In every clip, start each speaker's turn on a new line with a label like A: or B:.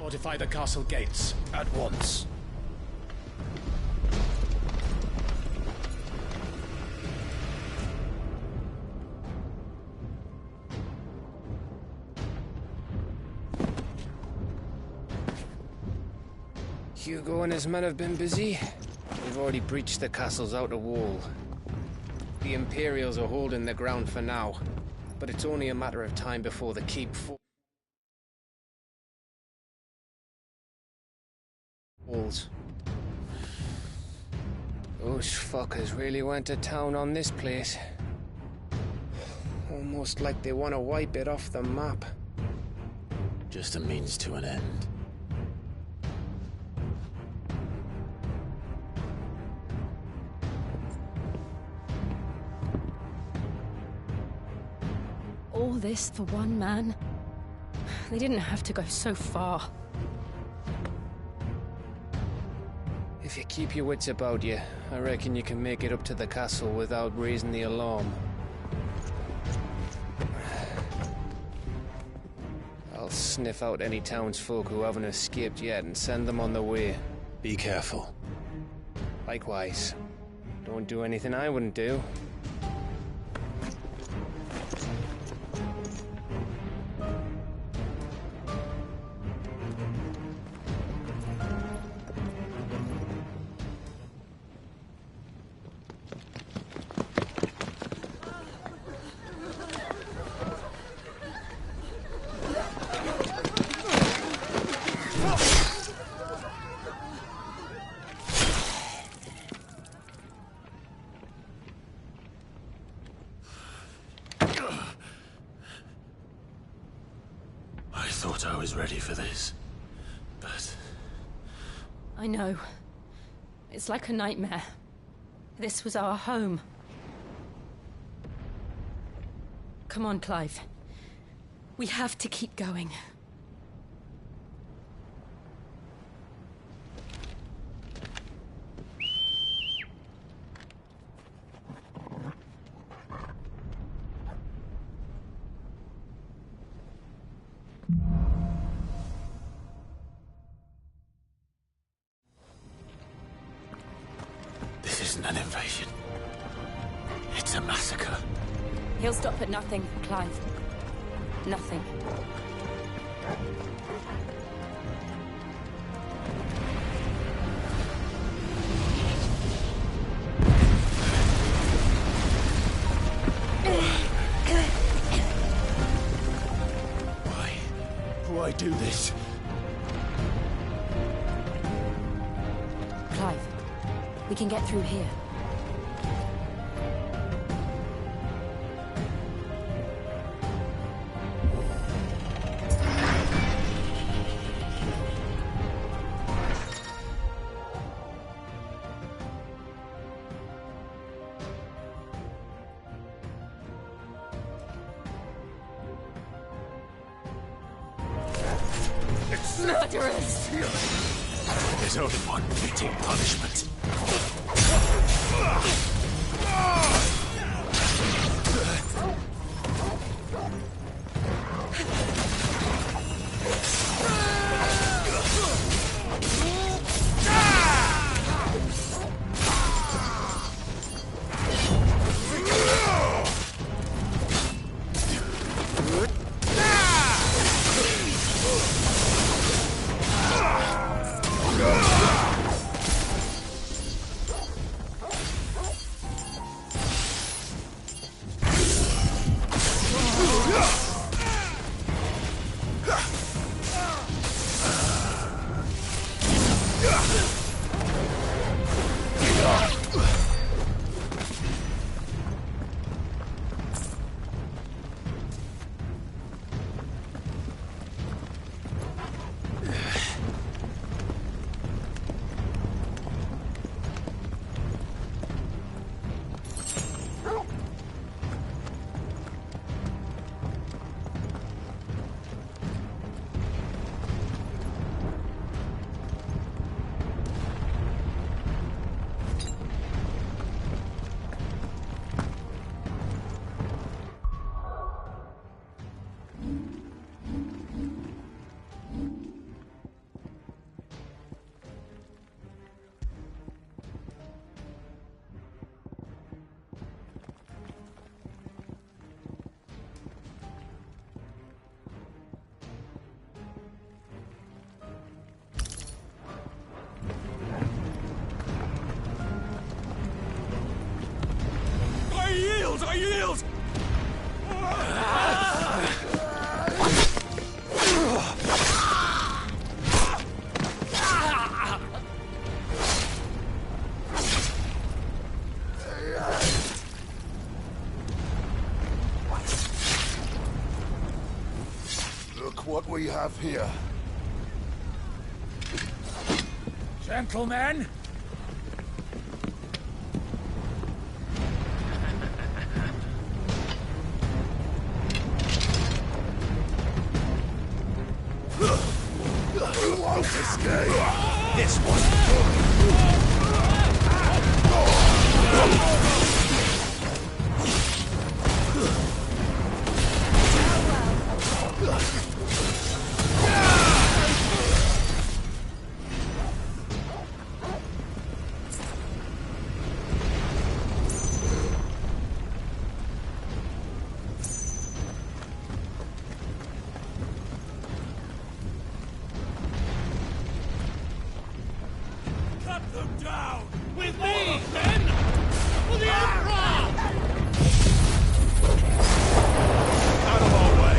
A: Fortify the castle gates at once.
B: Hugo and his men have been busy. We've already breached the castle's outer wall. The Imperials are holding the ground for now, but it's only a matter of time before the keep falls. Those fuckers really went to town on this place. Almost like they want to wipe it off the map.
C: Just a means to an end.
D: All this for one man? They didn't have to go so far.
B: If you keep your wits about you, I reckon you can make it up to the castle without raising the alarm. I'll sniff out any townsfolk who haven't escaped yet and send them on their way.
C: Be careful.
B: Likewise. Don't do anything I wouldn't do.
C: I thought I was ready for this, but...
D: I know. It's like a nightmare. This was our home. Come on, Clive. We have to keep going.
C: This isn't an invasion. It's a massacre.
D: He'll stop at nothing, Clive. Nothing.
C: Why do this?
D: Clive, we can get through here. Murderers!
C: There's only one fitting punishment.
E: Look what we have here.
A: Gentlemen!
E: Who won't escape?
A: This wasn't Cut them down! With me, then! For the Emperor! Out of our way!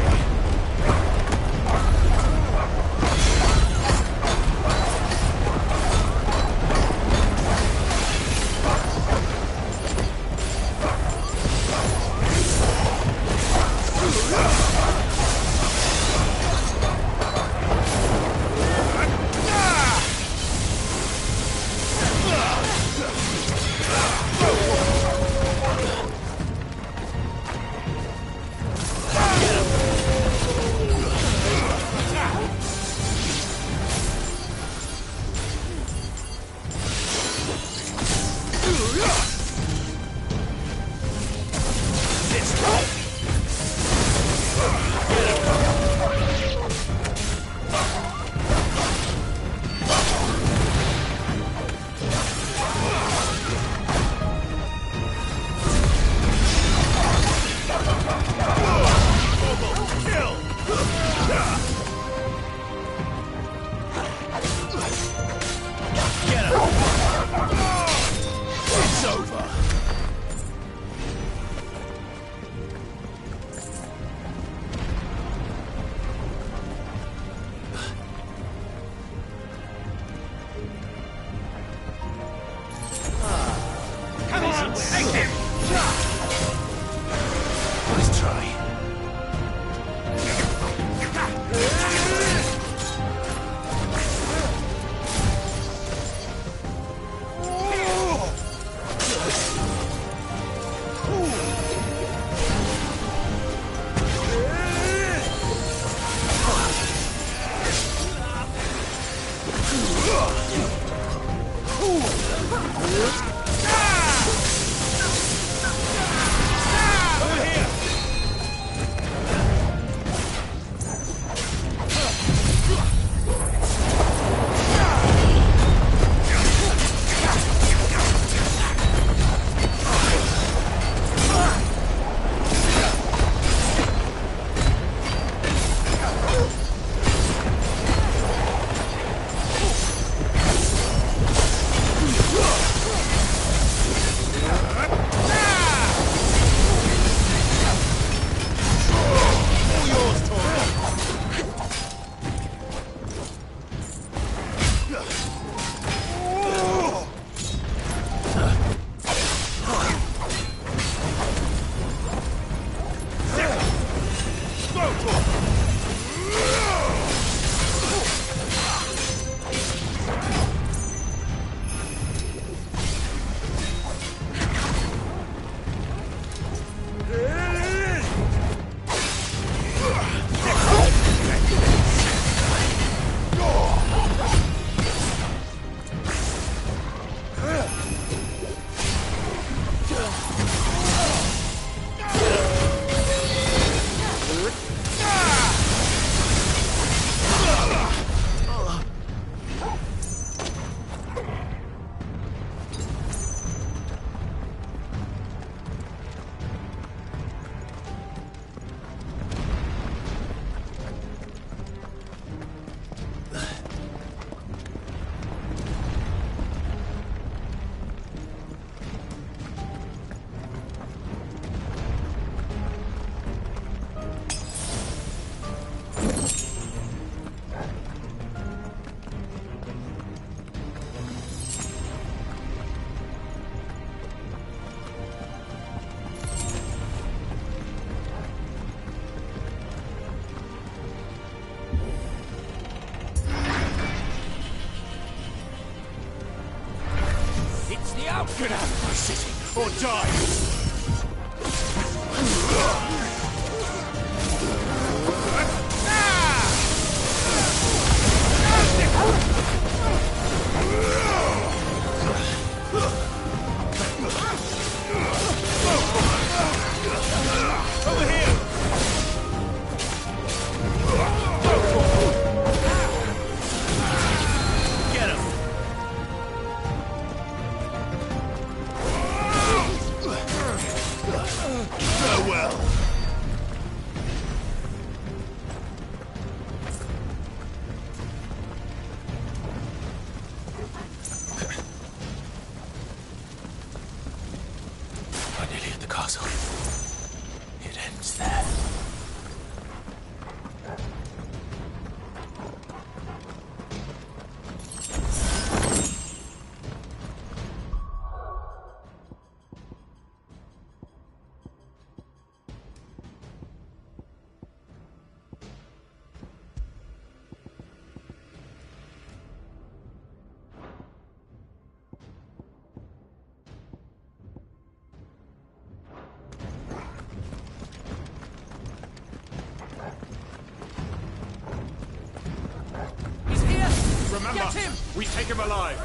A: Get out of my city, or die! Over here! Get him! Farewell!
C: We're nearly at the castle. It ends there.
A: He's here!
F: Remember,
A: Get him!
F: we take him alive.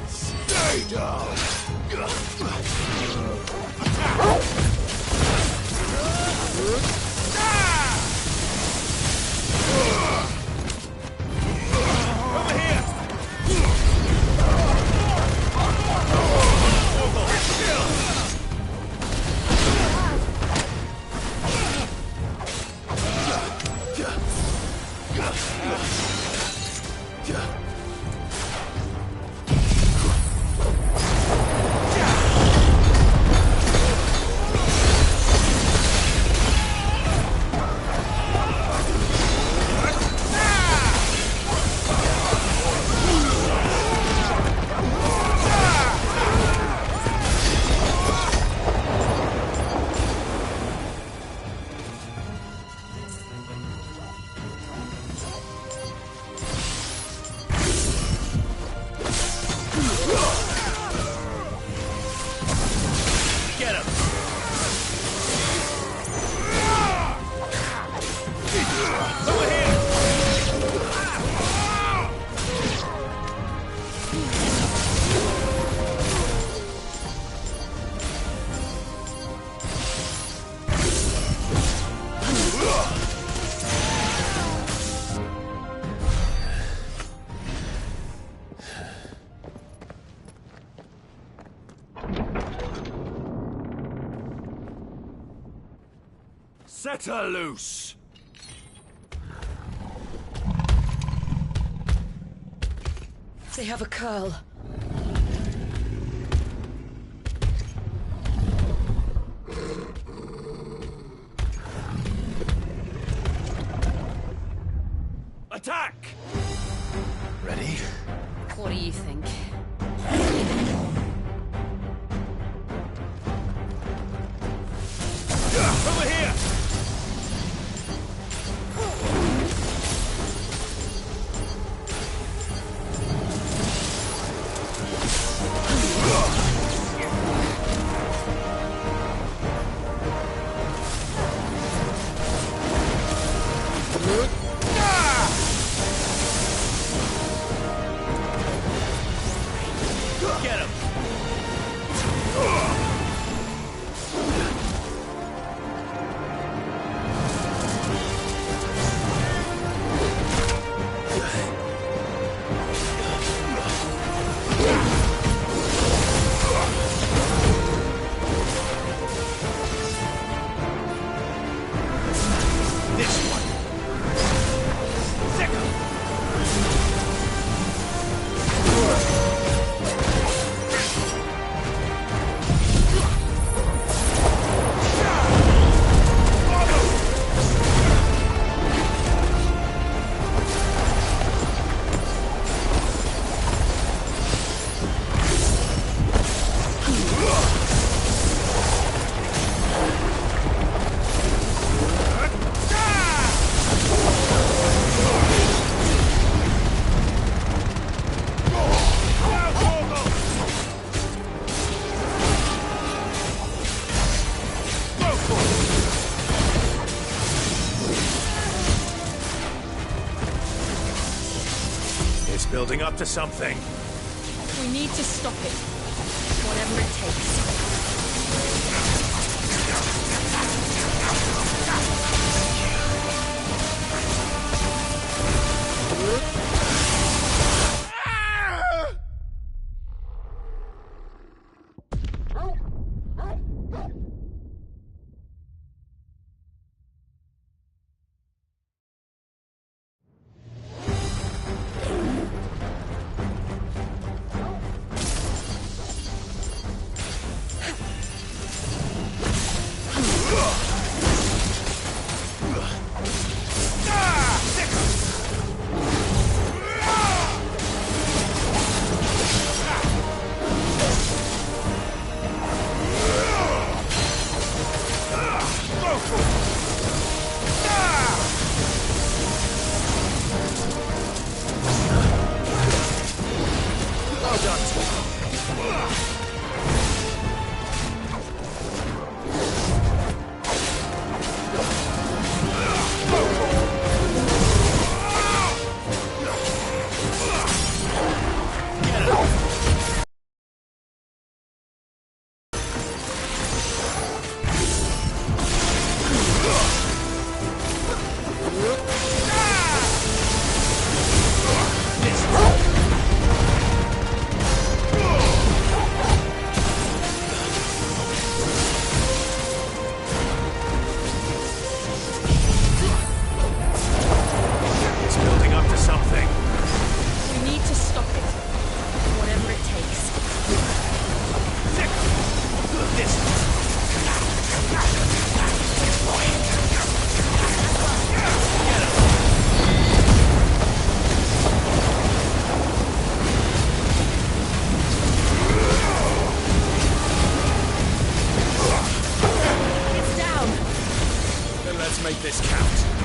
E: Stay down!
A: Over here! Get him! Over here! Set her loose!
G: They have a curl.
A: Attack!
C: Ready?
D: What do you think?
A: Over here! Get him! This one! Second!
C: building up to something.
D: We need to stop it. Whatever it takes.
C: Make this count.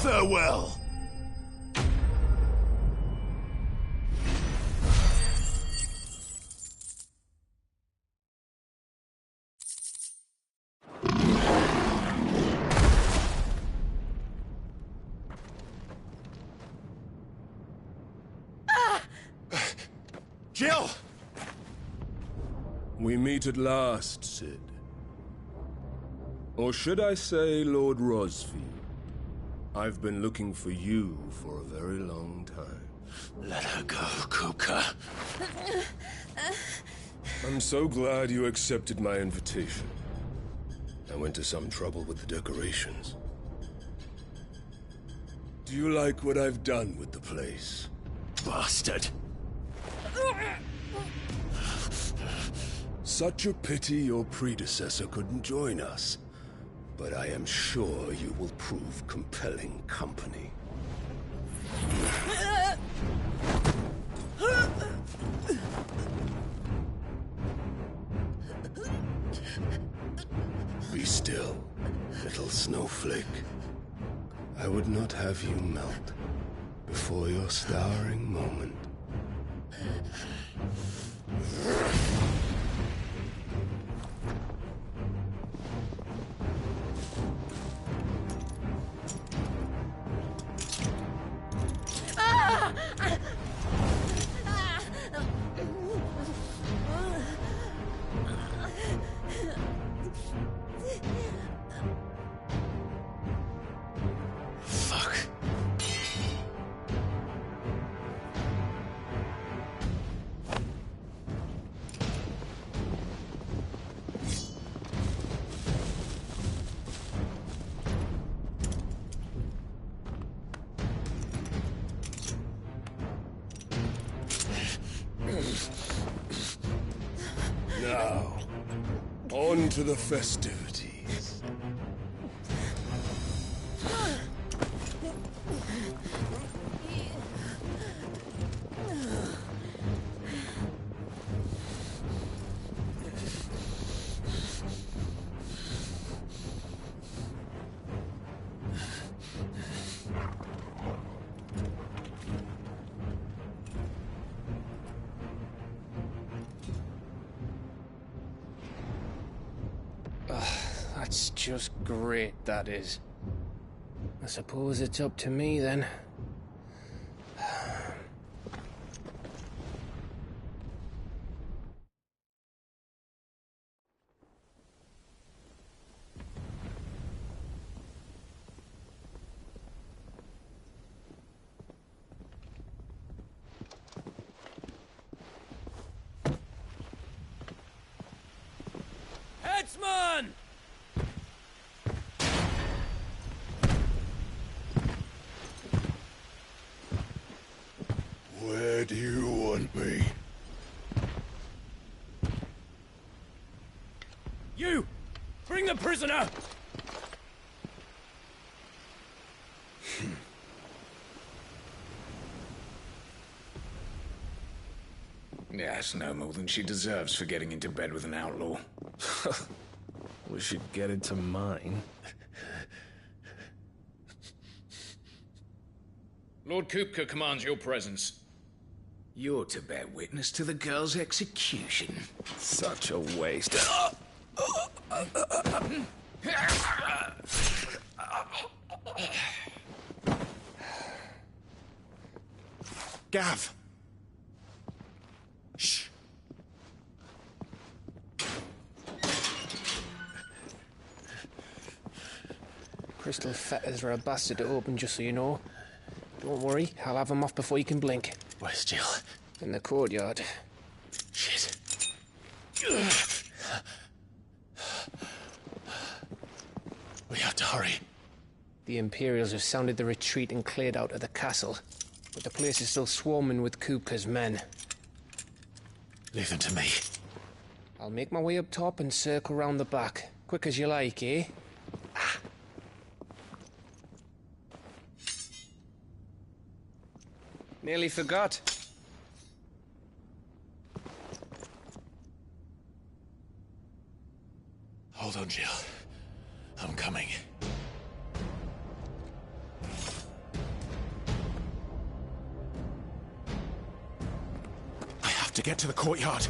E: Farewell.
C: Jill!
F: We meet at last, Cid. Or should I say, Lord Rosfield? I've been looking for you for a very long time.
C: Let her go, Kupka.
F: I'm so glad you accepted my invitation. I went to some trouble with the decorations. Do you like what I've done with the place?
C: Bastard.
F: Such a pity your predecessor couldn't join us. But I am sure you will prove compelling company. Be still, little snowflake. I would not have you melt before your starring moment.
B: Fuck.
F: Now, on to the festivities.
B: That's just great, that is. I suppose it's up to me then.
A: Headsman!
F: Where do you want me?
A: You! Bring the prisoner!
C: Yes, no more than she deserves for getting into bed with an outlaw.
B: We should get into mine.
C: Lord Kupka commands your presence. You're to bear witness to the girl's execution.
B: Such a waste.
C: Gav! Shh.
B: Crystal fetters are a bastard to open, just so you know. Don't worry, I'll have them off before you can blink.
C: Where's Jill?
B: In the courtyard.
C: Shit. We have to hurry.
B: The Imperials have sounded the retreat and cleared out of the castle. But the place is still swarming with Kupka's men.
C: Leave them to me.
B: I'll make my way up top and circle round the back. Quick as you like, eh? Nearly forgot.
C: Hold on, Jill. I'm coming. I have to get to the courtyard.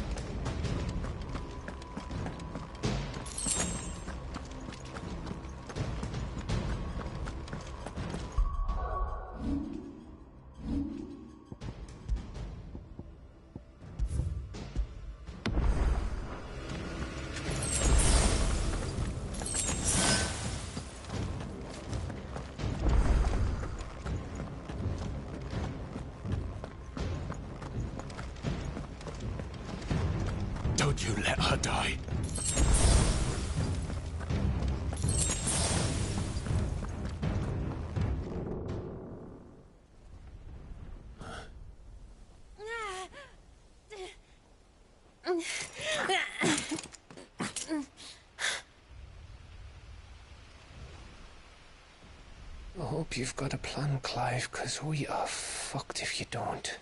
C: Don't you let her die.
B: I hope you've got a plan, Clive, because we are fucked if you don't.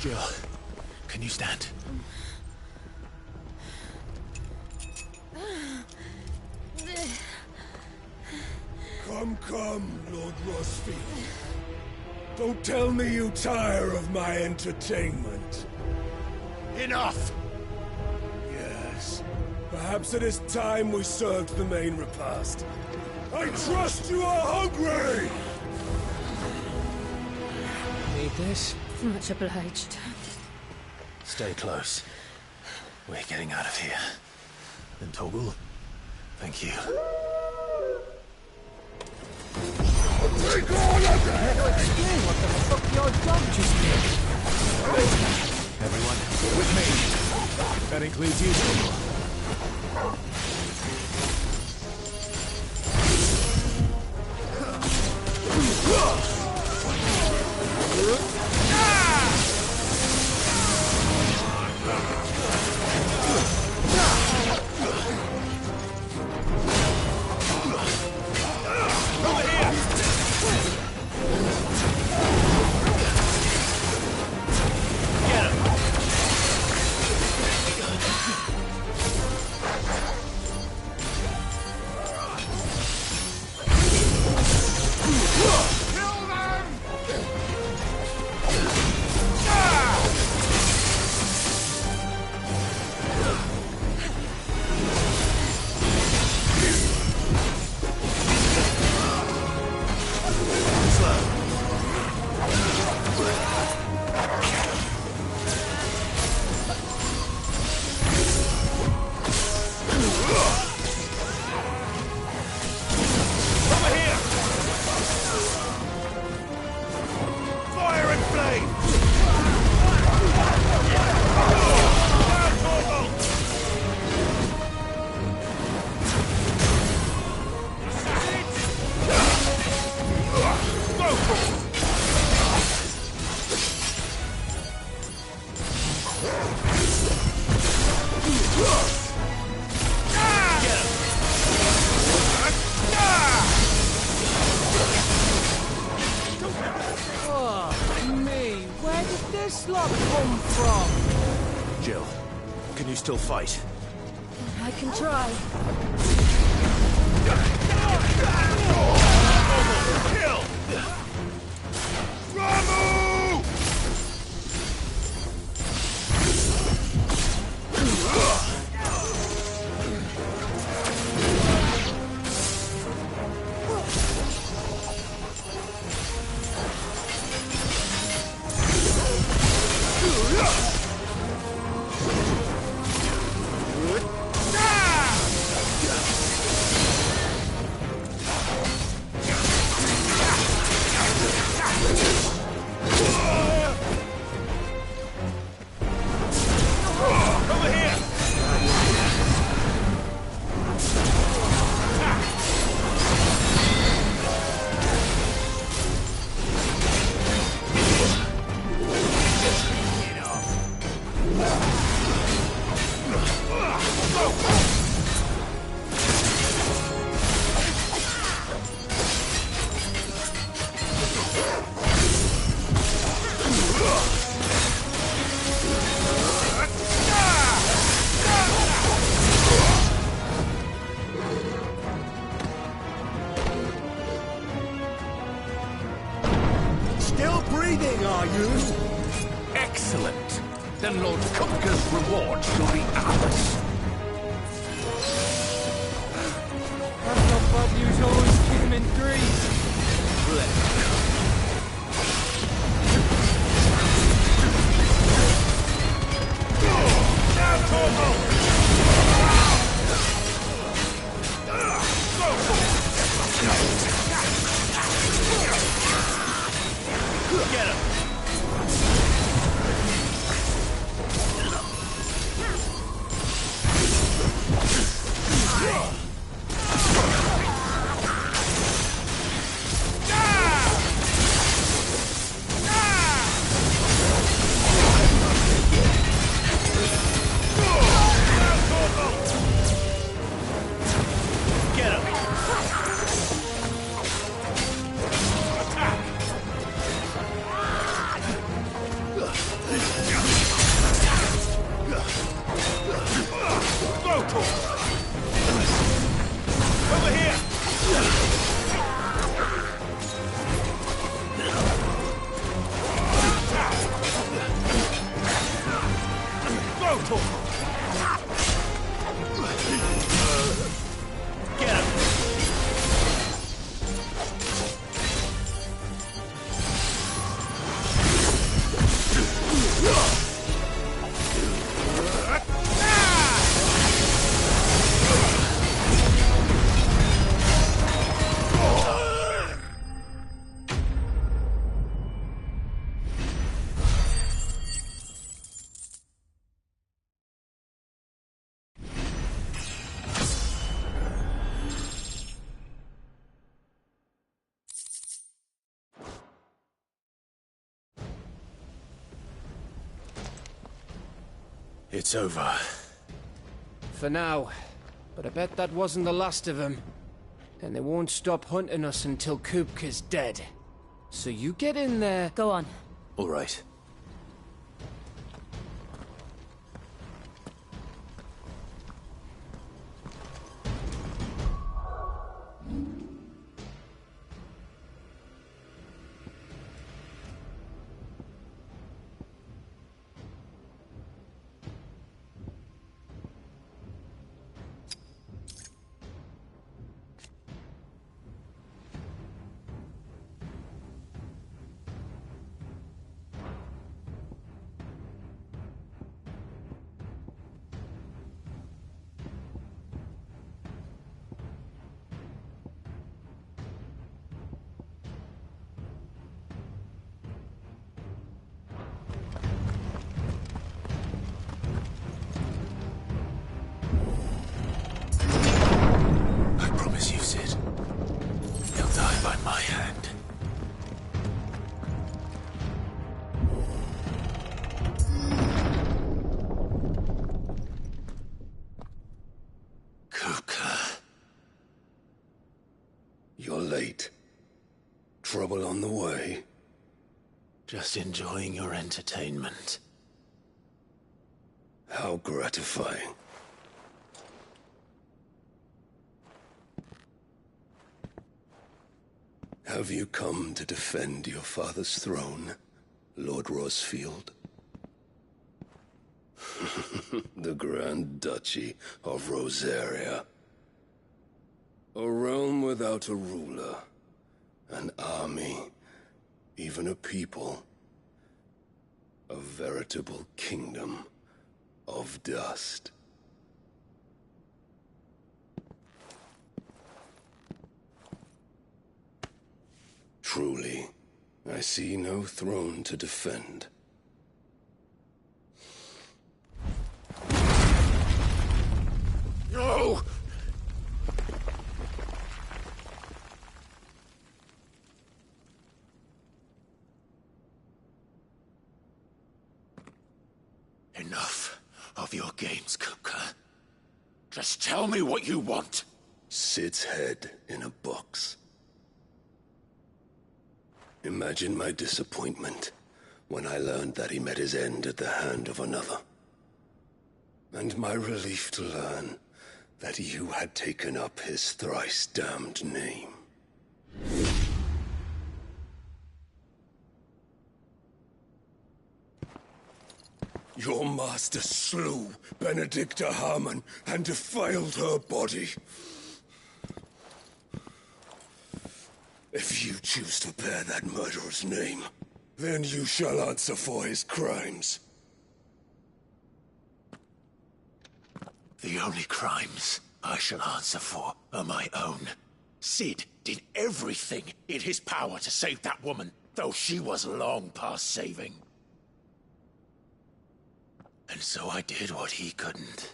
A: Jill, can you stand?
F: Come, Lord Rosfield. Don't tell me you tire of my entertainment.
A: Enough!
F: Yes. Perhaps it is time we served the main repast. I trust you are hungry!
B: Need this?
D: Much obliged.
A: Stay close. We're getting out of here. And Torgal, thank you.
F: Take all of that!
B: Explain what the fuck your dog just did.
A: Everyone, with me. That includes you, Torgal. Jill, can you still fight?
G: I can try.
A: Kill! Ramu!
F: Still breathing, are you?
A: Excellent. Then Lord Kupka's reward shall be ours.
B: That's not bad news, always keep him in threes.
A: Now, Torgal! Get him! Get him! Attack! It's over.
B: For now. But I bet that wasn't the last of them. And they won't stop hunting us until Kupka's dead. So you get in there...
D: Go on.
A: All right.
F: You're late. Trouble on the way?
A: Just enjoying your entertainment.
F: How gratifying. Have you come to defend your father's throne, Lord Rosfield? The Grand Duchy of Rosaria. A realm without a ruler, an army, even a people. A veritable kingdom of dust. Truly, I see no throne to defend. No!
A: Enough of your games, Kupka. Just tell me what you want.
F: Sid's head in a box. Imagine my disappointment when I learned that he met his end at the hand of another. And my relief to learn that you had taken up his thrice-damned name. Your master slew Benedicta Harmon and defiled her body. If you choose to bear that murderer's name, then you shall answer for his crimes.
A: The only crimes I shall answer for are my own. Sid did everything in his power to save that woman, though she was long past saving. And so I did what he couldn't.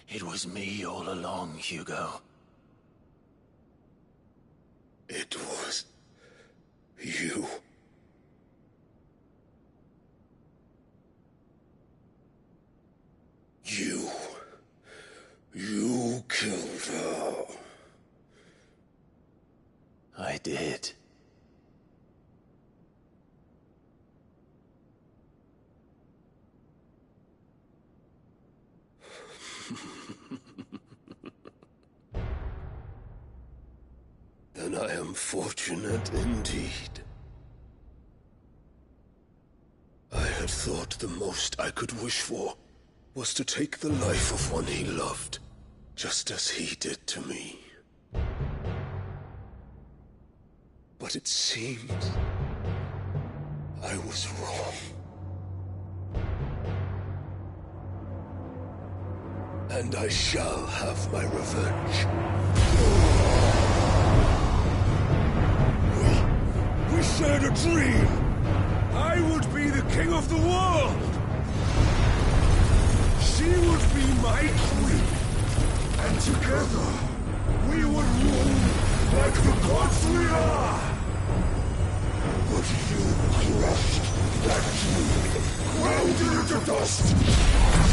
A: It was me all along, Hugo.
F: It was you. You killed her.
A: I did.
F: Then I am fortunate indeed. I had thought the most I could wish for was to take the life of one he loved, just as he did to me. But it seems I was wrong. And I shall have my revenge. We shared a dream! I would be the king of the world! She would be my queen! And together, we would rule like the gods we are! But you crushed that dream, ground it into dust!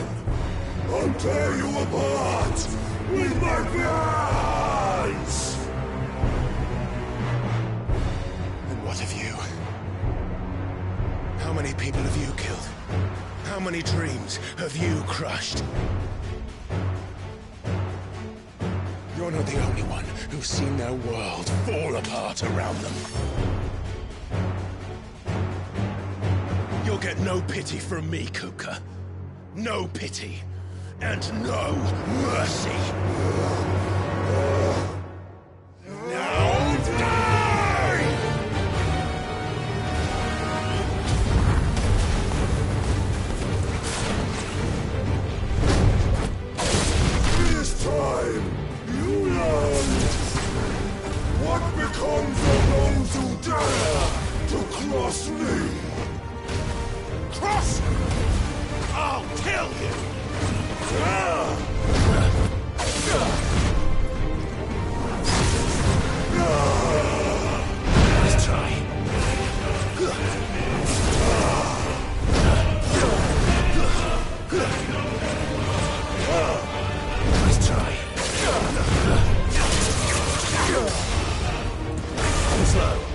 E: again! I'll tear you apart with my bare hands!
A: And what of you? How many people have you killed? How many dreams have you crushed? You're not the only one who's seen their world fall apart around them. You'll get no pity from me, Kupka. No pity. And no mercy. Now die!
E: This time, you learn what becomes of those who dare to cross me.
A: Cross! I'll kill you! Let's try. Let's try. Slow.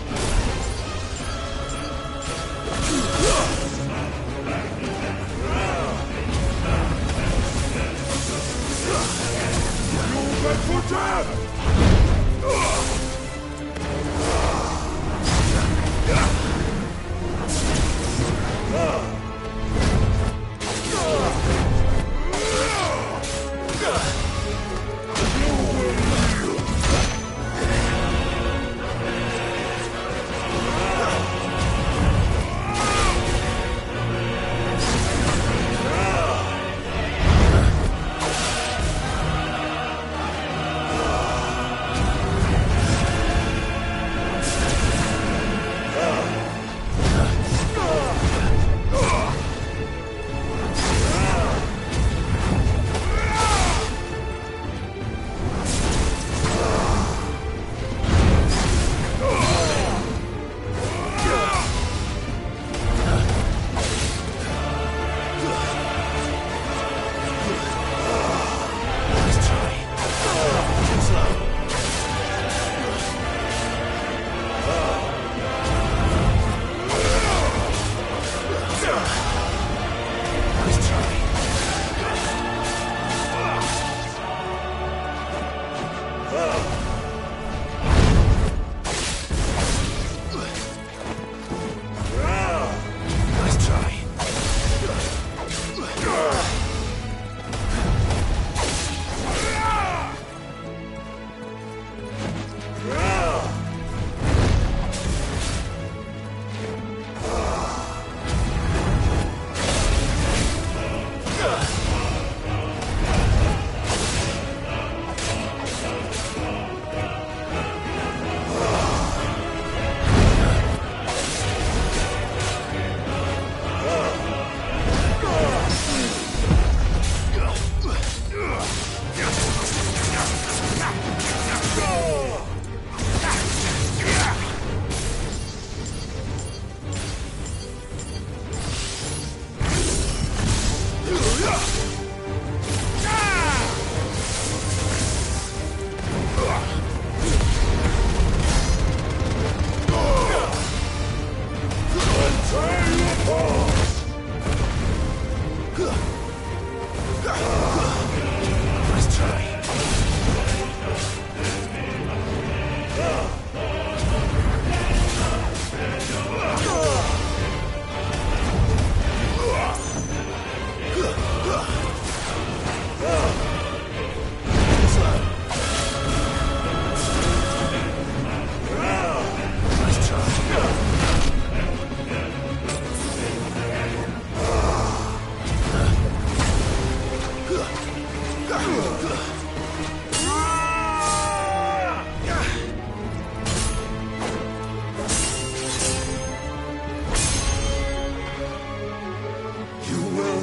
E: For death!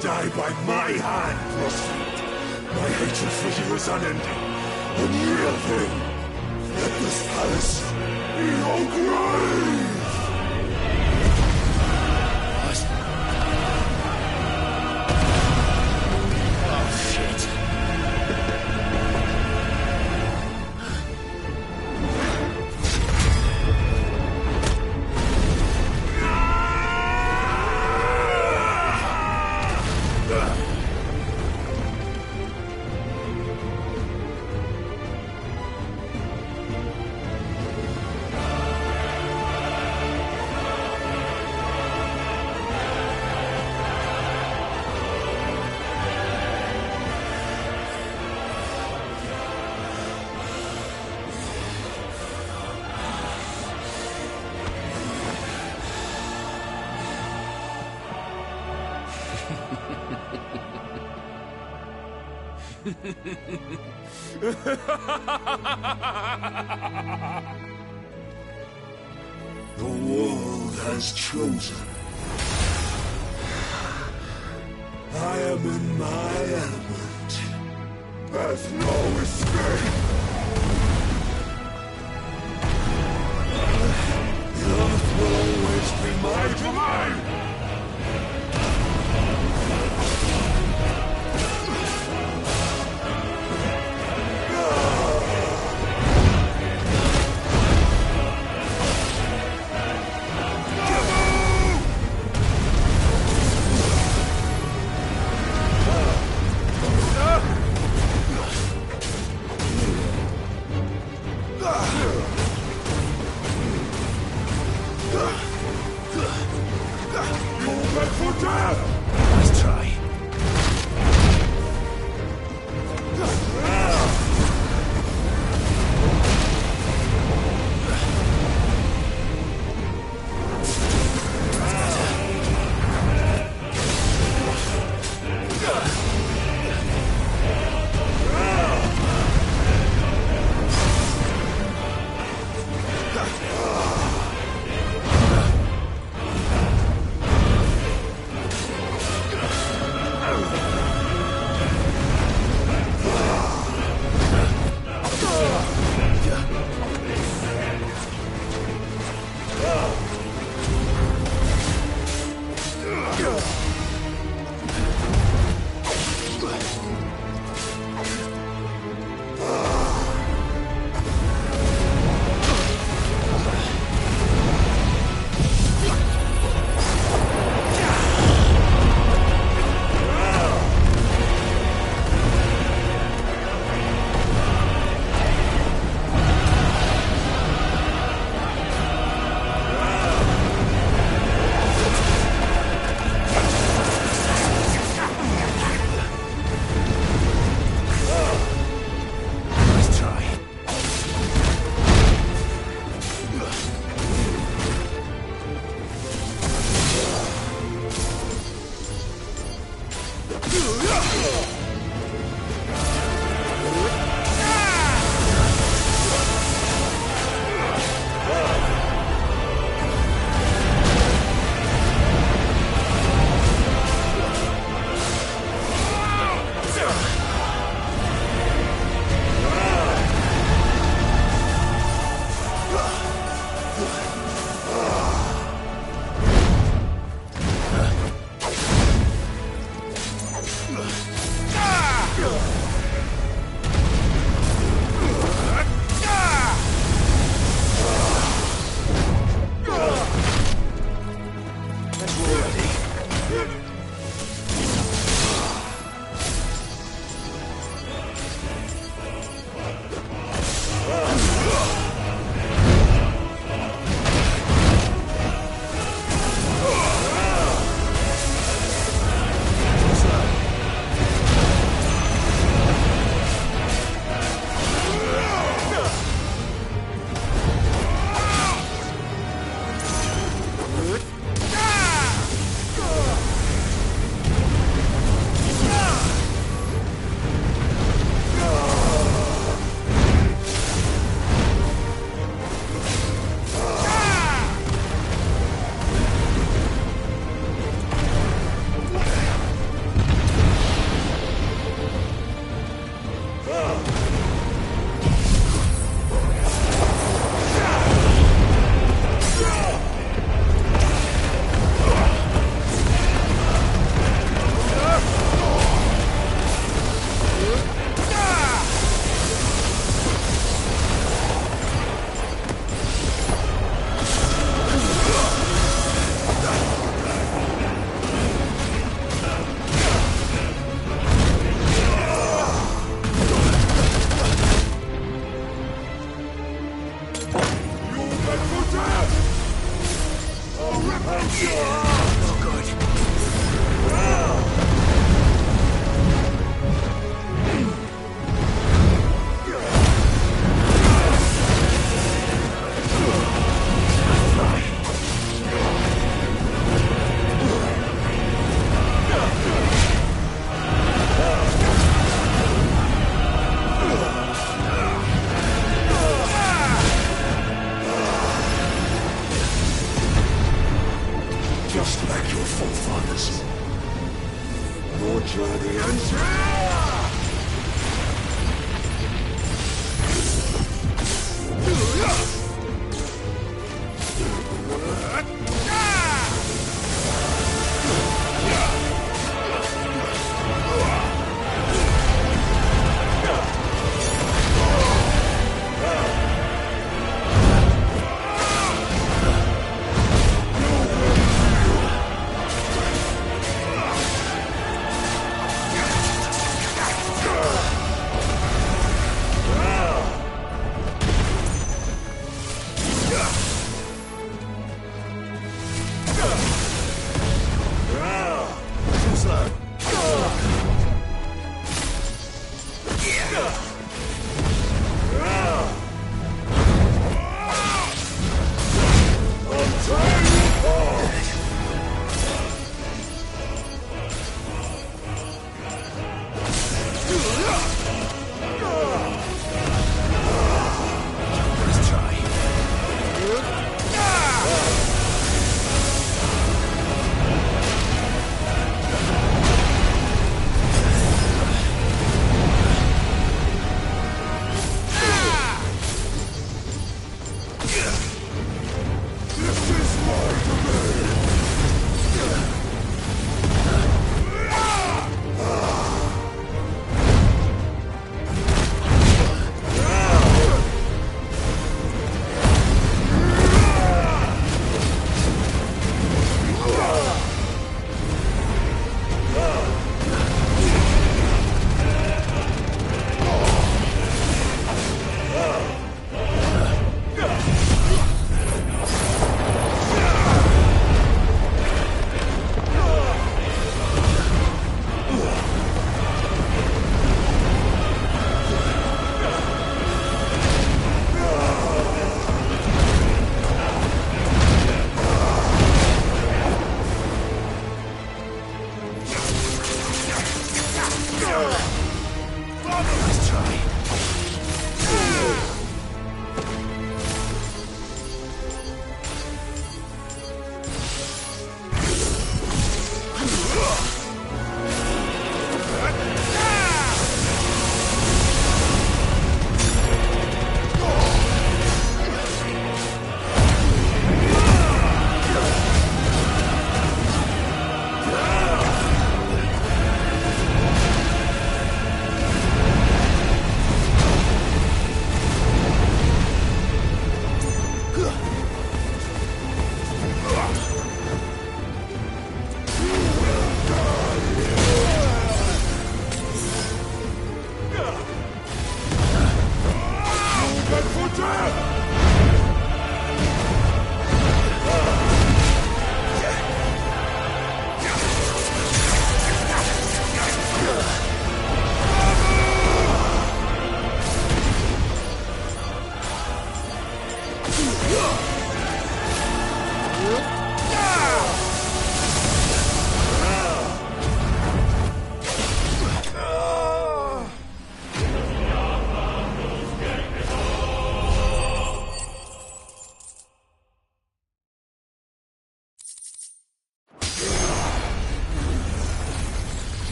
E: die by my hand, Frostfield. My hatred for you is unending. Unyielding. Let this palace be your grave! The world has chosen. I am in my element. There's no escape! The earth will always be my domain!
A: Let's try.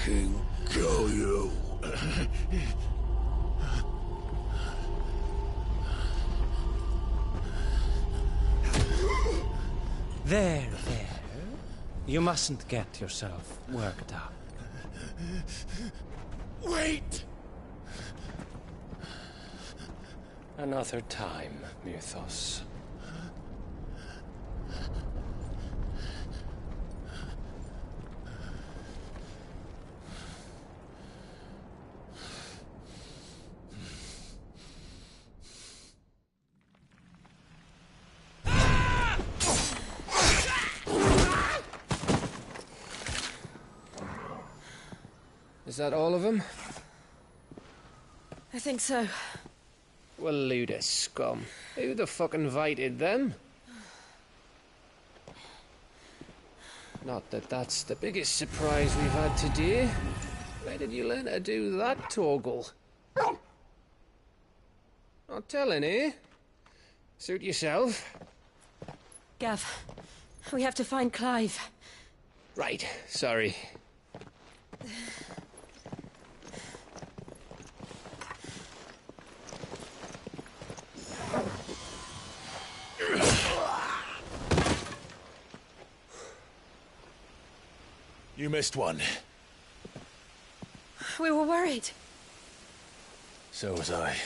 E: fucking kill you.
H: There. You mustn't get yourself worked up.
A: Wait!
B: Another time, Mythos. Is that all of them?
G: I think so.
B: Well, load of scum. Who the fuck invited them? Not that that's the biggest surprise we've had today. Where did you learn to do that, Torgal? Not telling, eh? Suit yourself.
G: Gav, we have to find Clive.
B: Right, sorry.
A: You missed one.
G: We were worried.
A: So was I.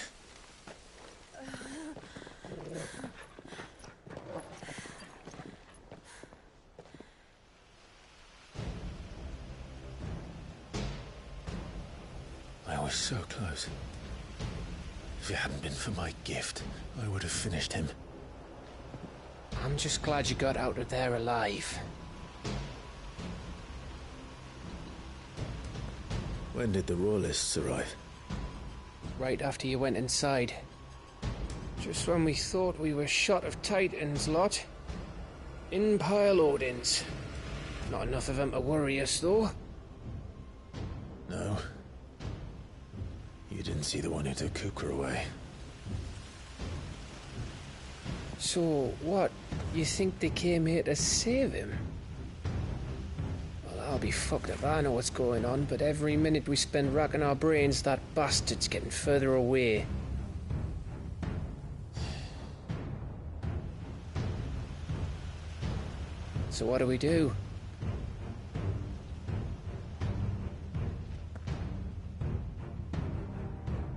A: I was so close. If it hadn't been for my gift, I would have finished him.
B: I'm just glad you got out of there alive.
A: When did the Royalists arrive?
B: Right after you went inside. Just when we thought we were shot of Titans, lot. In pile Odins. Not enough of them to worry us, though.
A: No. You didn't see the one who took Kukra away.
B: So, what? You think they came here to save him? Well, I'll be fucked if I know what's going on, but every minute we spend racking our brains, that bastard's getting further away. So what do we do?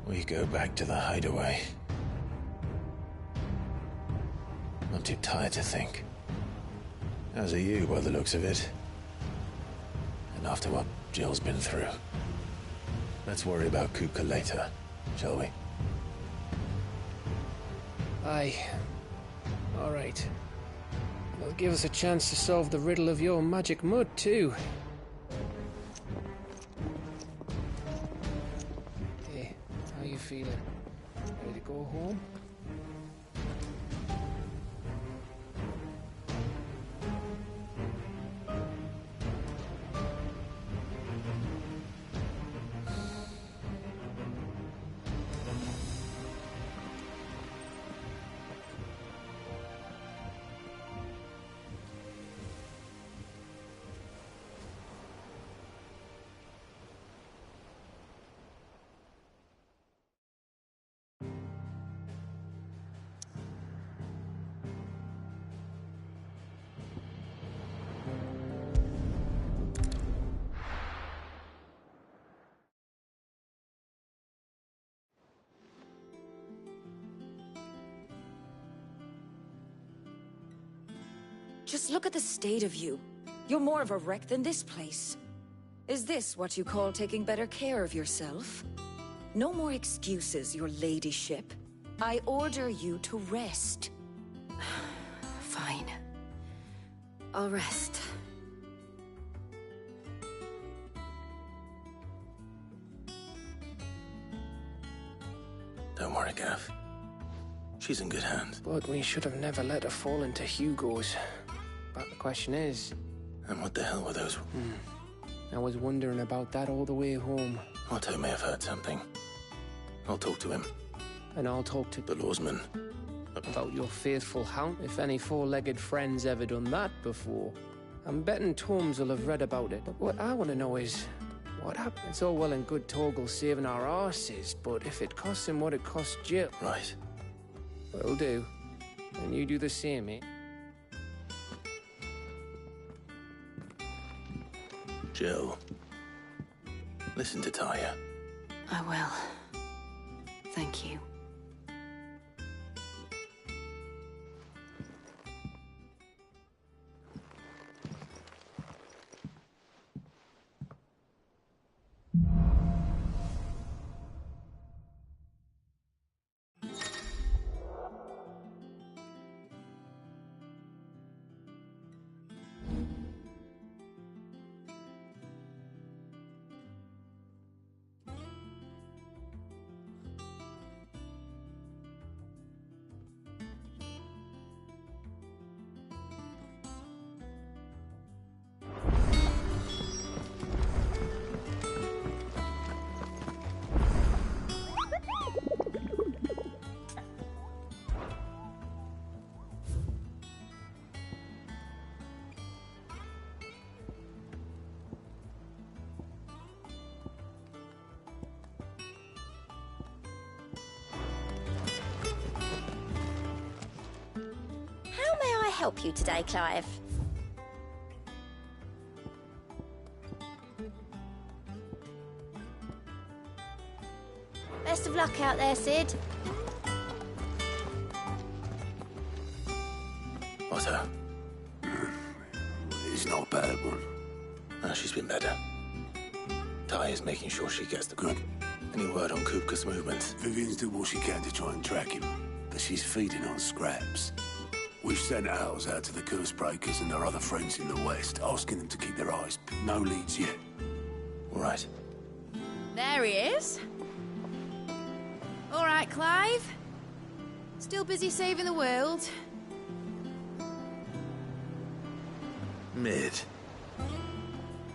A: We go back to the hideaway. I'm too tired to think. As are you, by the looks of it. And after what Jill's been through. Let's worry about Kupka later, shall we?
B: Aye. All right. It'll give us a chance to solve the riddle of your magic mud, too. Hey, how you feeling? Ready to go home?
G: Just look at the state of you. You're more of a wreck than this place. Is this what you call taking better care of yourself? No more excuses, your ladyship. I order you to rest. Fine. I'll rest.
A: Don't worry, Gav. She's in good hands.
B: But we should have never let her fall into Hugo's. But the question is...
A: And what the hell were those?
B: I was wondering about that all the way home.
A: Otto may have heard something. I'll talk to him.
B: And I'll talk to...
A: The lawsman.
B: About your faithful hound, if any four-legged friend's ever done that before. I'm betting Torms will have read about it. But what I want to know is, What happened? It's all well and good Torgal saving our arses, but if it costs him what it cost Jill...
A: Right.
B: Will do. And you do the same, eh?
A: Jill, listen to Taya.
G: I will. Thank you.
I: Help you today, Clive? Best of luck out there, Sid.
A: Otto.
E: It's not a bad one.
A: Oh, she's been better. Taya's making sure she gets the good. Any word on Kupka's movements?
E: Vivian's doing what she can to try and track him, but she's feeding on scraps. We've sent ours out to the Cursebreakers and their other friends in the west, asking them to keep their eyes. No leads yet.
A: All right.
J: There he is. All right, Clive. Still busy saving the world.
A: Mid.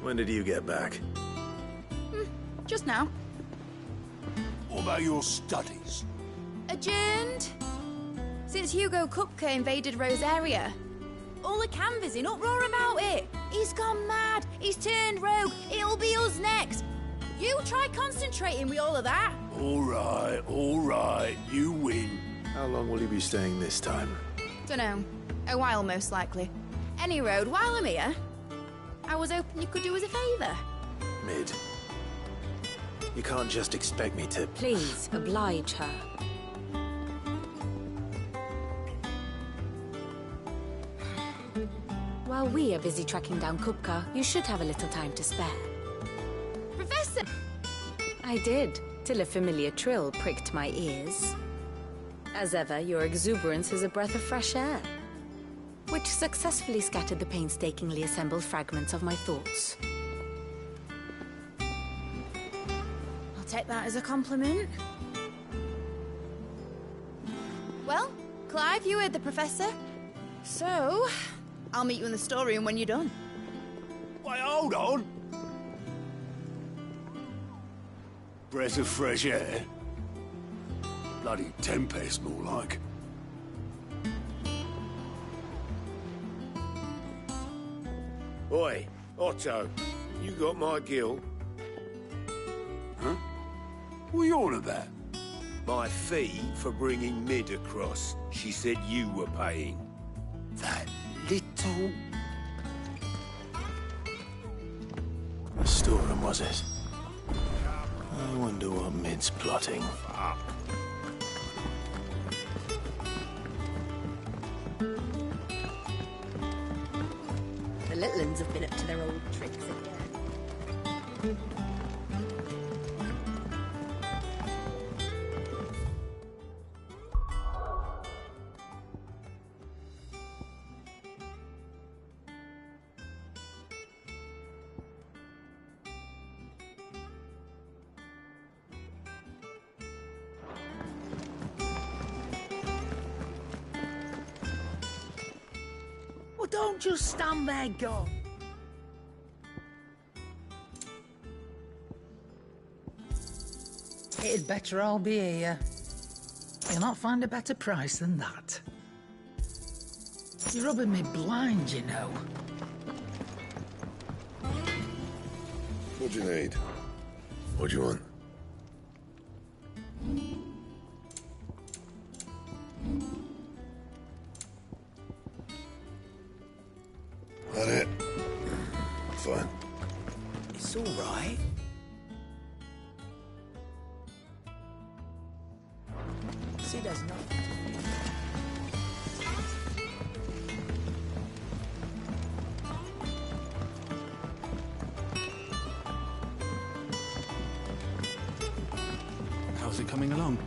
A: When did you get back?
J: Just now.
E: What about your studies?
J: Adjourned. Since Hugo Kupka invaded Rosaria. All the canvass in uproar about it. He's gone mad. He's turned rogue. It'll be us next. You try concentrating with all of that.
E: All right. You win.
A: How long will you be staying this time?
J: Dunno. A while, most likely. Any road, while I'm here, I was hoping you could do us a favour.
A: Mid. You can't just expect me to...
G: Please, oblige her. While we are busy tracking down Kupka, you should have a little time to spare.
J: Professor!
G: I did, till a familiar trill pricked my ears. As ever, your exuberance is a breath of fresh air, which successfully scattered the painstakingly assembled fragments of my thoughts.
J: I'll take that as a compliment. Well, Clive, you heard the Professor. So, I'll meet you in the storeroom when you're done.
E: Wait, hold on. Breath of fresh air. Bloody tempest, more like.
K: Oi, Otto, you got my gill?
E: Huh? What are you on about?
K: My fee for bringing Mid across. She said you were paying.
E: That little...
A: The storeroom, was it? I wonder what Mid's plotting.
J: The little uns have been up to their old tricks again.
L: Well, don't just stand there, go. It'd better all be here. You'll not find a better price than that. You're rubbing me blind, you know.
E: What do you need? What do you want? That it? Fine.
K: It's all right. See, there's nothing.
M: How's it coming along?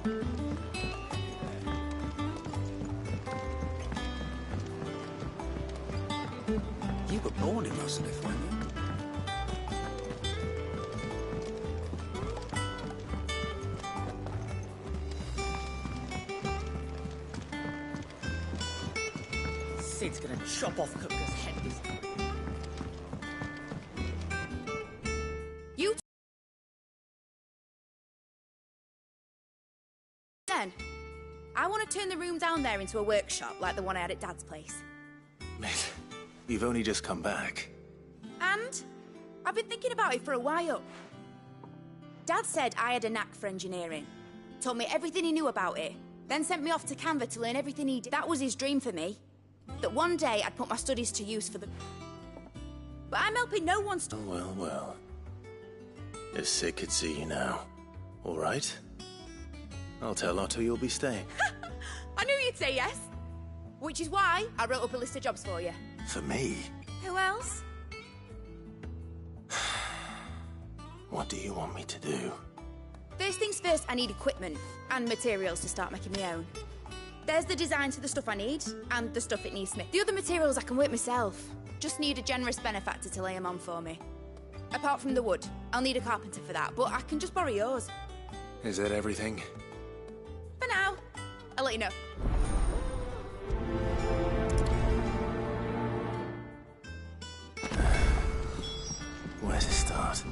K: You were born in Rosalith, weren't you?
L: Sid's gonna chop off Kupka's head this time.
J: You then. I want to turn the room down there into a workshop like the one I had at Dad's place.
A: Mate, you've only just come back.
J: And I've been thinking about it for a while. Dad said I had a knack for engineering. Told me everything he knew about it. Then sent me off to Canva to learn everything he did. That was his dream for me. That one day I'd put my studies to use for the... But I'm helping no one...
A: Oh, well, well. If Sid could see you now. All right? I'll tell Otto you'll be staying.
J: I knew you'd say yes. Which is why I wrote up a list of jobs for you.
A: For me?
J: Who else?
A: What do you want me to do?
J: First things first, I need equipment and materials to start making my own. There's the designs for the stuff I need and the stuff it needs smith. The other materials I can work myself. Just need a generous benefactor to lay them on for me. Apart from the wood, I'll need a carpenter for that, but I can just borrow yours.
A: Is that everything?
J: For now. I'll let you know.
A: Where to start?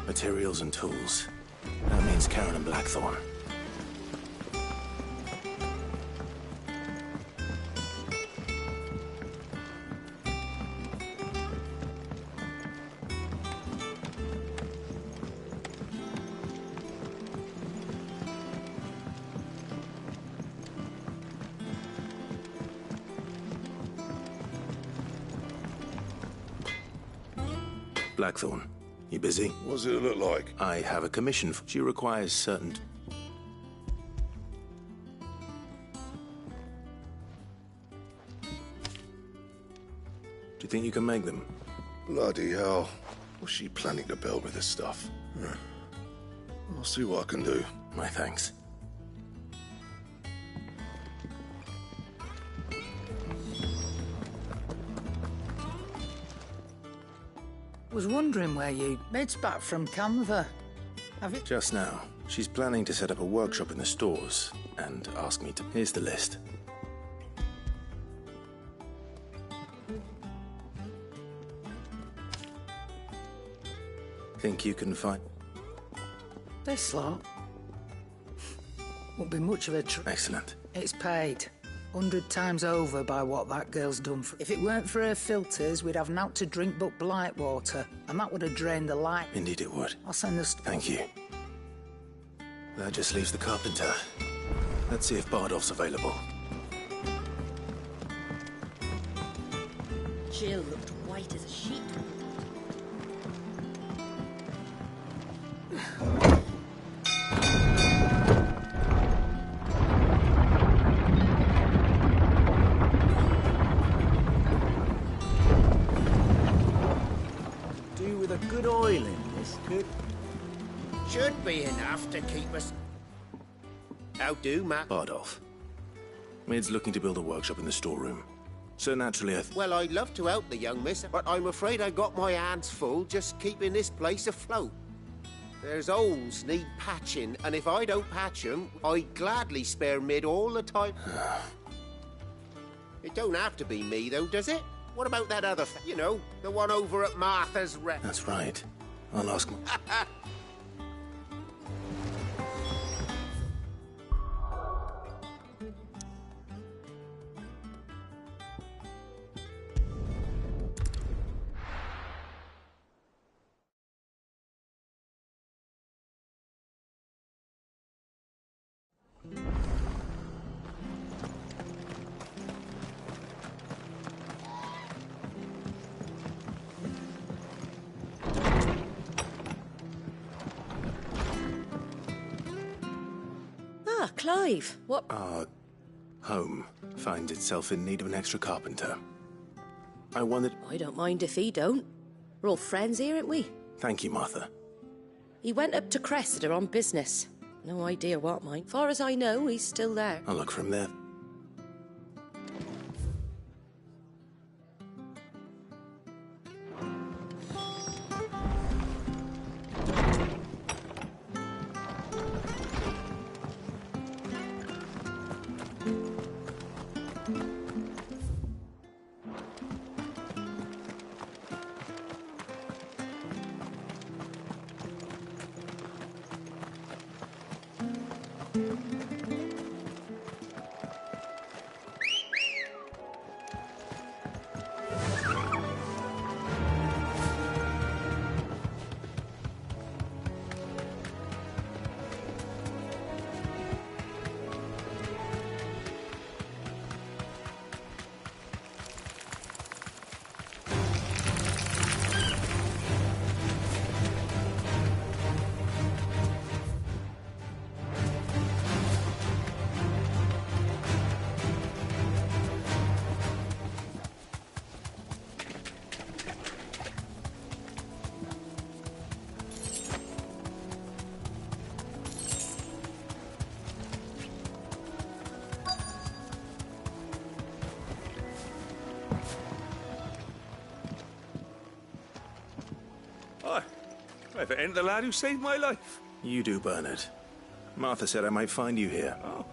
A: Materials and tools. That means Karen and Blackthorn. Blackthorn, you busy?
E: What does it look like?
A: I have a commission. She requires certain... Do you think you can make them?
E: Bloody hell. What's she planning to build with this stuff? I'll see what I can do.
A: My thanks.
L: Was wondering where you... Maid's back from Canva. Have you...
A: Just now. She's planning to set up a workshop in the stores and ask me to... Here's the list. Think you can find...
L: This lot won't be much of a
A: Excellent.
L: It's paid 100 times over by what that girl's done for... If it weren't for her filters, we'd have naught to drink but blight water, and that would have drained the light.
A: Indeed it would.
L: I'll send this...
A: Thank you. That just leaves the carpenter. Let's see if Bardolph's available.
I: Jill looked white as a sheet.
K: Do with a good oil in this could... Should be enough to keep us... How do, Matt?
A: Bardolph. Maid's looking to build a workshop in the storeroom. So naturally
K: Well, I'd love to help the young miss, but I'm afraid I got my hands full just keeping this place afloat. There's holes need patching, and if I don't patch them, I'd gladly spare Mid all the time. It don't have to be me, though, does it? What about that other you know, the one over at Martha's Rep?
A: That's right. I'll ask...
I: Ah, Clive. What?
M: Our home finds itself in need of an extra carpenter. I wondered...
I: I don't mind if he don't. We're all friends here, aren't we?
M: Thank you, Martha.
I: He went up to Cressida on business. No idea what, mind. Far as I know, he's still there.
M: I'll look for him there.
E: If it ain't the lad who saved my life.
M: You do, Bernard. Martha said I might find you here.
E: Oh.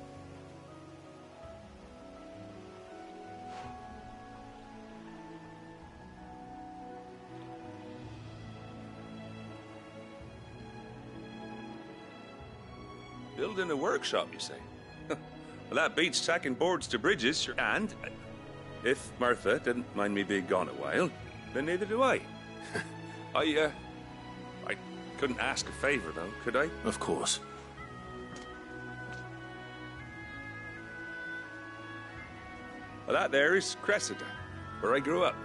E: Building a workshop, you say? Well, that beats tacking boards to bridges, sure. And if Martha didn't mind me being gone a while, then neither do I. I couldn't ask a favor, though, could I?
M: Of course.
E: Well, that there is Cressida, where I grew up.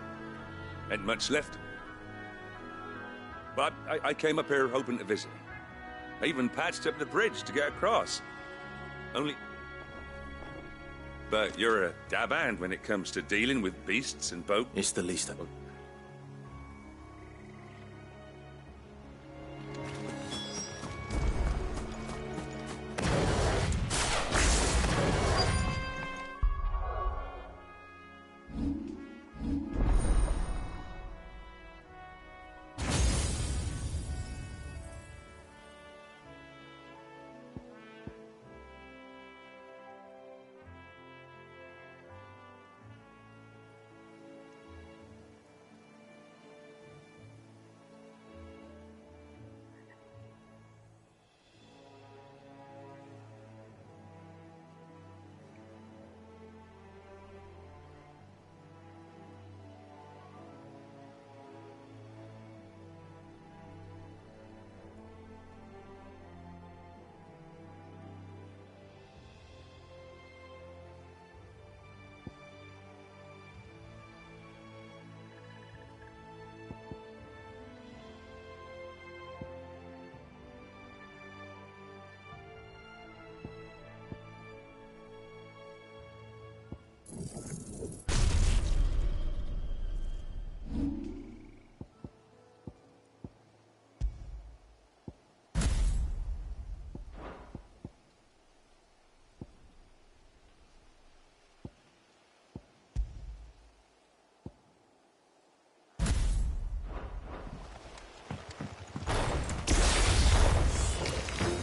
E: Ain't much left. But I came up here hoping to visit. I even patched up the bridge to get across. Only... But you're a dab hand when it comes to dealing with beasts and boat.
M: It's the least of it.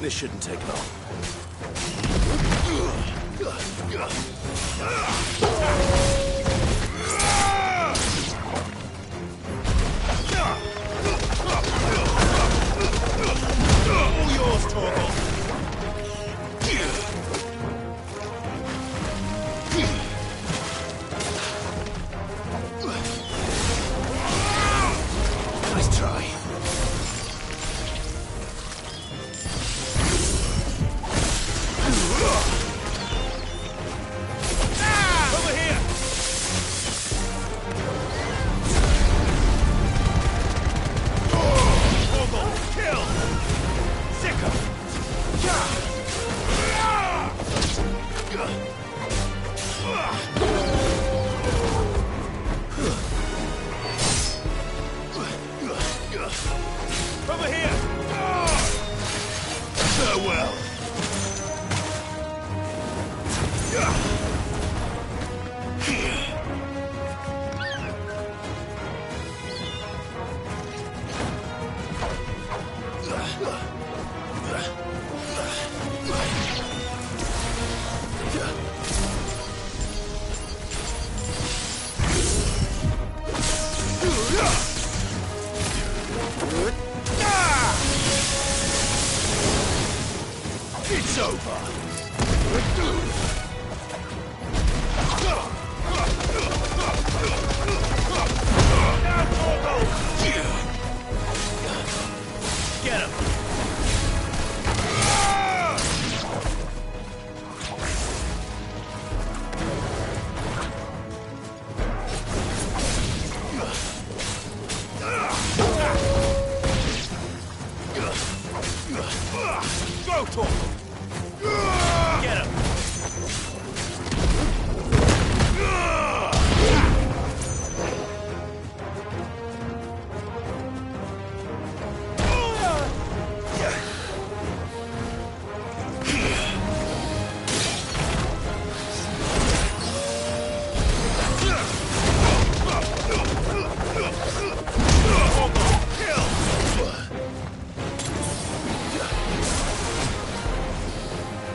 M: This shouldn't take long.
A: All yours, Torgal. Nice try. Over here!
E: Over here! Farewell! It's over! Get him! Go, Torgal! Get him!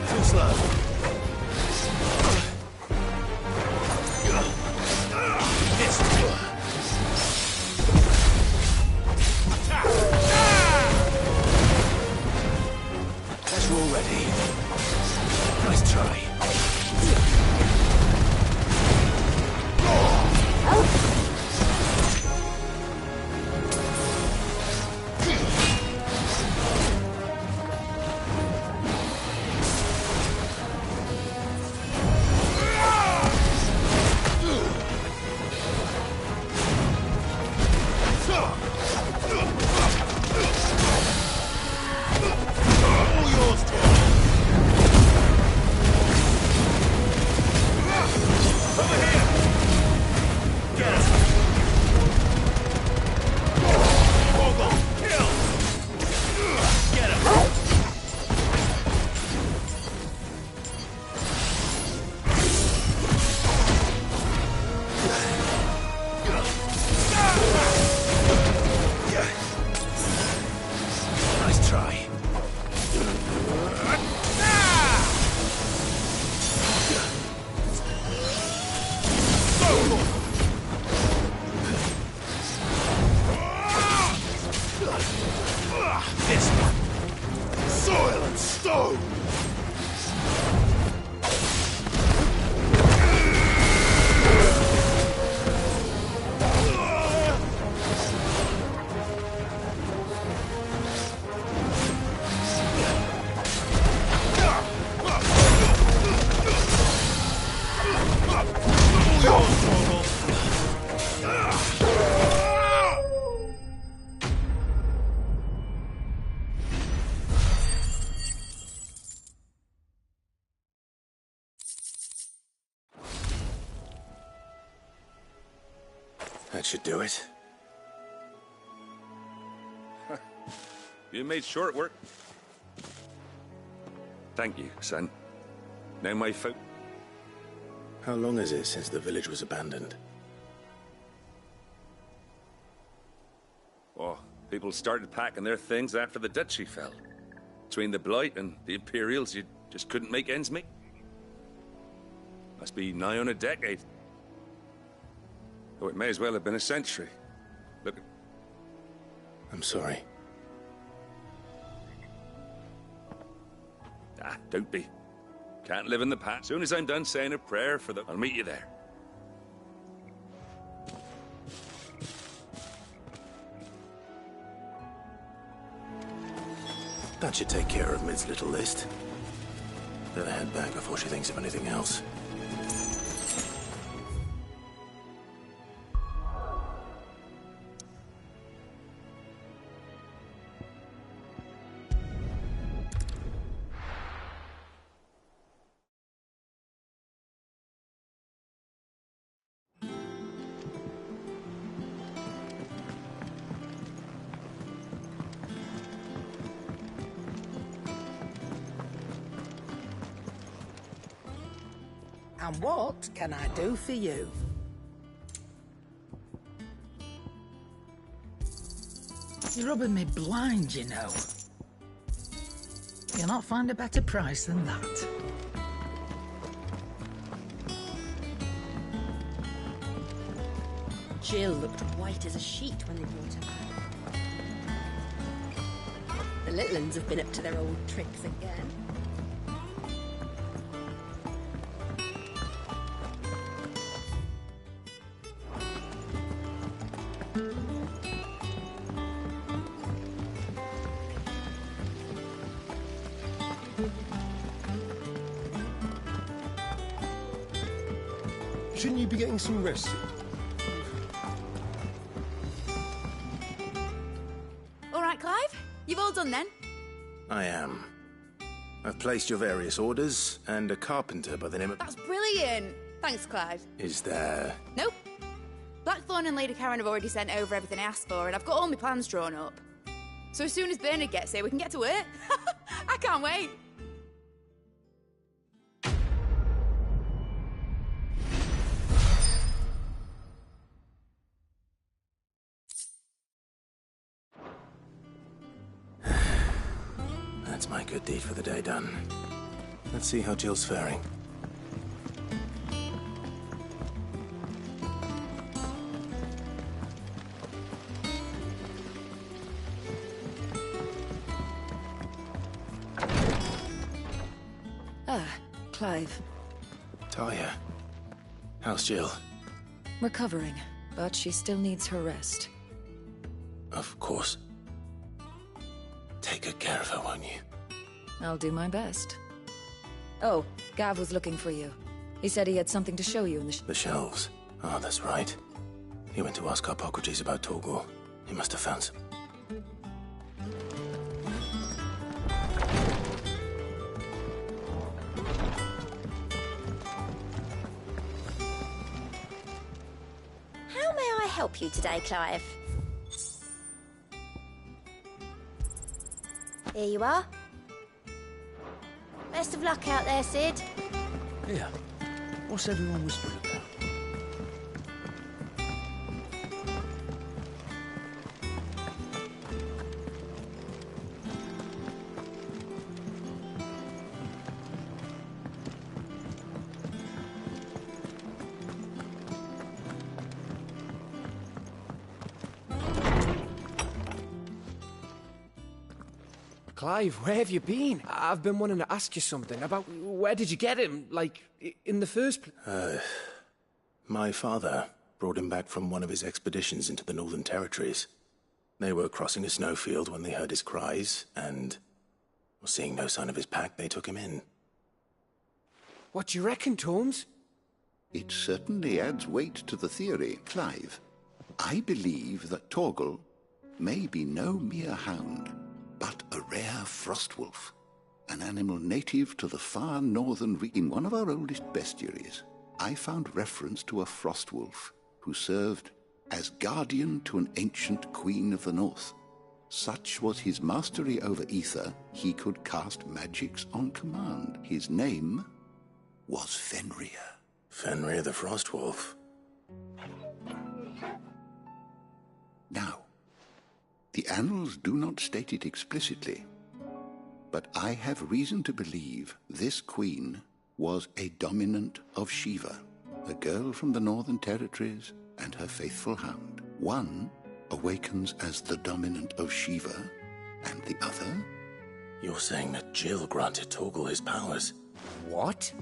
E: Too slow. That's you already. Nice try. Nice try. This one. Soil and stone! That should do it.
N: You made short work. Thank you, son. Now my folk.
M: How long is it since the village was abandoned?
N: Oh, people started packing their things after the duchy fell. Between the Blight and the Imperials, you just couldn't make ends meet. Must be nigh on a decade. Oh, it may as well have been a century. Look.
M: I'm sorry.
N: Ah, don't be. Can't live in the past. Soon as I'm done saying a prayer for them, I'll meet you there.
M: That should take care of Mid's little list. Better head back before she thinks of anything else.
L: And what can I do for you? You're rubbing me blind, you know. You'll not find a better price than that.
I: Jill looked white as a sheet when they brought her back. The little uns have been up to their old tricks again.
O: Shouldn't you be getting some rest?
J: All right, Clive? You've all done then?
M: I am. I've placed your various orders, and a carpenter by the name of...
J: That's brilliant. Thanks, Clive.
M: Is there...
J: Nope. Blackthorn and Lady Karen have already sent over everything I asked for, and I've got all my plans drawn up. So as soon as Bernard gets here, we can get to work. I can't wait.
M: That's my good deed for the day done. Let's see how Jill's faring.
G: Ah, Clive.
M: Talia. How's Jill?
G: Recovering, but she still needs her rest.
M: Of course. Take good care of her, won't you?
G: I'll do my best. Oh, Gav was looking for you. He said he had something to show you in
M: The shelves. Ah, that's right. He went to ask Harpocrates about Torgal. He must have found some.
P: How may I help you today, Clive? Here you are. Best of luck out there, Sid.
O: Here. What's everyone whispering about?
B: Clive, where have you been? I've been wanting to ask you something about where did you get him, like, in the first place?
M: My father brought him back from one of his expeditions into the Northern Territories. They were crossing a snowfield when they heard his cries, and, seeing no sign of his pack, they took him in.
B: What do you reckon, Tomes?
Q: It certainly adds weight to the theory, Clive. I believe that Torgal may be no mere hound, but a rare frostwolf, an animal native to the far northern region. In one of our oldest bestiaries, I found reference to a frostwolf who served as guardian to an ancient queen of the north. Such was his mastery over ether, he could cast magics on command. His name was Fenrir.
M: Fenrir the Frostwolf.
Q: Now, the annals do not state it explicitly, but I have reason to believe this queen was a dominant of Shiva, a girl from the Northern Territories and her faithful hound. One awakens as the dominant of Shiva, and the other...
M: You're saying that Jill granted Torgal his powers?
B: What?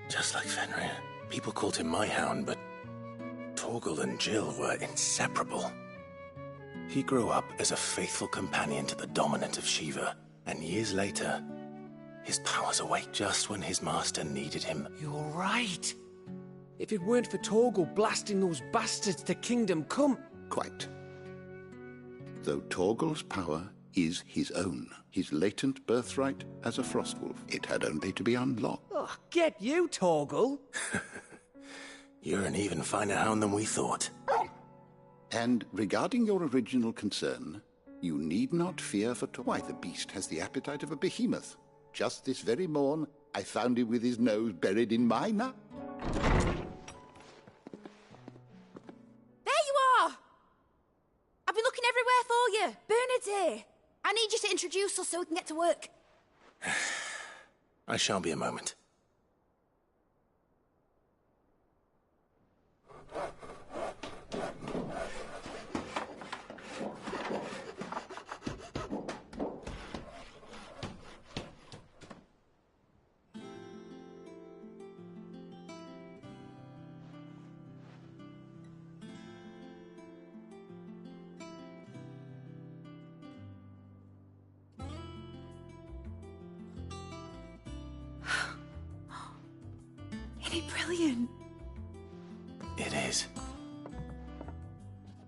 M: Just like Fenrir. People called him my hound, but Torgal and Jill were inseparable. He grew up as a faithful companion to the dominant of Shiva, and years later, his powers awake just when his master needed him.
B: You're right. If it weren't for Torgal blasting those bastards to Kingdom Come...
Q: Quite. Though Torgal's power is his own, his latent birthright as a Frostwolf. It had only to be unlocked.
B: Oh, get you, Torgal!
M: You're an even finer hound than we thought.
Q: And regarding your original concern, you need not fear for why the beast has the appetite of a behemoth. Just this very morn, I found him with his nose buried in my nut.
J: There you are! I've been looking everywhere for you. Bernard's here. I need you to introduce us so we can get to work.
M: I shall be a moment.
J: Isn't it brilliant?
M: It is.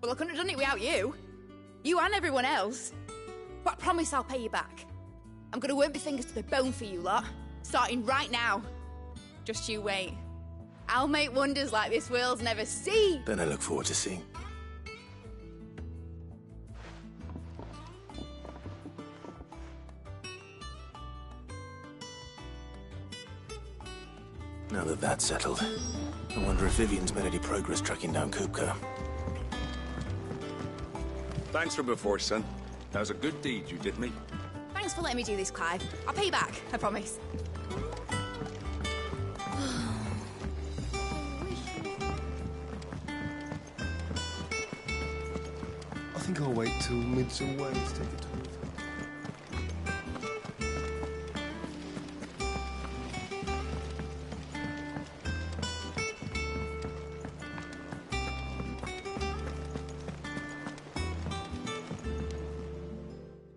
J: Well, I couldn't have done it without you. You and everyone else. But I promise I'll pay you back. I'm gonna work my fingers to the bone for you lot. Starting right now. Just you wait. I'll make wonders like this world's never seen.
M: Then I look forward to seeing. Now that that's settled, I wonder if Vivian's made any progress tracking down Kupka.
N: Thanks for before, son. That was a good deed you did me.
J: Thanks for letting me do this, Clive. I'll pay you back, I promise.
E: I think I'll wait till Midsummer Way to take a tour.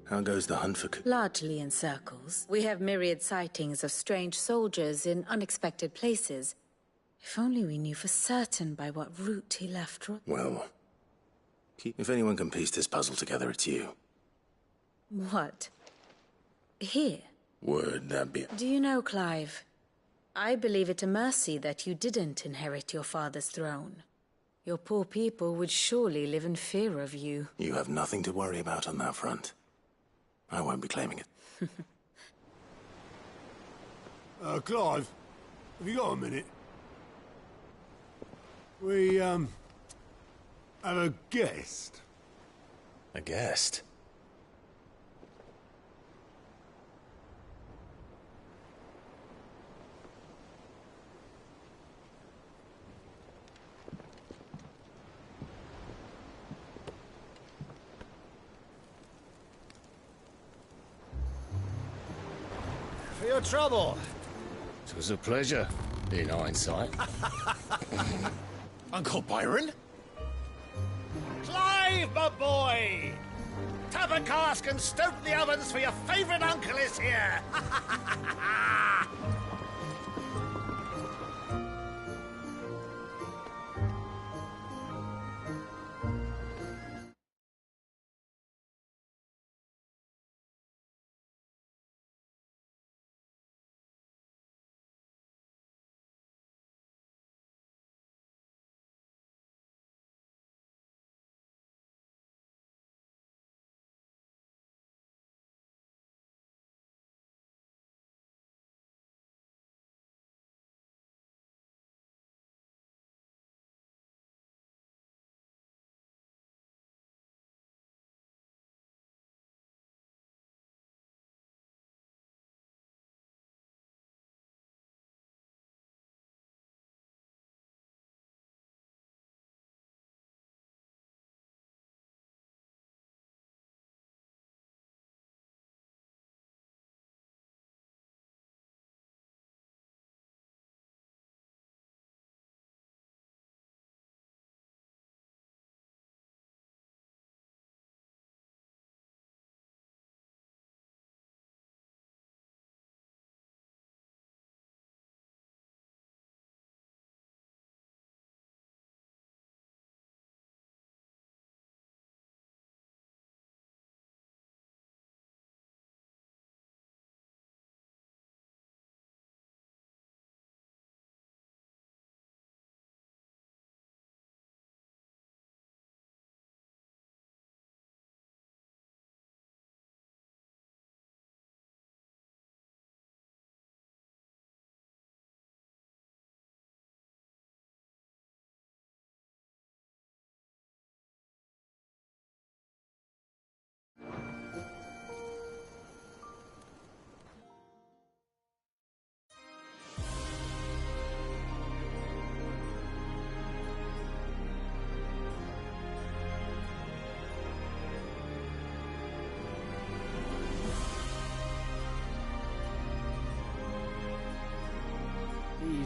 M: How goes the hunt for Kupka?
R: Largely in circles. We have myriad sightings of strange soldiers in unexpected places. If only we knew for certain by what route he left.
M: Well, if anyone can piece this puzzle together, it's you.
R: What? Here?
M: Would that be...
R: Do you know, Clive? I believe it a mercy that you didn't inherit your father's throne. Your poor people would surely live in fear of you.
M: You have nothing to worry about on that front. I won't be claiming it.
E: Clive, have you got a minute? We, have a guest.
M: A guest?
S: For your trouble.
T: It was a pleasure, in hindsight.
A: Uncle Byron?
S: Clive, my boy! Tap a cask and stoke the ovens for your favourite uncle is here!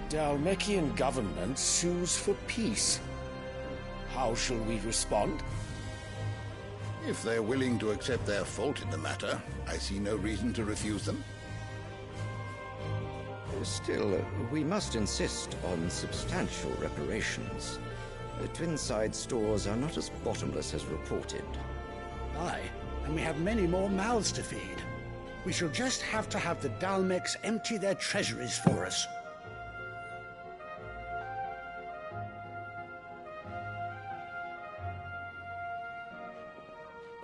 A: Dhalmekian government sues for peace. How shall we respond?
Q: If they're willing to accept their fault in the matter, I see no reason to refuse them.
U: Still, we must insist on substantial reparations. The Twinside stores are not as bottomless as reported.
S: Aye, and we have many more mouths to feed. We shall just have to have the Dhalmex empty their treasuries for us.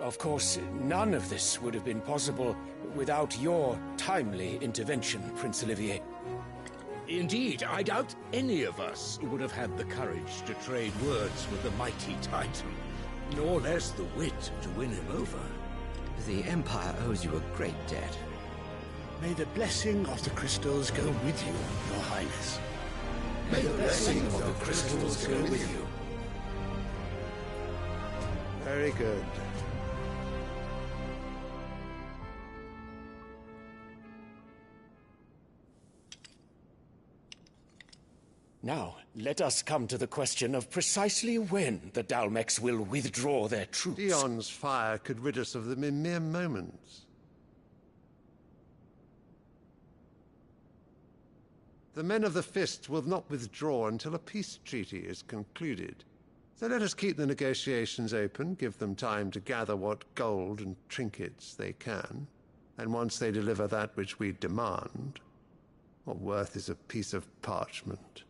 A: Of course, none of this would have been possible without your timely intervention, Prince Olivier.
V: Indeed, I doubt any of us would have had the courage to trade words with the mighty Titan, nor less the wit to win him over.
U: The Empire owes you a great debt.
S: May the blessing of the crystals go with you, Your Highness.
A: May the blessing of the crystals go with you.
W: Very good.
A: Now, let us come to the question of precisely when the Dhalmex will withdraw their troops.
W: Dion's fire could rid us of them in mere moments. The men of the Fist will not withdraw until a peace treaty is concluded. So let us keep the negotiations open, give them time to gather what gold and trinkets they can, and once they deliver that which we demand, what worth is a piece of parchment?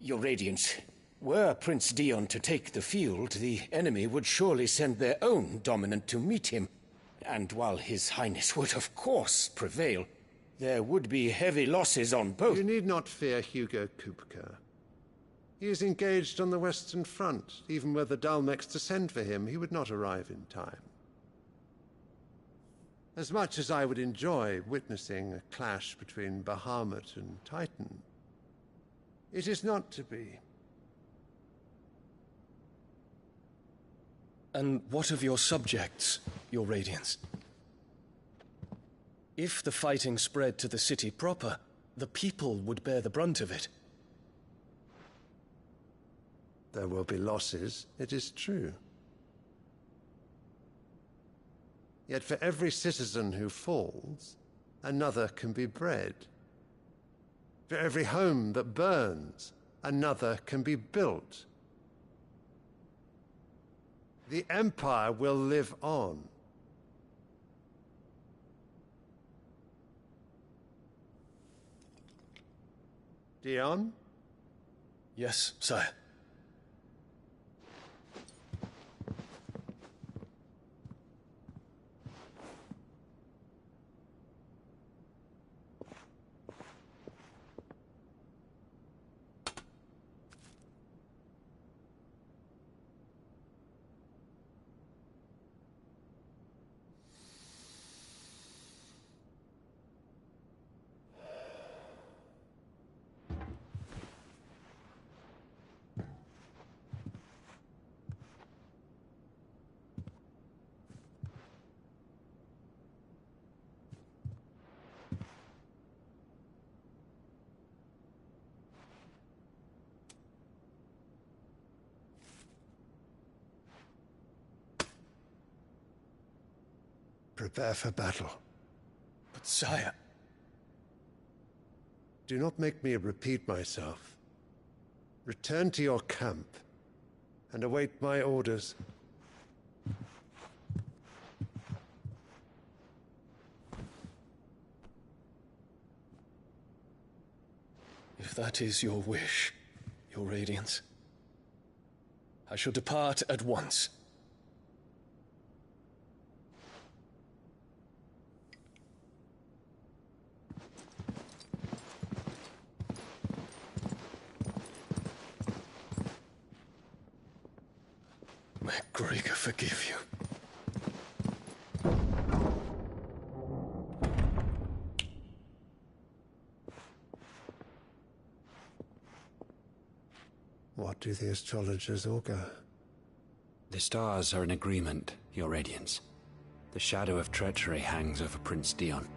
A: Your Radiance, were Prince Dion to take the field, the enemy would surely send their own dominant to meet him. And while His Highness would of course prevail, there would be heavy losses on both.
W: You need not fear Hugo Kupka. He is engaged on the Western Front. Even were the Dhalmex to send for him, he would not arrive in time. As much as I would enjoy witnessing a clash between Bahamut and Titan, it is not to be.
X: And what of your subjects, Your Radiance? If the fighting spread to the city proper, the people would bear the brunt of it.
W: There will be losses, it is true. Yet for every citizen who falls, another can be bred. For every home that burns, another can be built. The Empire will live on. Dion?
X: Yes, sire.
W: Prepare for battle.
X: But sire...
W: Do not make me repeat myself. Return to your camp and await my orders.
X: If that is your wish, Your Radiance, I shall depart at once. May Gregor forgive you.
W: What do the astrologers augur?
Y: The stars are in agreement, Your Radiance. The shadow of treachery hangs over Prince Dion.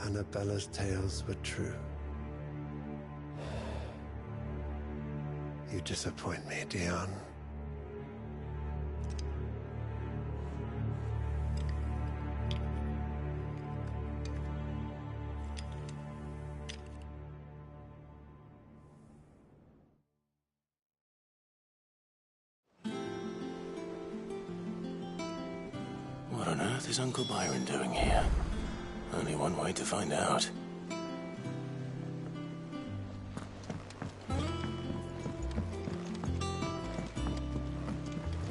W: Annabella's tales were true. You disappoint me, Dion.
M: What on earth is Uncle Byron doing here? Only one way to find out.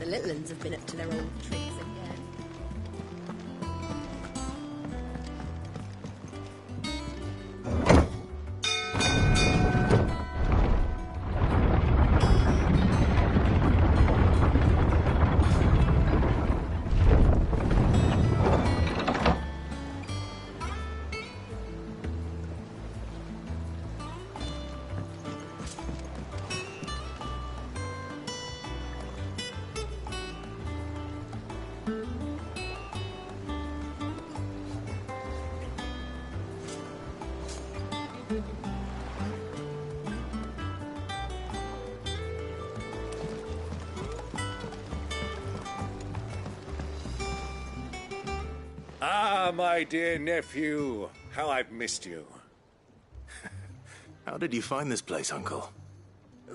I: The little uns have been up to their old tricks again.
V: Ah, my dear nephew, how I've missed you.
M: How did you find this place, Uncle?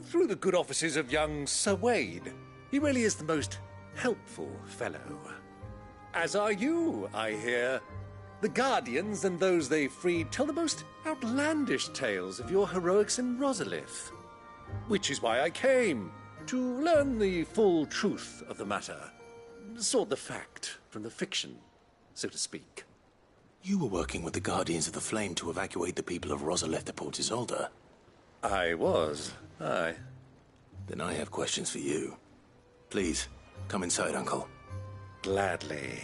V: Through the good offices of young Sir Wade. He really is the most helpful fellow. As are you, I hear. The Guardians and those they freed tell the most outlandish tales of your heroics in Rosalith. Which is why I came, to learn the full truth of the matter. Sort the fact from the fiction, so to speak.
M: You were working with the Guardians of the Flame to evacuate the people of Rosalith to Port Isolde.
V: I was, aye.
M: Then I have questions for you. Please, come inside, Uncle.
V: Gladly.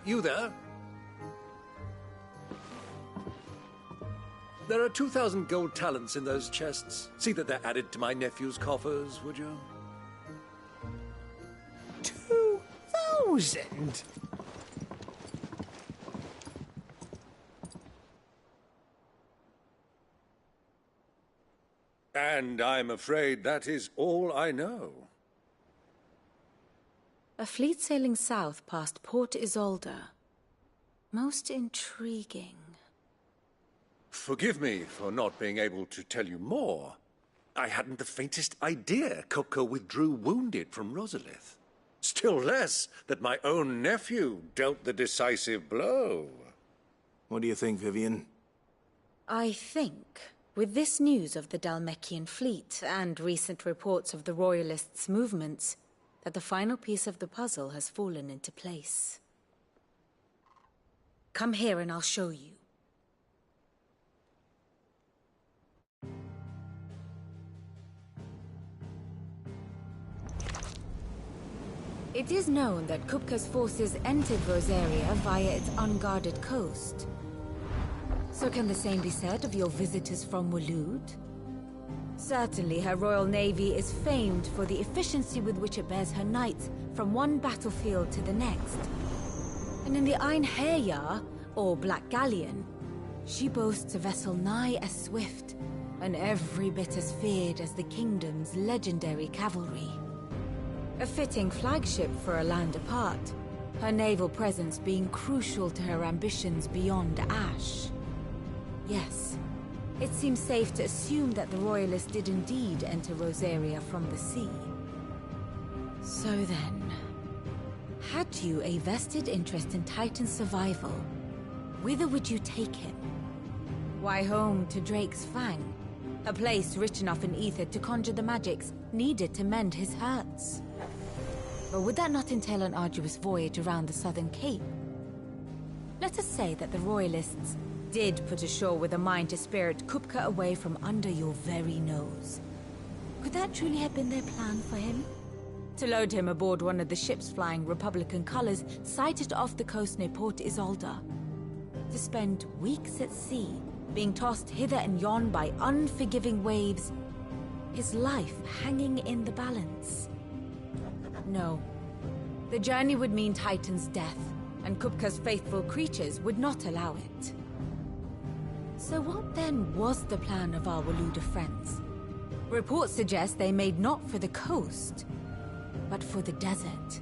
V: You there? There are 2,000 gold talents in those chests. See that they're added to my nephew's coffers, would you?
S: 2,000?
V: And I'm afraid that is all I know.
R: A fleet sailing south past Port Isolde. Most intriguing.
V: Forgive me for not being able to tell you more. I hadn't the faintest idea Kupka withdrew wounded from Rosalith. Still less that my own nephew dealt the decisive blow.
M: What do you think, Vivian?
R: I think, with this news of the Dhalmekian fleet and recent reports of the Royalists' movements, that the final piece of the puzzle has fallen into place. Come here and I'll show you. It is known that Kupka's forces entered Rosaria via its unguarded coast. So can the same be said of your visitors from Waloed? Certainly her Royal Navy is famed for the efficiency with which it bears her knights from one battlefield to the next. And in the Einherjar, or Black Galleon, she boasts a vessel nigh as swift, and every bit as feared as the kingdom's legendary cavalry. A fitting flagship for a land apart, her naval presence being crucial to her ambitions beyond Ash. Yes, it seems safe to assume that the Royalists did indeed enter Rosaria from the sea. So then, had you a vested interest in Titan's survival, whither would you take him? Why, home to Drake's Fang, a place rich enough in ether to conjure the magics needed to mend his hurts. But would that not entail an arduous voyage around the southern cape? Let us say that the Royalists did put ashore with a mind to spirit Kupka away from under your very nose. Could that truly have been their plan for him? To load him aboard one of the ships flying Republican colors sighted off the coast near Port Isolde. To spend weeks at sea, being tossed hither and yon by unforgiving waves, his life hanging in the balance. No. The journey would mean Titan's death, and Kupka's faithful creatures would not allow it. So what then was the plan of our Waluda friends? Reports suggest they made not for the coast, but for the desert.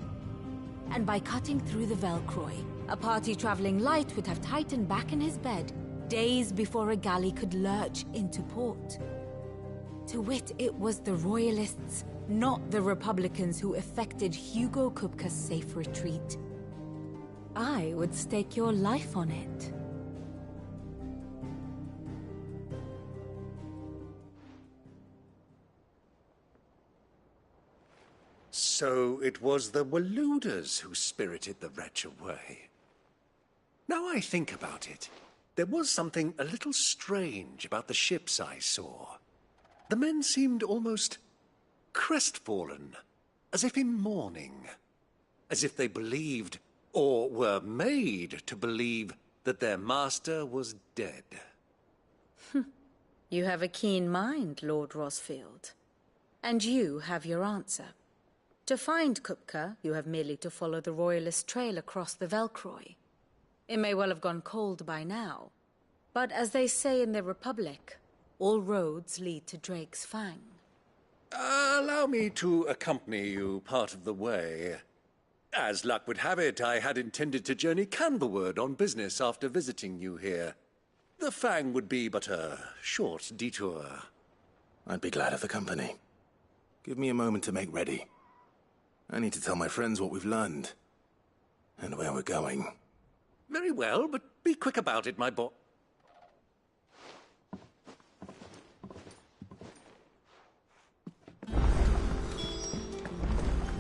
R: And by cutting through the Velcroy, a party traveling light would have tightened back in his bed days before a galley could lurch into port. To wit, it was the Royalists, not the Republicans, who effected Hugo Kupka's safe retreat. I would stake your life on it.
V: So it was the Waludas who spirited the wretch away. Now I think about it, there was something a little strange about the ships I saw. The men seemed almost crestfallen, as if in mourning, as if they believed, or were made to believe, that their master was dead.
R: You have a keen mind, Lord Rosfield. And you have your answer. To find Kupka, you have merely to follow the Royalist trail across the Velcroy. It may well have gone cold by now, but as they say in the Republic, all roads lead to Drake's Fang.
V: Allow me to accompany you part of the way. As luck would have it, I had intended to journey Canberward on business after visiting you here. The Fang would be but a short detour.
M: I'd be glad of the company. Give me a moment to make ready. I need to tell my friends what we've learned, and where we're going.
V: Very well, but be quick about it, my boy.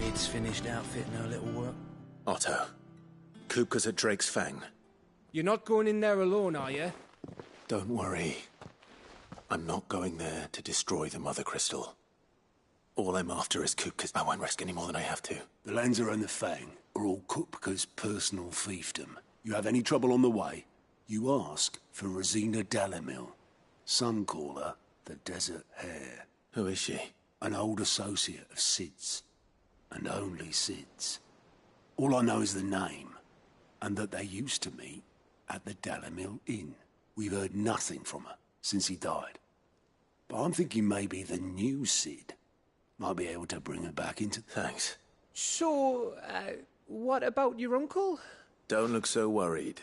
O: Mid's finished outfitting her little work.
M: Otto, Kupka's at Drake's Fang.
B: You're not going in there alone, are you?
M: Don't worry. I'm not going there to destroy the Mother Crystal. All I'm after is Kupka's. I won't risk any more than I have to.
E: The Lanza and the Fang are all Kupka's personal fiefdom. You have any trouble on the way, you ask for Rosina Dalimil. Some call her the Desert Hare.
M: Who is she?
E: An old associate of Sid's. And only Sid's. All I know is the name, and that they used to meet at the Dalimil Inn. We've heard nothing from her since he died. But I'm thinking maybe the new Sid might be able to bring her back into...
M: Thanks.
B: So, what about your uncle?
M: Don't look so worried.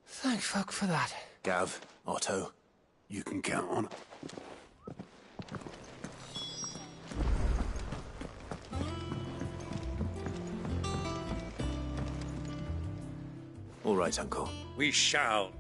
B: Thank fuck for that.
M: Gav, Otto,
E: you can count on it.
M: All right, Uncle.
V: We shall.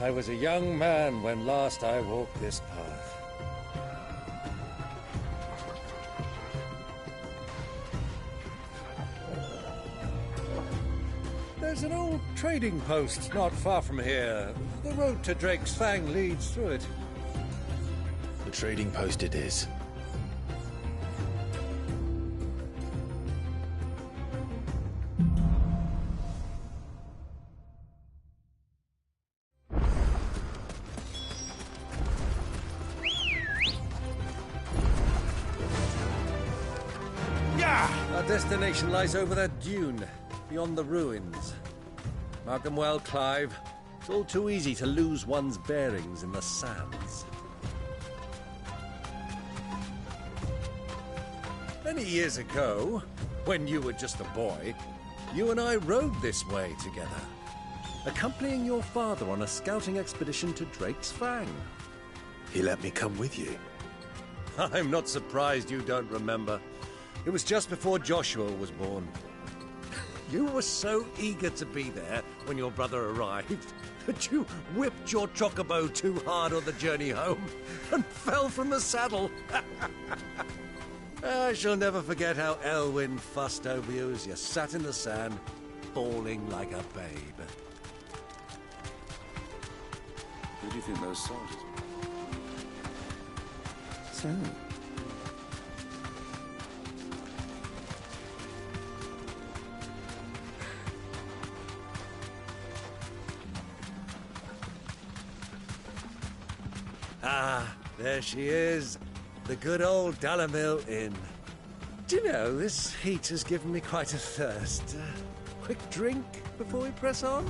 V: I was a young man when last I walked this path. There's an old trading post not far from here. The road to Drake's Fang leads through it.
M: The trading post it is.
V: Our destination lies over that dune, beyond the ruins. Mark them well, Clive. It's all too easy to lose one's bearings in the sands. Many years ago, when you were just a boy, you and I rode this way together, accompanying your father on a scouting expedition to Drake's Fang.
M: He let me come with you.
V: I'm not surprised you don't remember. It was just before Joshua was born. You were so eager to be there when your brother arrived that you whipped your chocobo too hard on the journey home and fell from the saddle. I shall never forget how Elwyn fussed over you as you sat in the sand, bawling like a babe.
N: Who do you think those soldiers were?
V: So... Ah, there she is. The good old Dalamil Inn. Do you know, this heat has given me quite a thirst. Quick drink before we press on?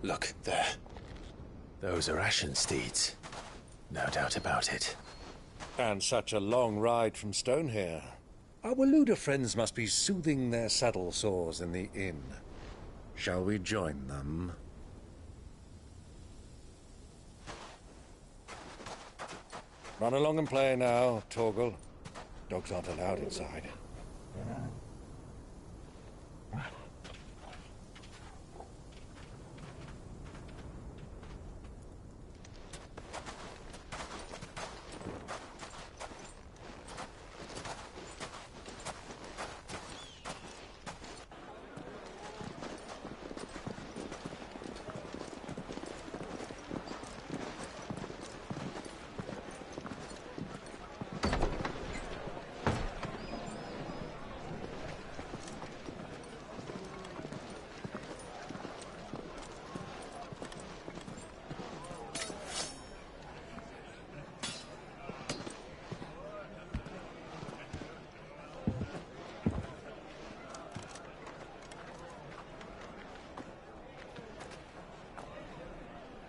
A: Look, there. Those are Ashen steeds. No doubt about it.
V: And such a long ride from Stonehair. Our Waluda friends must be soothing their saddle sores in the inn. Shall we join them? Run along and play now, Torgal. Dogs aren't allowed inside.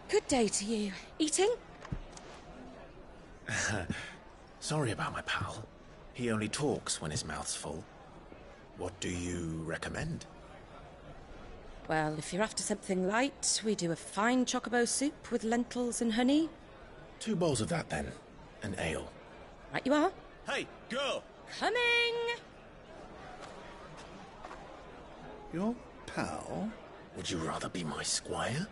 I: Good day to you. Eating?
A: Sorry about my pal. He only talks when his mouth's full. What do you recommend?
I: Well, if you're after something light, we do a fine chocobo soup with lentils and honey.
A: 2 bowls of that, then. An ale.
I: Right you are.
A: Hey, girl!
I: Coming!
O: Your pal?
A: Would you rather be my squire?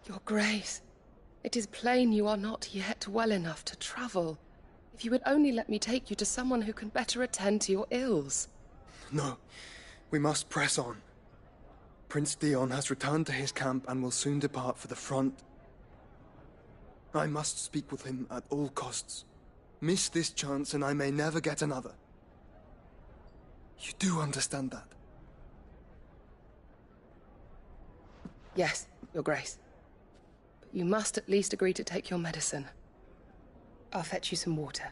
C: Your Grace, it is plain you are not yet well enough to travel. If you would only let me take you to someone who can better attend to your ills.
D: No, we must press on. Prince Theon has returned to his camp and will soon depart for the front. I must speak with him at all costs. Miss this chance and I may never get another. You do understand that?
C: Yes, Your Grace. But you must at least agree to take your medicine. I'll fetch you some water.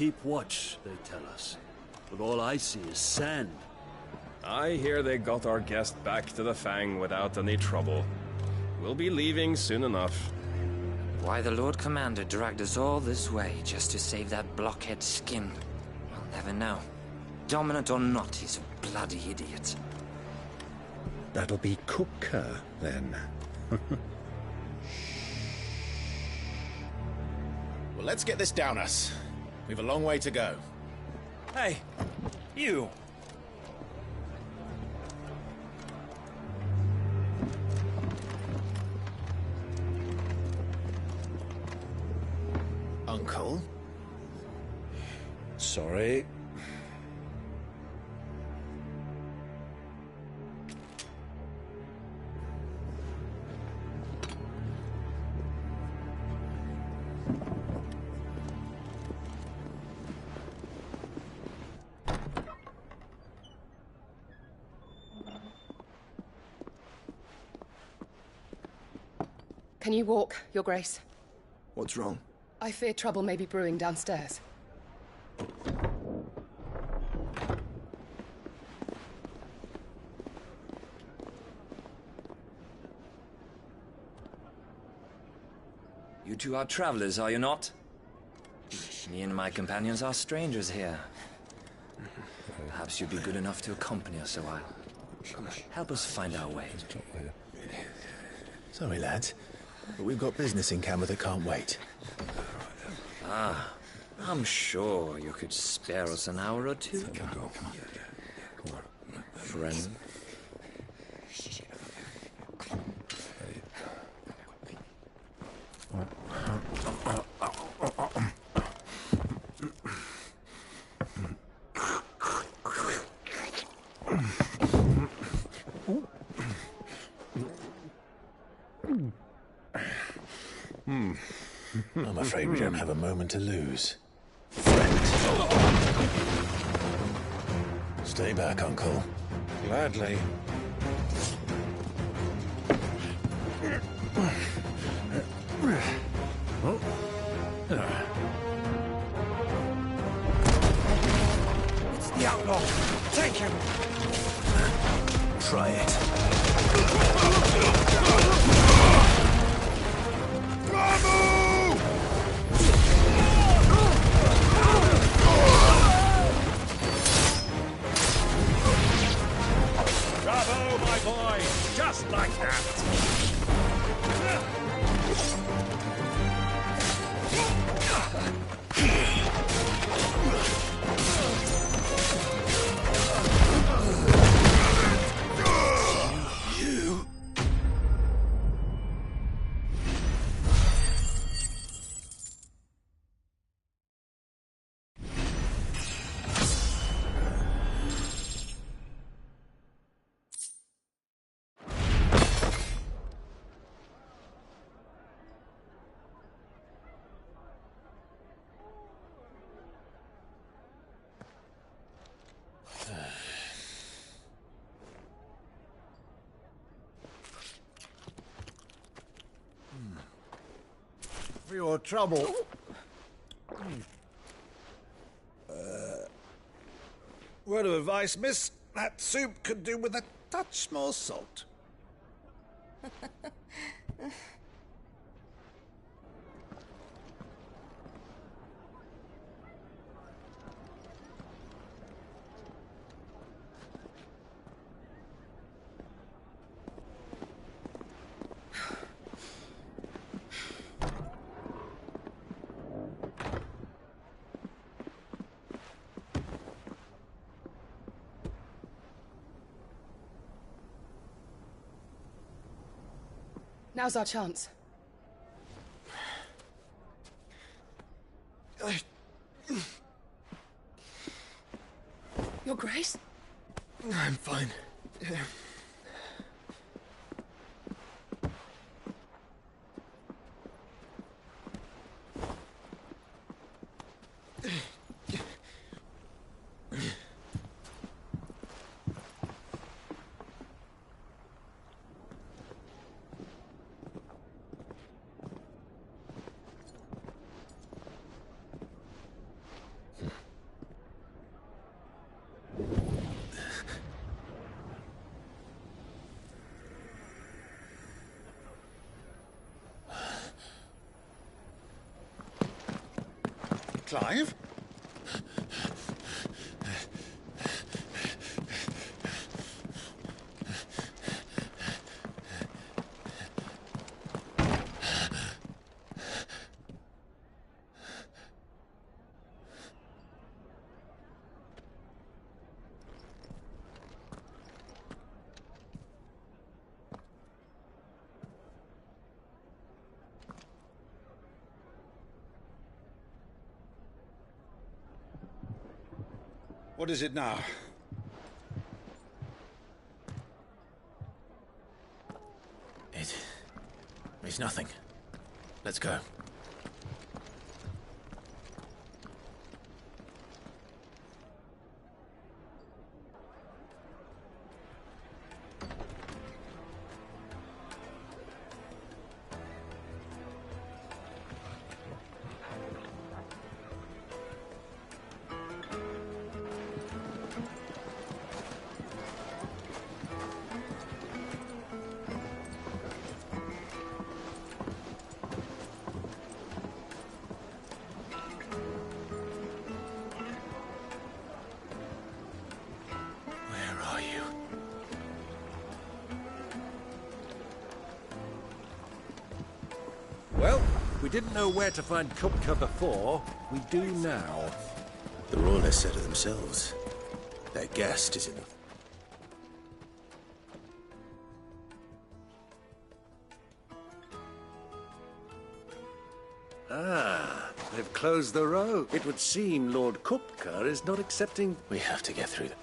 O: keep watch, they tell us. But all I see is sand.
F: I hear they got our guest back to the Fang without any trouble. We'll be leaving soon enough.
G: Why the Lord Commander dragged us all this way just to save that blockhead skin, we'll never know. Dominant or not, he's a bloody idiot.
H: That'll be Kupka, then.
A: Well, let's get this down us. We've a long way to go.
K: Hey, you!
A: Uncle?
H: Sorry.
C: Can you walk, Your Grace?
D: What's wrong?
C: I fear trouble may be brewing downstairs.
G: You two are travelers, are you not? Me and my companions are strangers here. Perhaps you'd be good enough to accompany us a while. Help us find our way.
A: Sorry, lads, but we've got business in Camber that can't wait.
G: Ah, I'm sure you could spare us an hour or two. Friend.
A: I'm afraid we don't have a moment to lose. Stay back, Uncle.
W: Gladly.
K: It's the outlaw! Take him!
A: Try it.
K: Bravo, my boy! Just like that!
W: For your trouble. Word of advice, miss. That soup could do with a touch more salt.
C: Now's our chance. Your Grace?
D: I'm fine.
S: Clive? What is it now?
A: It's nothing. Let's go.
V: Well, we didn't know where to find Kupka before. We do now.
M: The Royalists said it themselves. Their guest is in the...
V: Ah, they've closed the road. It would seem Lord Kupka is not accepting...
M: We have to get through them.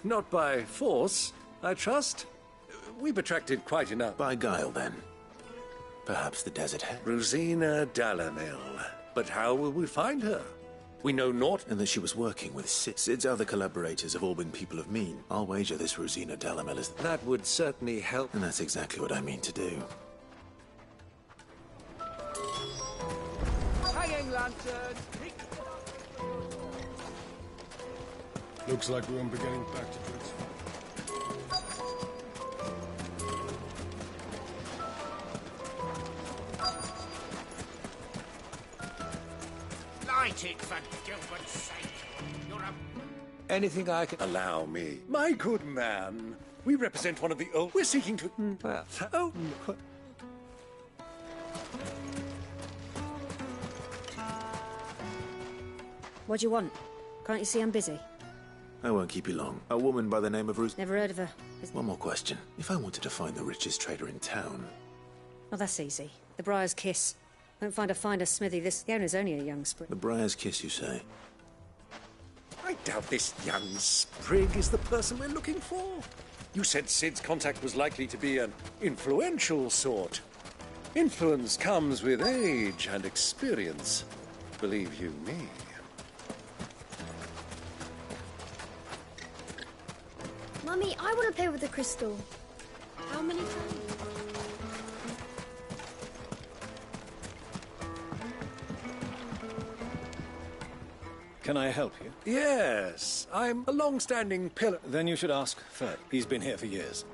V: Not by force, I trust. We've attracted quite enough.
M: By guile, then. Perhaps the Desert Hen.
V: Rosina Dalamil. But how will we find her? We know naught.
M: And that she was working with Sid. Sid's other collaborators have all been people of mean. I'll wager this Rosina Dalamil is...
V: That would certainly help.
M: And that's exactly what I mean to do.
K: Hanging lantern!
J: Looks like we won't be getting back to Dritz.
K: Light it, for Gilbert's sake. You're a...
V: Anything I can... Allow me. My good man. We represent one of the old... We're seeking to... Oh...
L: What do you want? Can't you see I'm busy?
M: I won't keep you long. A woman by the name of
L: Never heard of her.
M: One more question. If I wanted to find the richest trader in town...
L: Oh, that's easy. The Briar's Kiss. Won't find a finer smithy. The owner's only a young sprig.
M: The Briar's Kiss, you say?
V: I doubt this young sprig is the person we're looking for. You said Sid's contact was likely to be an influential sort. Influence comes with age and experience. Believe you me.
P: Mummy, I want to play with the crystal.
C: How many times?
J: Can I help you?
V: Yes, I'm a long-standing pillar.
J: Then you should ask Ferd. He's been here for years.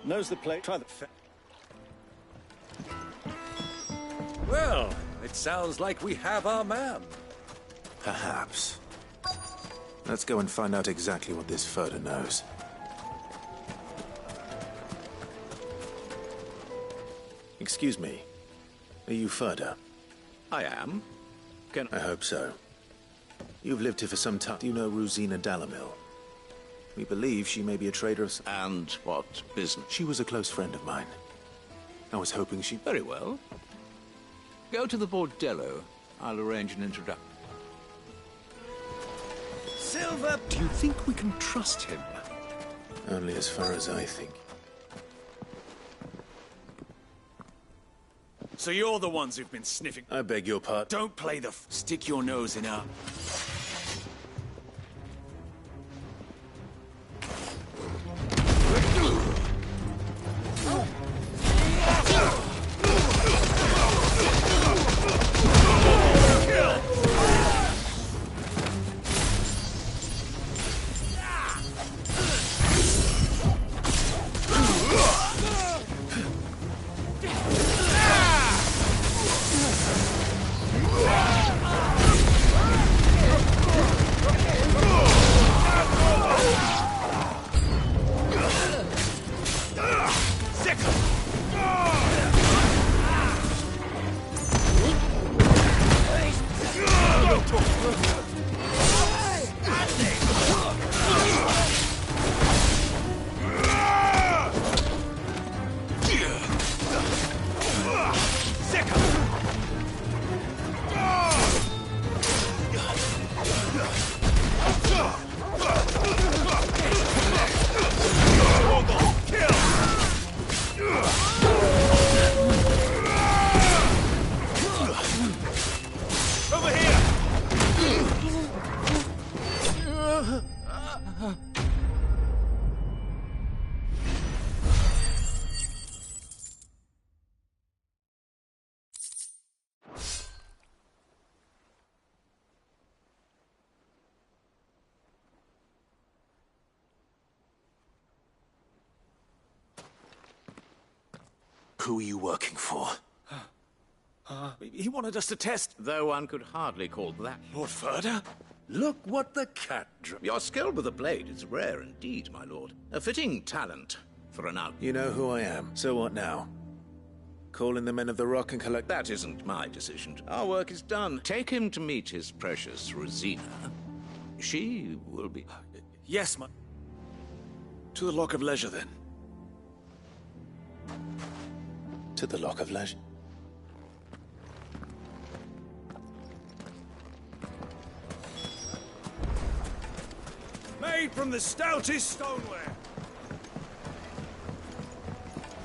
J: Knows the place. Try the...
V: Well, it sounds like we have our man.
M: Perhaps. Let's go and find out exactly what this Ferda knows. Excuse me. Are you Ferda?
A: I am.
M: I hope so. You've lived here for some time. Do you know Rosina Dalamil? We believe she may be a trader of...
A: And what business?
M: She was a close friend of mine. I was hoping she...
A: Very well. Go to the bordello. I'll arrange an introduction.
V: Silver! Do you think we can trust him?
M: Only as far as I think.
K: So you're the ones who've been sniffing...
M: I beg your pardon.
K: Don't play the... Stick your nose in our...
M: Who are you working for?
K: He wanted us to test.
Q: Though one could hardly call that.
K: Lord Ferda?
Q: Look what the cat drew. Your skill with the blade is rare indeed, my lord. A fitting talent for an out.
M: You know who I am, so what now? Call in the Men of the Rock and collect...
Q: That isn't my decision. Our work is done. Take him to meet his precious Rosina. She will be...
K: Yes, my... To the Lock of Leisure, then.
M: To the Lock of Leisure?
K: Made from the stoutest stoneware.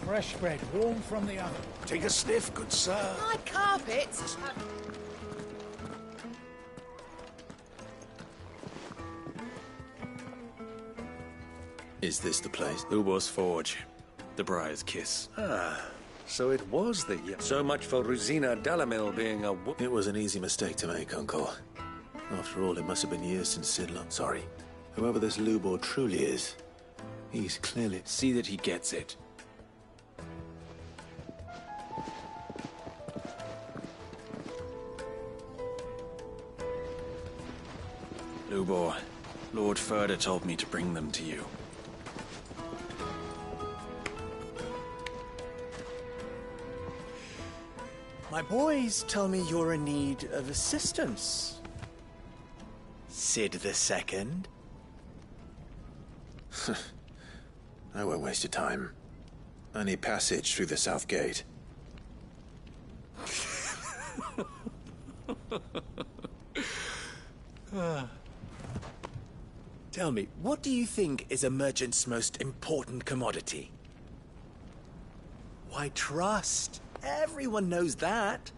O: Fresh bread, warm from the oven.
K: Take a sniff, good sir.
C: My carpets.
M: Is this the place?
K: Ubor's Forge. The Briar's Kiss.
V: So it was the... So much for Rosina Dalamil being a...
M: It was an easy mistake to make, Uncle. After all, it must have been years since Sorry. Whoever this Lubor truly is, he's clearly...
K: See that he gets it. Lubor, Lord Ferda told me to bring them to you.
A: My boys tell me you're in need of assistance. Sid II?
M: I won't waste your time. I need passage through the south gate.
A: Tell me, what do you think is a merchant's most important commodity? Why, trust. Everyone knows that.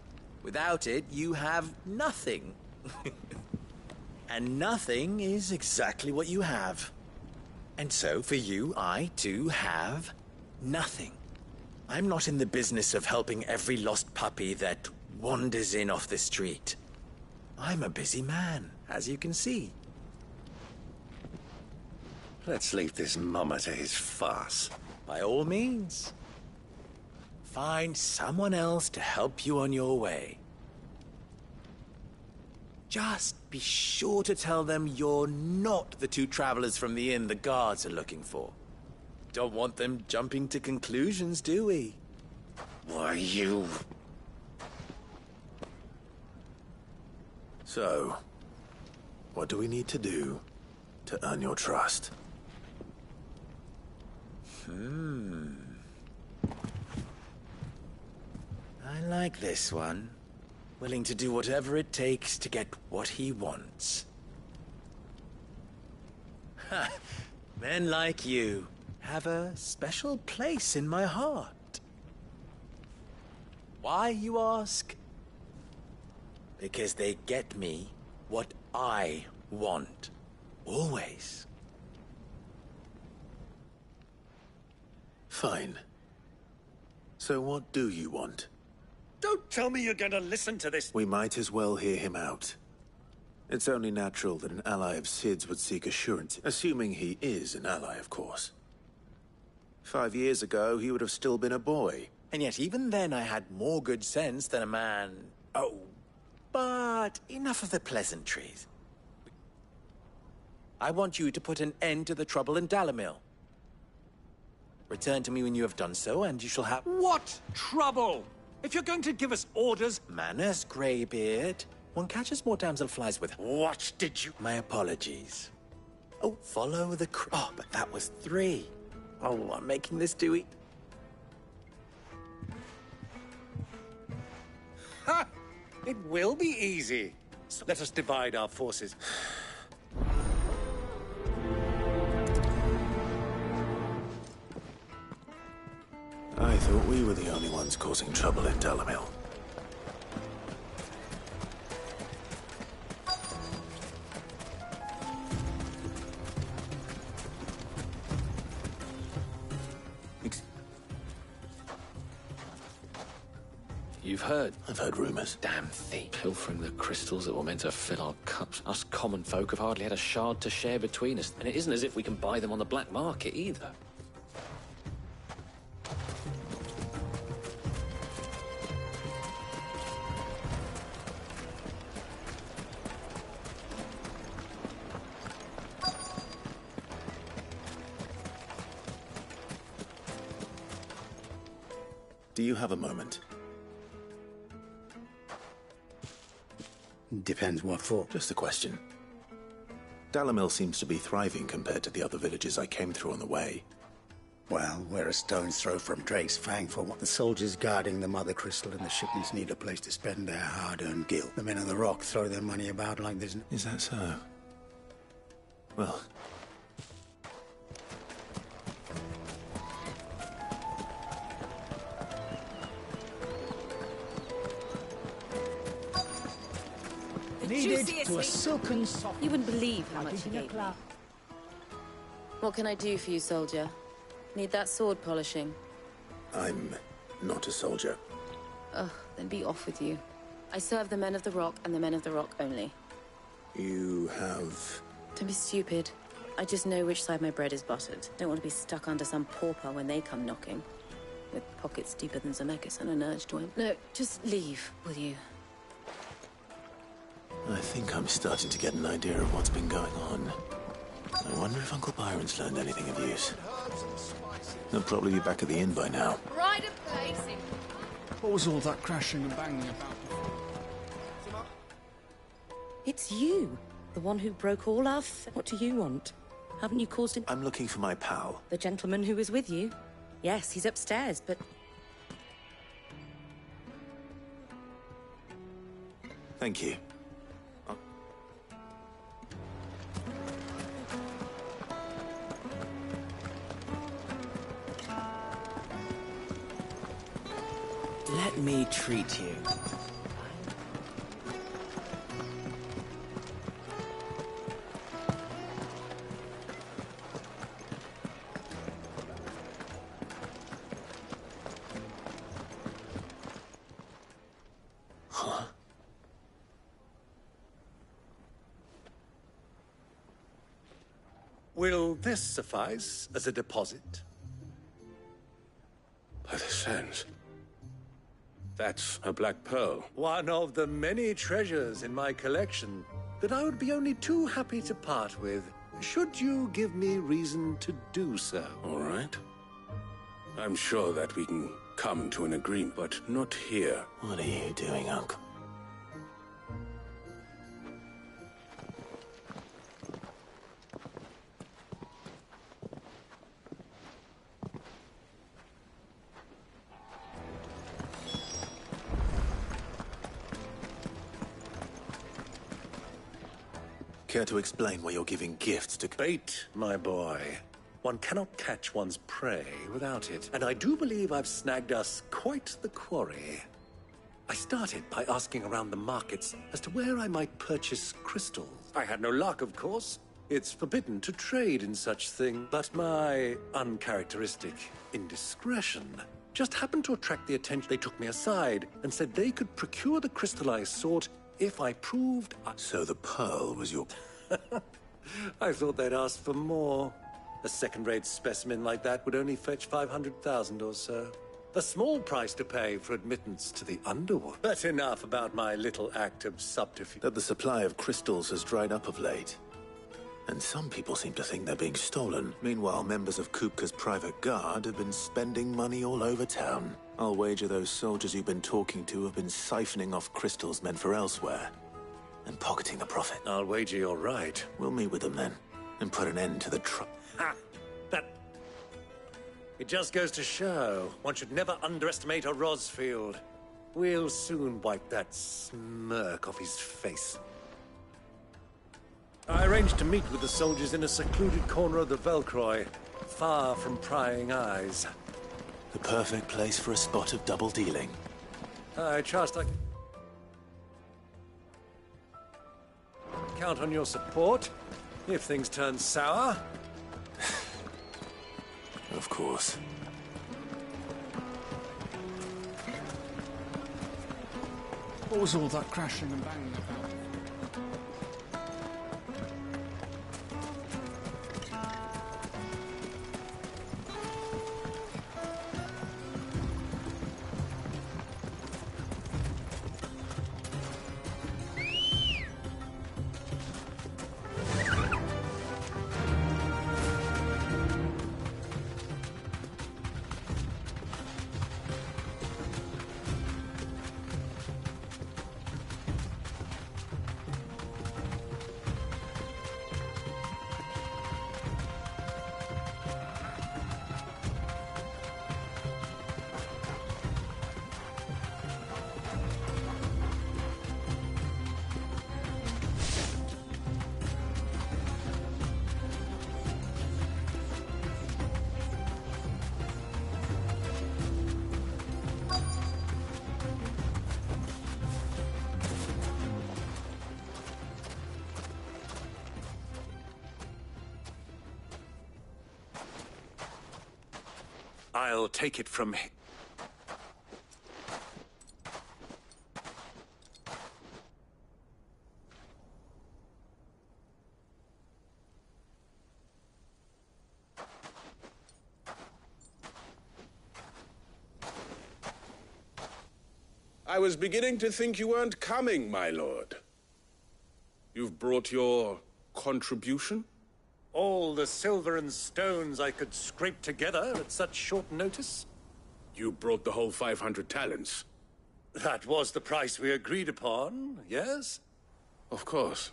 A: Without it, you have nothing. And nothing is exactly what you have. And so, for you, I, too, have nothing. I'm not in the business of helping every lost puppy that wanders in off the street. I'm a busy man, as you can see.
V: Let's leave this mummer to his farce.
A: By all means. Find someone else to help you on your way. Just be sure to tell them you're not the two travelers from the inn the guards are looking for. Don't want them jumping to conclusions, do we?
V: Why, you...
M: So, what do we need to do to earn your trust?
A: I like this one. Willing to do whatever it takes to get what he wants. Ha! Men like you have a special place in my heart. Why, you ask? Because they get me what I want. Always.
M: Fine. So what do you want?
V: Don't tell me you're going to listen to this.
M: We might as well hear him out. It's only natural that an ally of Sid's would seek assurance, assuming he is an ally, of course. 5 years ago, he would have still been a boy.
A: And yet even then I had more good sense than a man... Oh, but enough of the pleasantries. I want you to put an end to the trouble in Dalamil. Return to me when you have done so, and you shall have...
K: What trouble? If you're going to give us orders...
A: Manners, Greybeard. One catches more damselflies with...
V: What did you...
A: My apologies. Oh, follow the... Oh, but that was 3. Oh, I'm making this do it.
V: Ha! It will be easy. So let us divide our forces.
M: I thought we were the only ones causing trouble in Dalamil.
B: You've heard?
M: I've heard rumors.
B: Damn thief. Pilfering the crystals that were meant to fill our cups. Us common folk have hardly had a shard to share between us. And it isn't as if we can buy them on the black market either.
M: Do you have a moment?
S: Depends what for.
M: Just a question. Dalamil seems to be thriving compared to the other villages I came through on the way.
S: Well, we're a stone's throw from Drake's Fang for what the soldiers guarding the Mother Crystal and the shipments need a place to spend their hard-earned gil. The men of the Rock throw their money about like there's...
M: Is that so? Well...
O: Needed to a silken soft...
I: You wouldn't believe how much he gave me. What can I do for you, soldier? Need that sword polishing?
M: I'm not a soldier.
I: Ugh, then be off with you. I serve the men of the Rock and the men of the Rock only.
M: You have...
I: Don't be stupid. I just know which side my bread is buttered. Don't want to be stuck under some pauper when they come knocking. With pockets deeper than Zemeckis and an urge to him. No, just leave, will you?
M: I think I'm starting to get an idea of what's been going on. I wonder if Uncle Byron's learned anything of use. He'll probably be back at the inn by now.
C: Right of place.
O: What was all that crashing and banging about?
I: It's you. The one who broke all our What do you want? Haven't you caused him?
M: I'm looking for my pal.
I: The gentleman who was with you? Yes, he's upstairs, but...
M: Thank you.
R: Let me treat you.
M: Huh?
V: Will this suffice as a deposit?
E: By the sands. That's a black pearl.
V: One of the many treasures in my collection that I would be only too happy to part with, should you give me reason to do so.
E: All right. I'm sure that we can come to an agreement, but not here.
M: What are you doing, Uncle? Care to explain why you're giving gifts to...
V: Bait, my boy. One cannot catch one's prey without it, and I do believe I've snagged us quite the quarry. I started by asking around the markets as to where I might purchase crystals. I had no luck, of course. It's forbidden to trade in such thing, but my uncharacteristic indiscretion just happened to attract the attention. They took me aside and said they could procure the crystal I sought if I proved...
M: So the pearl was your...
V: I thought they'd asked for more. A second-rate specimen like that would only fetch 500,000 or so. A small price to pay for admittance to the underworld. But enough about my little act of subterfuge.
M: That the supply of crystals has dried up of late. And some people seem to think they're being stolen. Meanwhile, members of Kupka's private guard have been spending money all over town. I'll wager those soldiers you've been talking to have been siphoning off crystals meant for elsewhere. And pocketing the profit.
V: I'll wager you're right.
M: We'll meet with them then. And put an end to the
V: Ha! That... It just goes to show, one should never underestimate a Rosfield. We'll soon wipe that smirk off his face. I arranged to meet with the soldiers in a secluded corner of the Velcroy, far from prying eyes.
M: The perfect place for a spot of double dealing.
V: I trust I count on your support if things turn sour.
M: Of course.
O: What was all that crashing and banging about?
V: I'll take it from him.
E: I was beginning to think you weren't coming, my lord. You've brought your contribution?
V: All the silver and stones I could scrape together at such short notice?
E: You brought the whole 500 talents.
V: That was the price we agreed upon, yes?
E: Of course.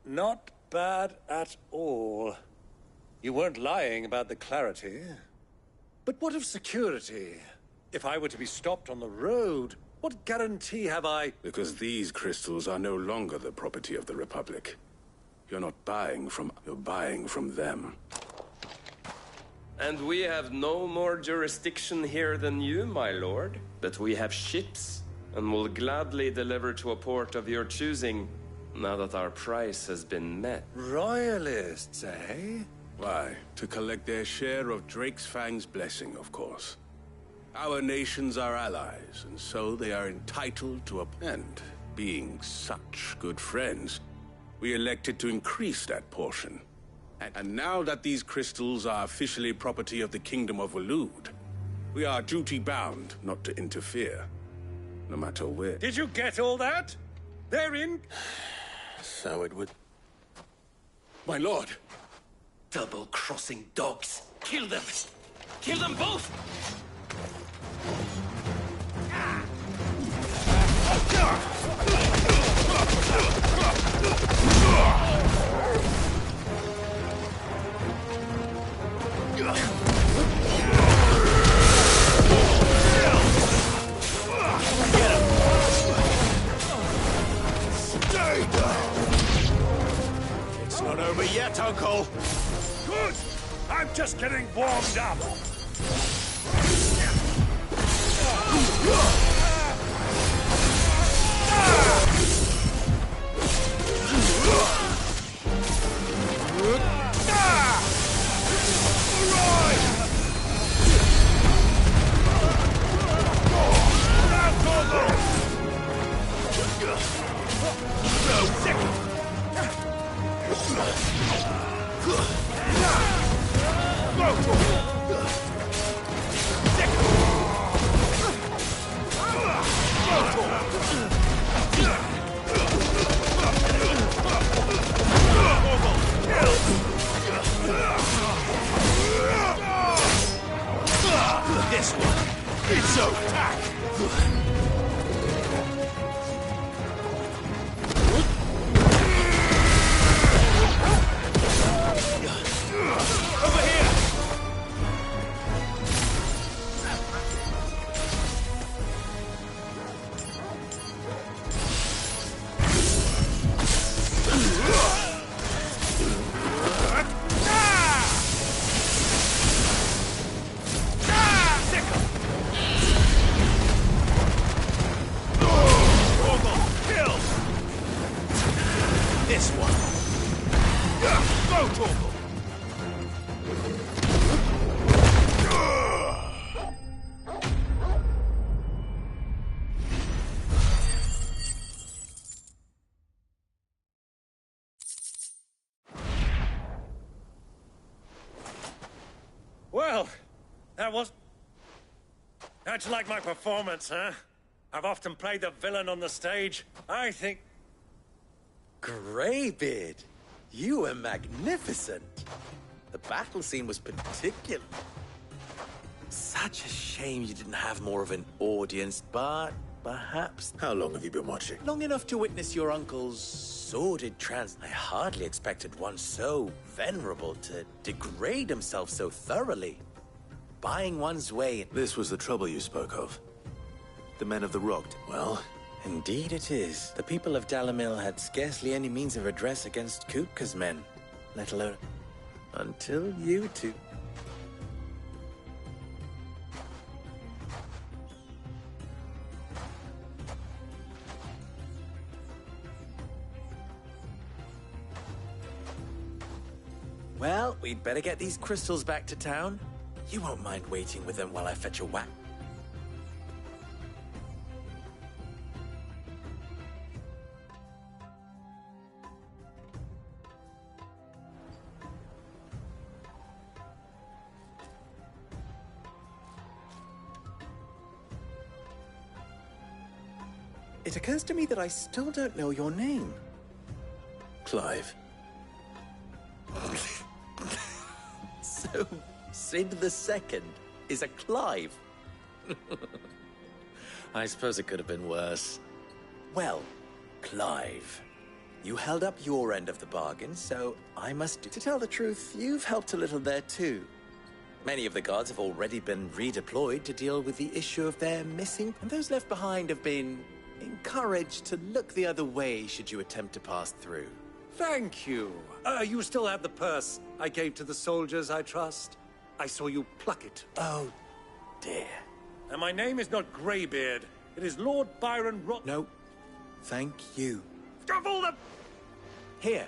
V: Not bad at all. You weren't lying about the clarity. But what of security? If I were to be stopped on the road, what guarantee have I?
E: Because these crystals are no longer the property of the Republic. You're buying from them.
F: And we have no more jurisdiction here than you, my lord. But we have ships, and will gladly deliver to a port of your choosing, now that our price has been met.
V: Royalists, eh?
E: Why? To collect their share of Drake's Fang's blessing, of course. Our nations are allies, and so they are entitled to and being such good friends, we elected to increase that portion. And now that these crystals are officially property of the Kingdom of Waloed, we are duty-bound not to interfere, no matter where.
V: Did you get all that? They're in...
E: So it would... My lord!
A: Double-crossing dogs! Kill them! Kill them both!
E: Stay down! It's not over yet, Uncle!
V: Good! I'm just getting warmed up!
A: This one! It's so attack! Over here! This one. Go, Torgal!
V: Well, that was... How'd you like my performance, huh? I've often played the villain on the stage. I think...
R: Greybeard, you were magnificent. The battle scene was particular. Such a shame you didn't have more of an audience, but perhaps...
M: How long have you been watching?
R: Long enough to witness your uncle's sordid I hardly expected one so venerable to degrade himself so thoroughly. Buying one's way...
M: This was the trouble you spoke of. The men of the Rock.
R: Well, indeed it is. The people of Dalimil had scarcely any means of redress against Kupka's men, let alone... until you two. Well, we'd better get these crystals back to town. You won't mind waiting with them while I fetch a whack. It occurs to me that I still don't know your name.
A: Clive.
R: So, Sid the Second is a Clive. I suppose it could have been worse. Well, Clive, you held up your end of the bargain, so I must do. To tell the truth, you've helped a little there too. Many of the guards have already been redeployed to deal with the issue of their missing, and those left behind have been encouraged to look the other way should you attempt to pass through.
V: Thank you. You still have the purse I gave to the soldiers, I trust? I saw you pluck it.
R: Oh, dear.
V: And my name is not Greybeard. It is Lord Byron Rock.
R: No, thank you.
V: Of all the...
R: Here.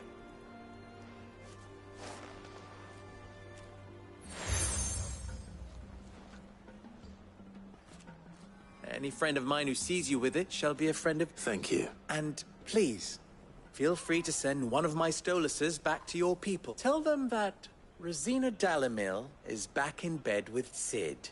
R: Any friend of mine who sees you with it shall be a friend of...
A: Thank you.
R: And please, feel free to send one of my Stoluses back to your people. Tell them that Rosina Dalimil is back in bed with Sid.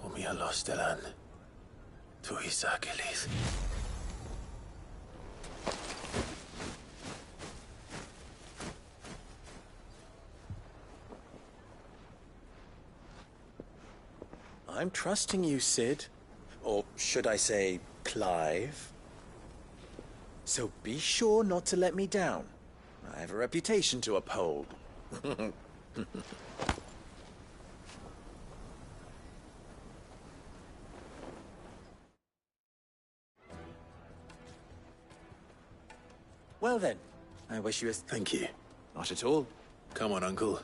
A: Omia Lostelan. Tu Isakelis.
R: I'm trusting you, Sid. Or should I say, Clive. So be sure not to let me down. I have a reputation to uphold. Well then, I wish you a...
A: Thank you.
R: Not at all.
A: Come on, Uncle.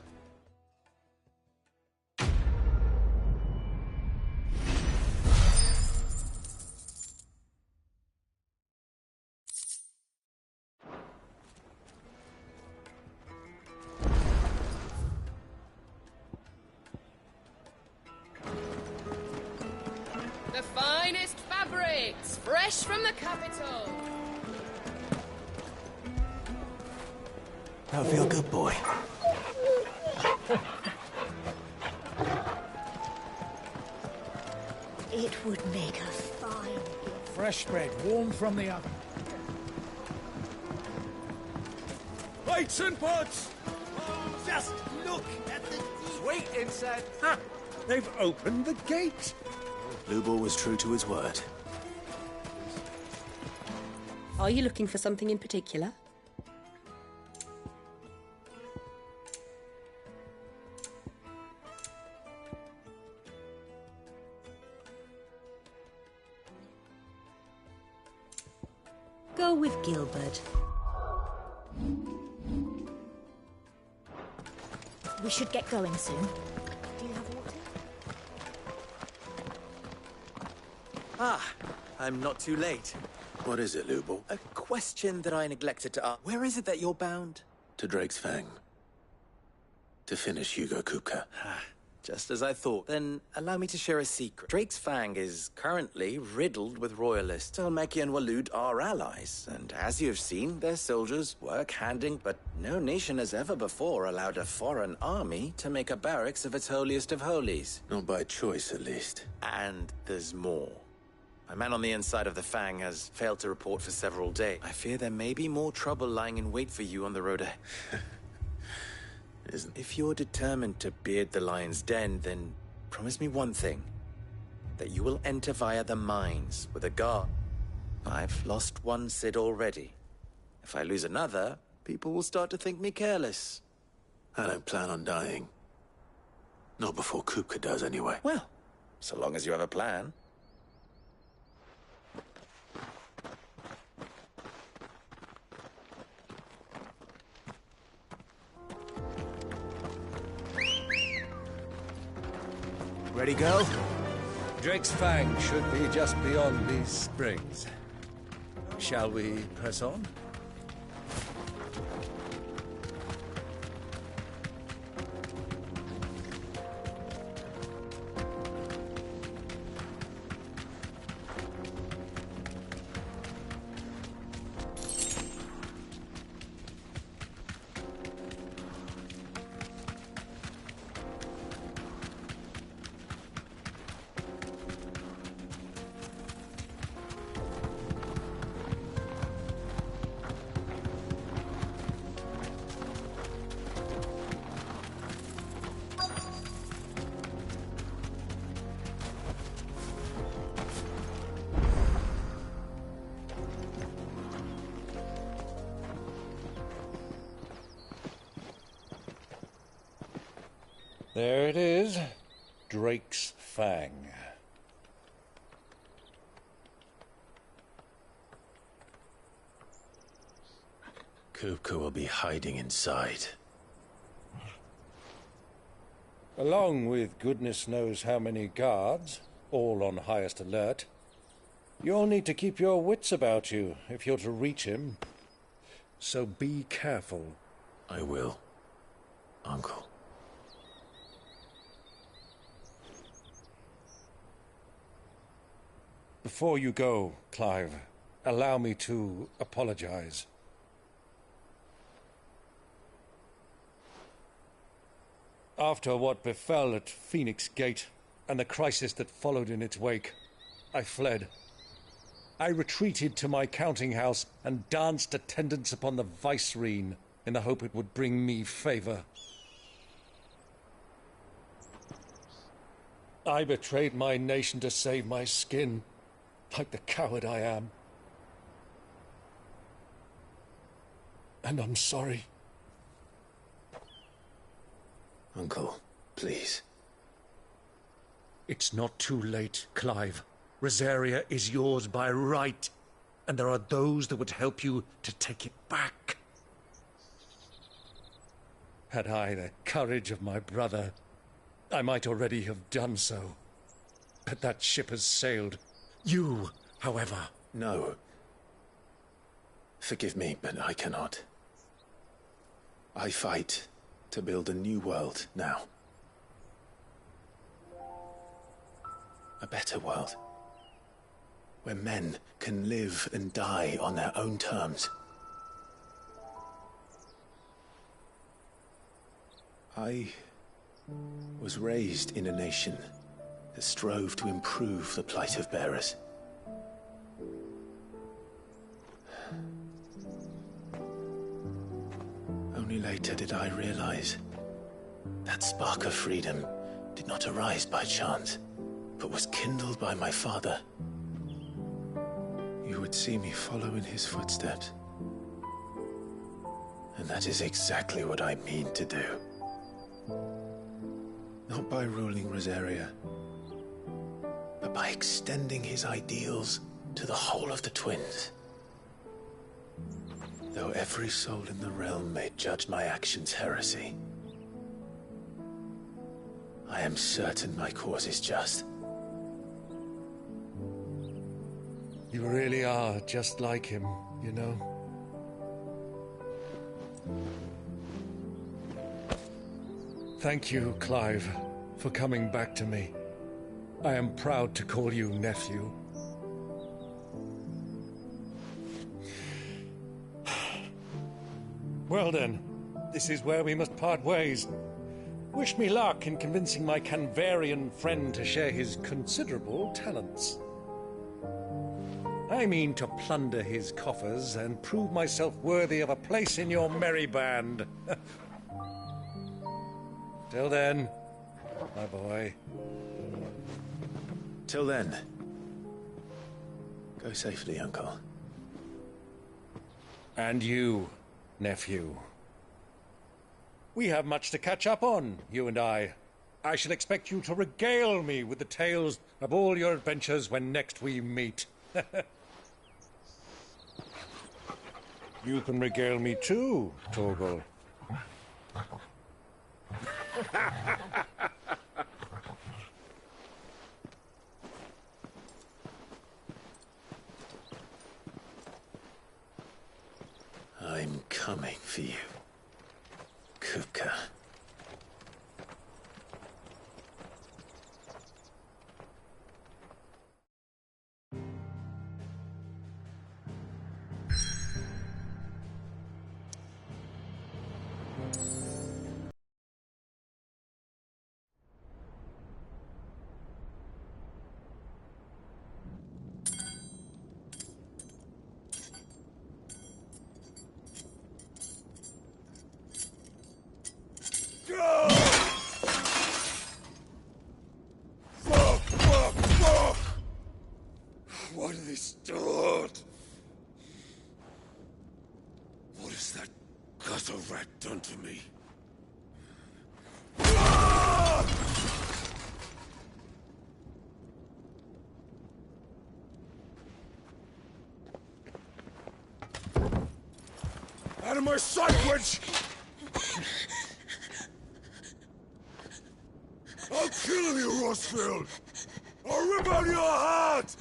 C: The finest fabrics, fresh from the capital.
A: That'll feel good, boy.
N: It would make a fine gift.
O: Fresh bread, warm from the oven.
V: Plates and pots!
R: Just look at the...
V: Wait inside. Ha! They've opened the gate.
A: Lubor was true to his word.
T: Are you looking for something in particular? Go with Gilbert.
N: We should get going soon. Do you have water?
R: Ah, I'm not too late.
A: What is it, Lubor?
R: A question that I neglected to ask. Where is it that you're bound?
A: To Drake's Fang. To finish Hugo Kupka.
R: Just as I thought. Then allow me to share a secret. Drake's Fang is currently riddled with royalists. Selmeki and Walud are allies, and as you've seen, their soldiers work hand-in, but no nation has ever before allowed a foreign army to make a barracks of its holiest of holies.
A: Not by choice, at least.
R: And there's more. A man on the inside of the Fang has failed to report for several days. I fear there may be more trouble lying in wait for you on the road ahead. If you're determined to beard the lion's den, then promise me one thing. That you will enter via the mines with a guard. I've lost one Sid already. If I lose another, people will start to think me careless.
A: I don't plan on dying. Not before Kupka does, anyway.
R: Well, so long as you have a plan.
A: Ready, go?
V: Drake's Fang should be just beyond these springs. Shall we press on? There it is, Drake's Fang.
A: Kupka will be hiding inside.
V: Along with goodness knows how many guards, all on highest alert. You'll need to keep your wits about you if you're to reach him. So be careful.
A: I will, Uncle.
V: Before you go, Clive, allow me to apologize. After what befell at Phoenix Gate and the crisis that followed in its wake, I fled. I retreated to my counting house and danced attendance upon the vicereine in the hope it would bring me favor. I betrayed my nation to save my skin, like the coward I am. And I'm sorry.
A: Uncle, please.
V: It's not too late, Clive. Rosaria is yours by right, and there are those that would help you to take it back. Had I the courage of my brother, I might already have done so. But that ship has sailed. You, however...
A: No. Forgive me, but I cannot. I fight to build a new world now. A better world. Where men can live and die on their own terms. I was raised in a nation that strove to improve the plight of bearers. Only later did I realize that spark of freedom did not arise by chance, but was kindled by my father. You would see me follow in his footsteps. And that is exactly what I mean to do. Not by ruling Rosaria, but by extending his ideals to the whole of the twins. Though every soul in the realm may judge my actions heresy, I am certain my cause is just.
V: You really are just like him, you know? Thank you, Clive, for coming back to me. I am proud to call you nephew. Well then, this is where we must part ways. Wish me luck in convincing my Canvarian friend to share his considerable talents. I mean to plunder his coffers and prove myself worthy of a place in your merry band. Till then, my boy.
A: Till then. Go safely, Uncle.
V: And you, nephew. We have much to catch up on, you and I. I shall expect you to regale me with the tales of all your adventures when next we meet. You can regale me too, Torgal.
A: I'm coming for you, Kuka.
E: Fuck! Why do they start? What has that gutter rat done to me? Out of my sight, witch! I'll kill you, Rossfield! I'll rip out your heart!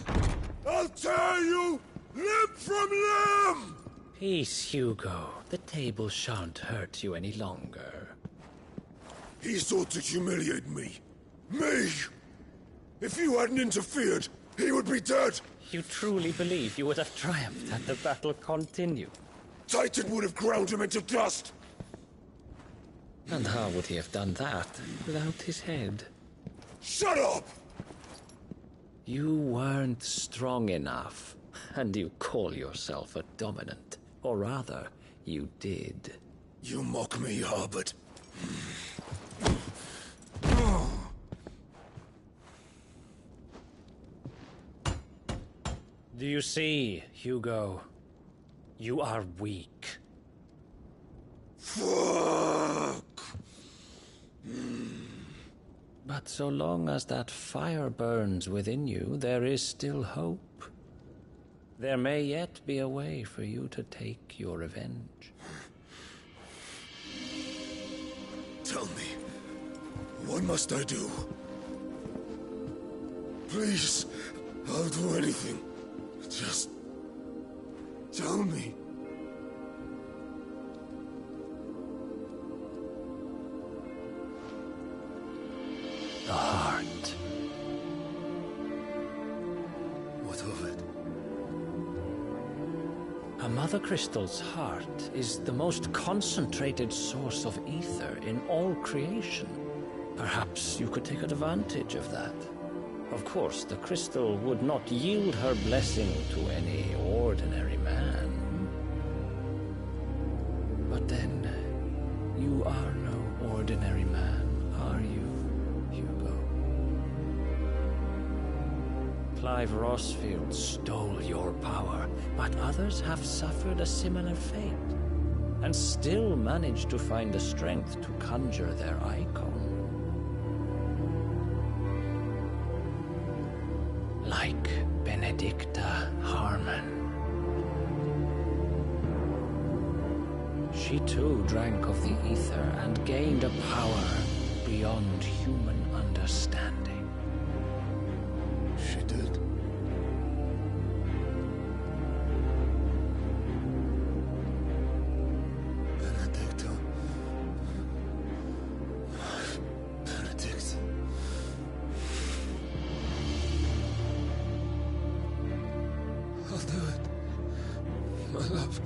E: I'll tear you limb from limb!
G: Peace, Hugo. The table shan't hurt you any longer.
E: He sought to humiliate me. Me! If you hadn't interfered, he would be dead!
G: You truly believe you would have triumphed had the battle continued?
E: Titan would have ground him into dust!
G: And how would he have done that without his head?
E: Shut up!
G: You weren't strong enough, and you call yourself a dominant. Or rather, you did.
E: You mock me, Harbert.
G: Do you see, Hugo? You are weak.
E: Fuck!
G: But so long as that fire burns within you, there is still hope. There may yet be a way for you to take your revenge.
E: Tell me, what must I do? Please, I'll do anything. Just tell me.
G: The heart.
E: What of it?
G: A Mother Crystal's heart is the most concentrated source of ether in all creation. Perhaps you could take advantage of that. Of course, the crystal would not yield her blessing to any ordinary man. But then, you are no ordinary man, are you, Hugo? Clive Rossfield stole your power, but others have suffered a similar fate, and still managed to find the strength to conjure their icon. Like Benedicta Harmon. She too drank of the ether and gained a power beyond human understanding.
E: She did. Benedicta. Benedict. I'll do it. My love.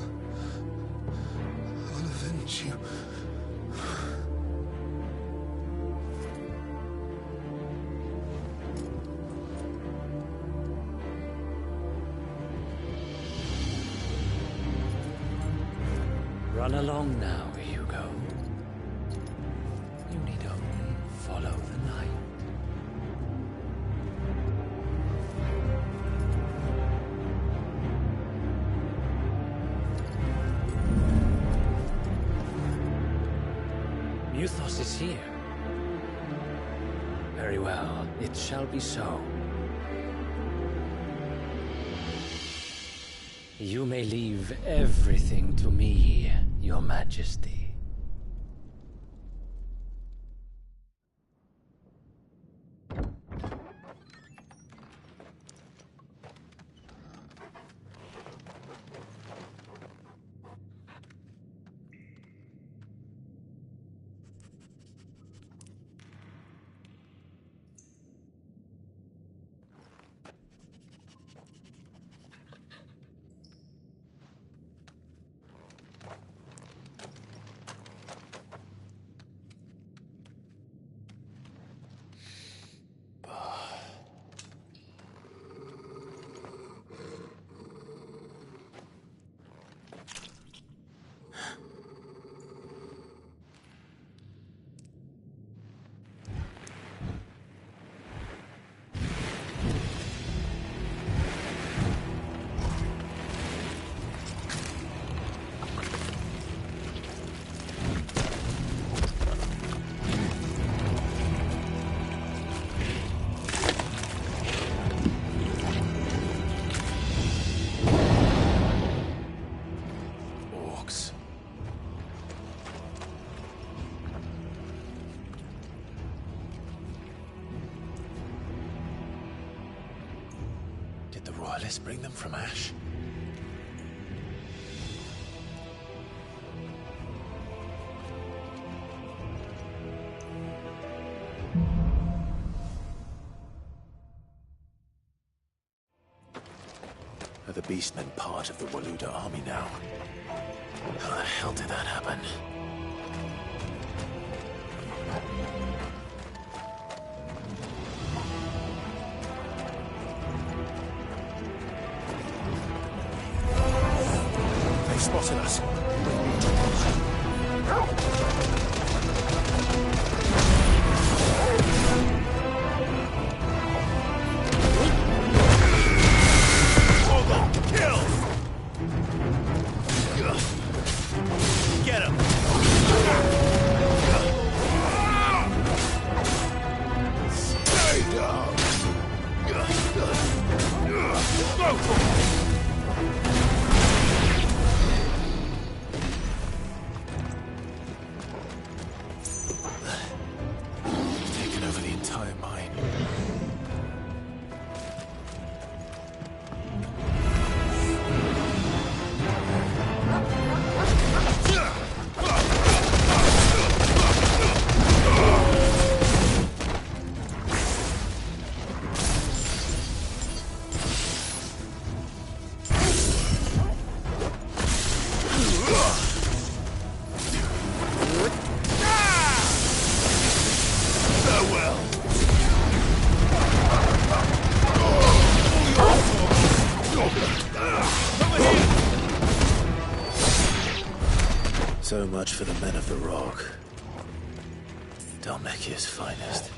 E: I'll avenge you.
G: Run along now, Hugo. You need only follow the night. Muthos is here. Very well, it shall be so. You may leave everything to me, Your Majesty.
M: this bring them from Ash? Are the Beastmen part of the Waluda army now? How the hell did that happen? They've spotted us.
A: Get him! Stay down!
M: Taken over the entire mine. So much for the men of the Rock. Dhalmekia's finest.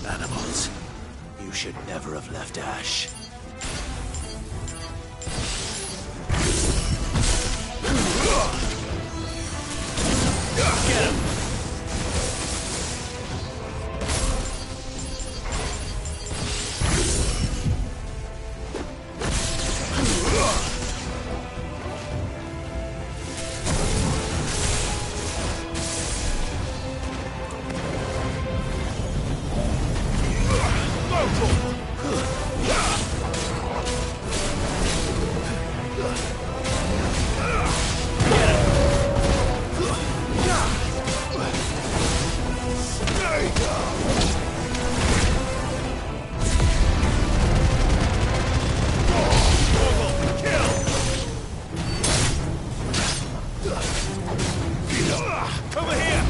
M: Animals, you should never have left Ash. Get him! Over here!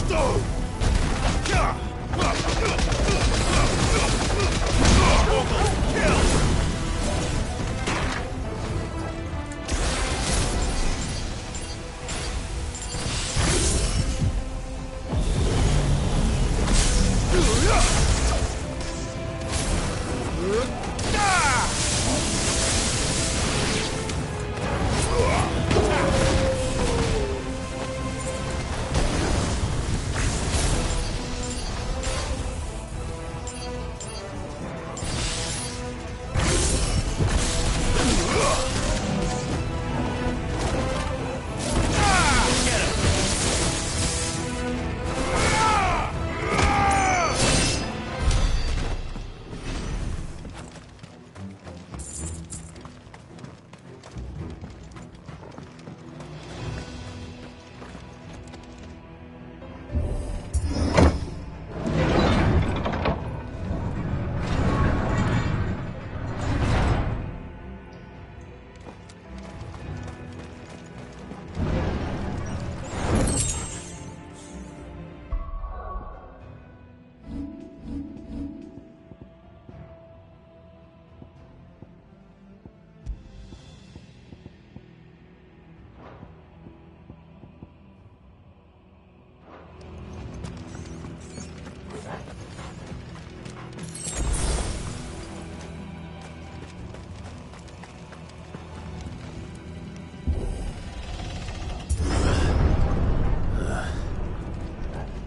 E: stone!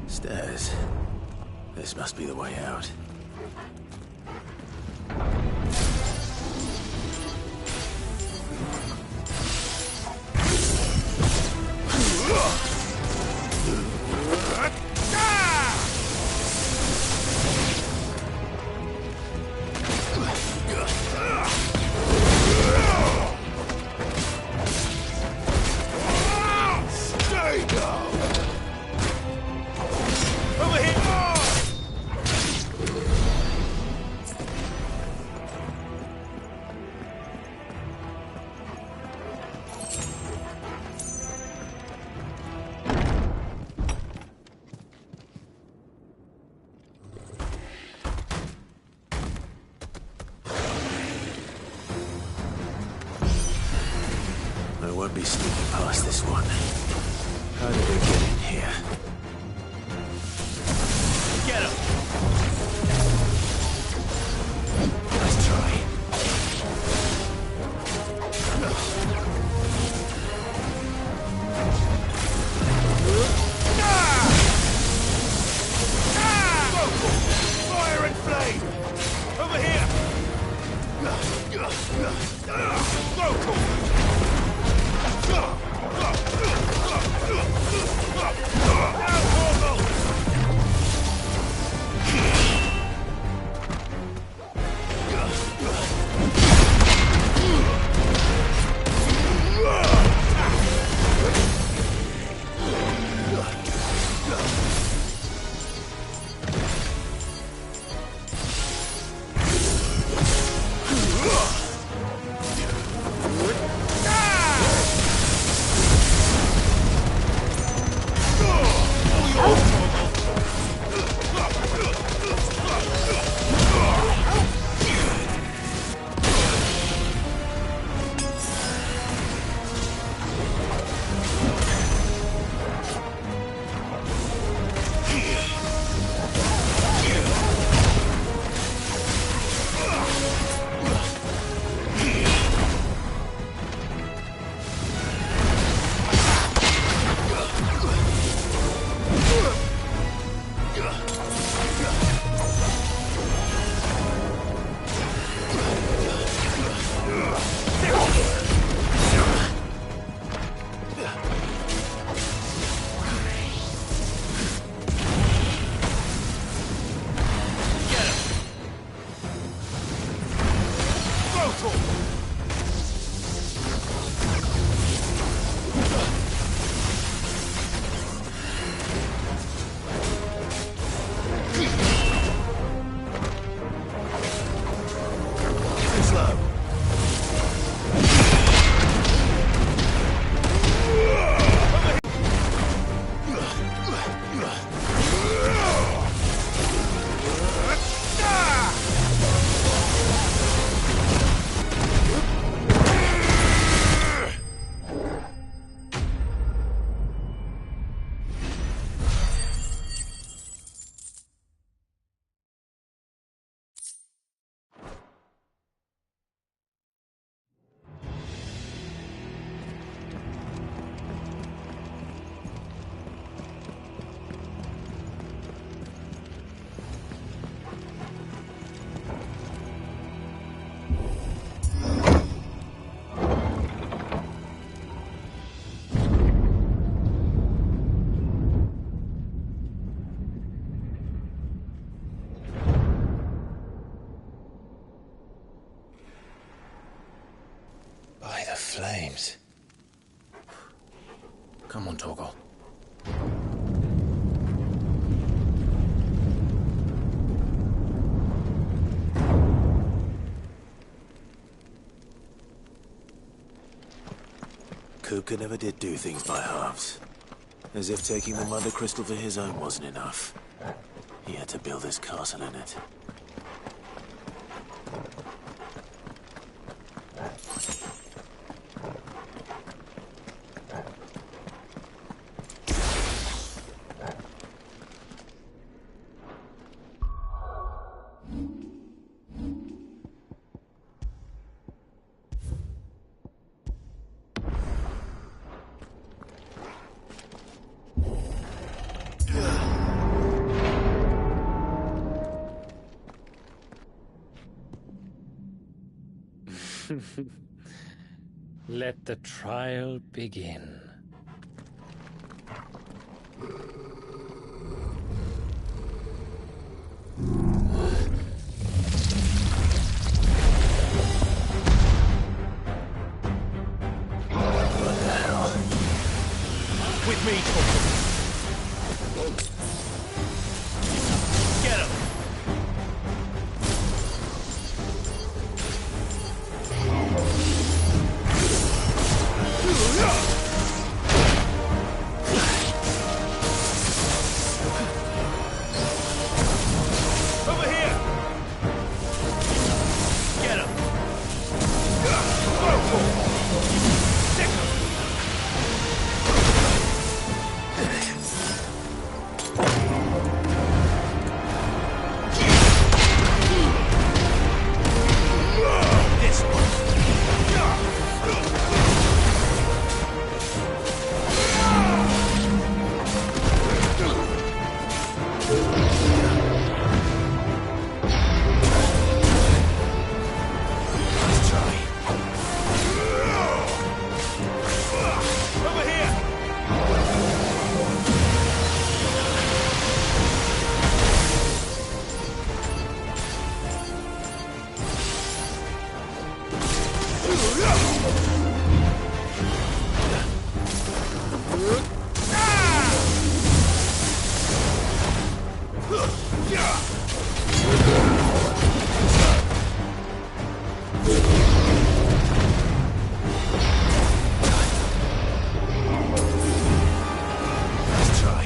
M: Stairs. This must be the way out. I won't be sneaking past this one. How did we get in here? Get him! Nice try.
E: Fire and flame! Over here! Local!
G: Come on, Torgal.
M: Kupka never did do things by halves. As if taking the Mother Crystal for his own wasn't enough. He had to build his castle in it.
G: Let the trial begin.
M: What the hell?
E: With me, Torgal. Get him! Over here! Get him! Stick him! This one.
M: Let's try.
E: Over here!
M: Let's try.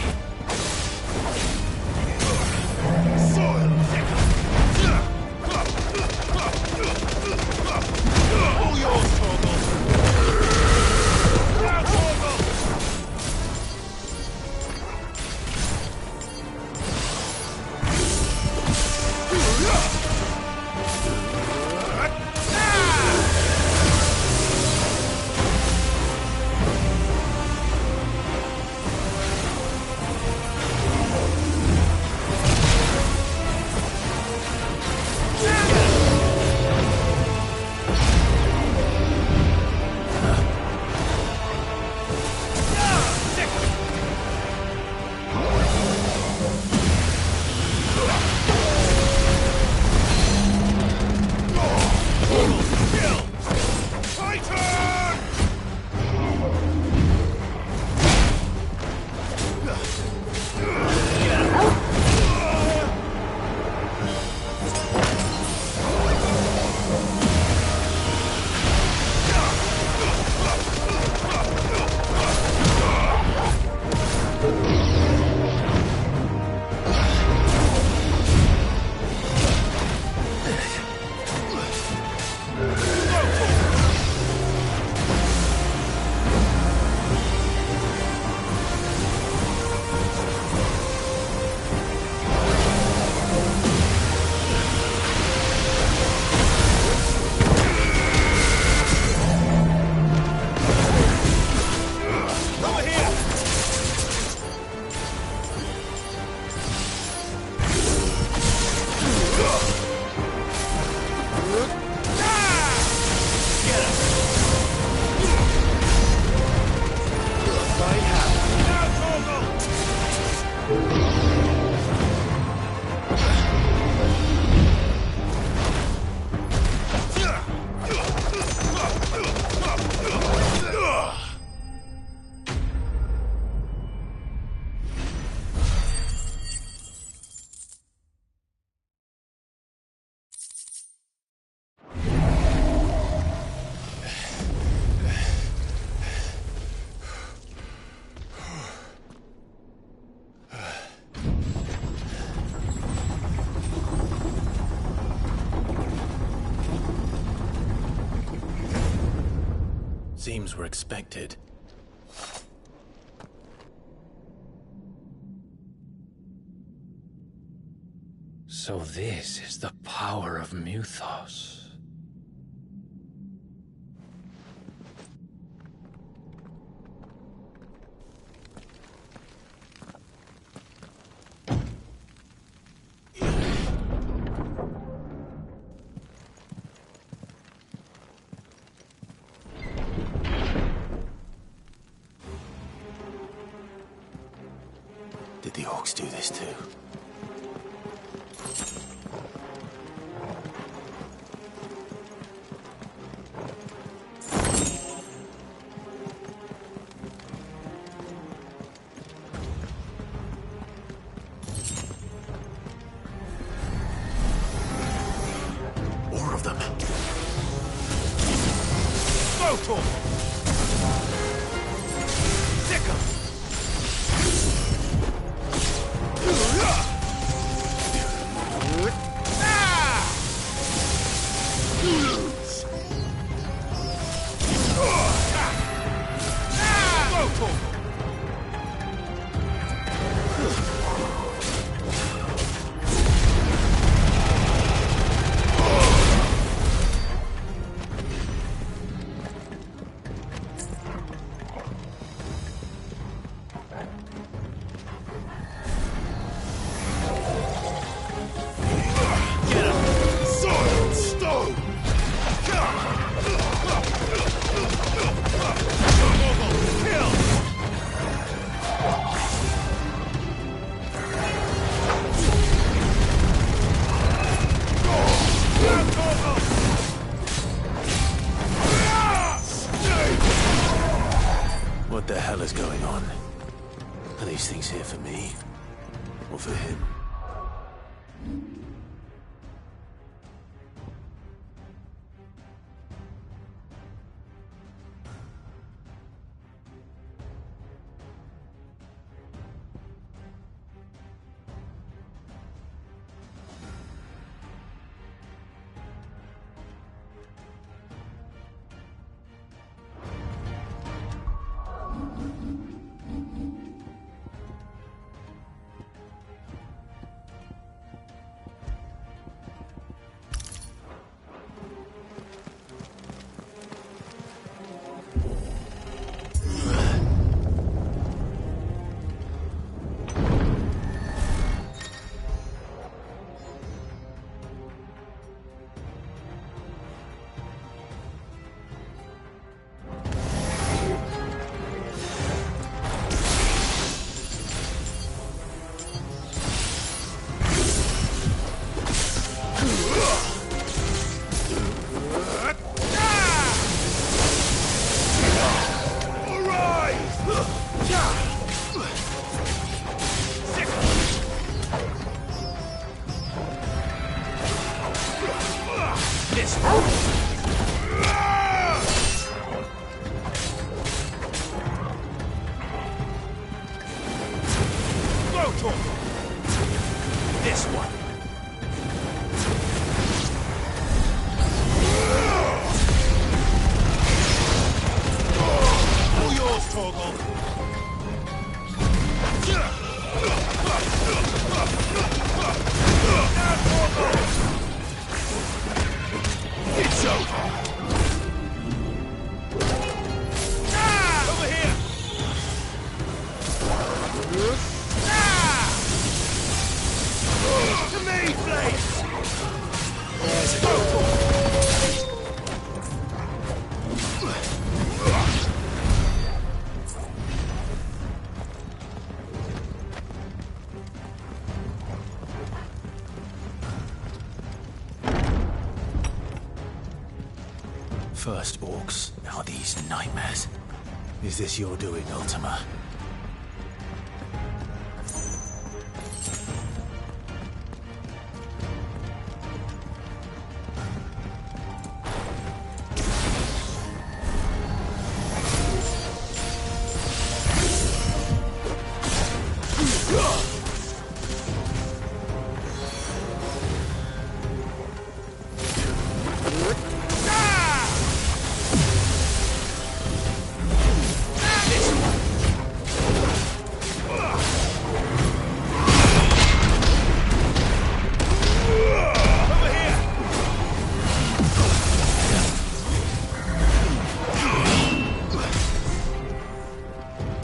E: All yours, Torgal! Now, Torgal!
M: screams were expected.
G: So this is the power of Muthos.
M: Did the orcs do this too?
A: More of them. Photon! Sick 'em!
M: What the hell is going on? Are these things here for me? Or for him?
A: This one. All yours, Torgal. It's over. Over here. To me, Blaze! There's a
M: First orcs, now these nightmares. Is this your doing, Ultima?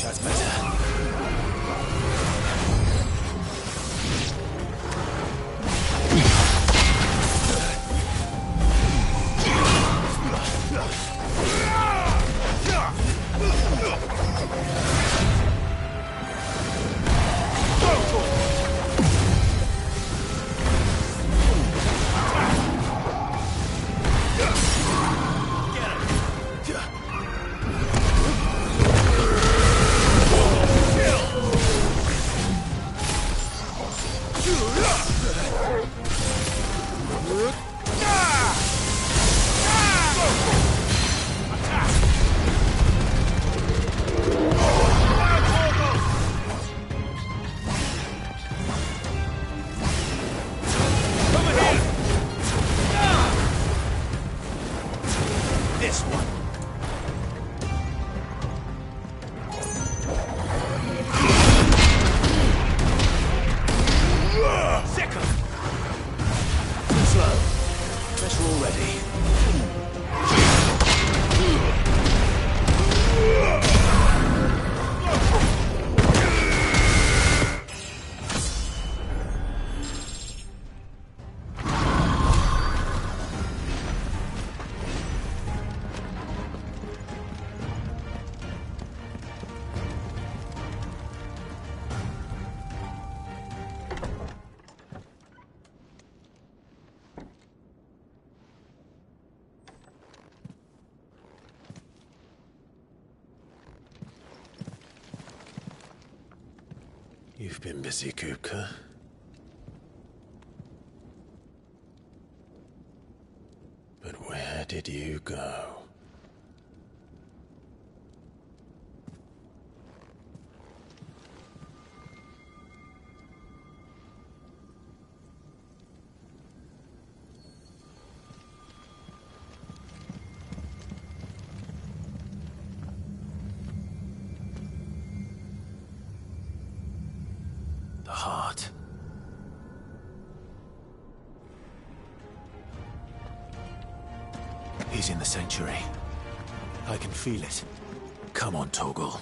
M: That's better. You've been busy, Kupka. But where did you go? The heart. He's in the sanctuary. I can feel it. Come on, Torgal.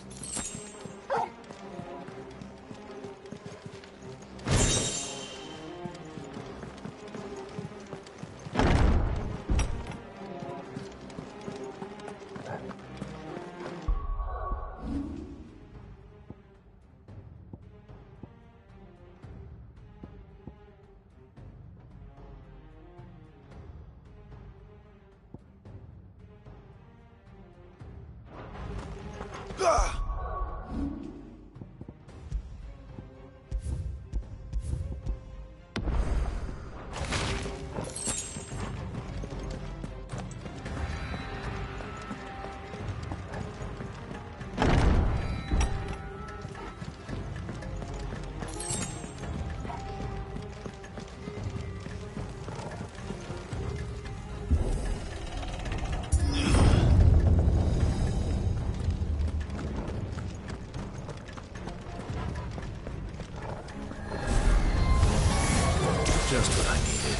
M: Just what I needed.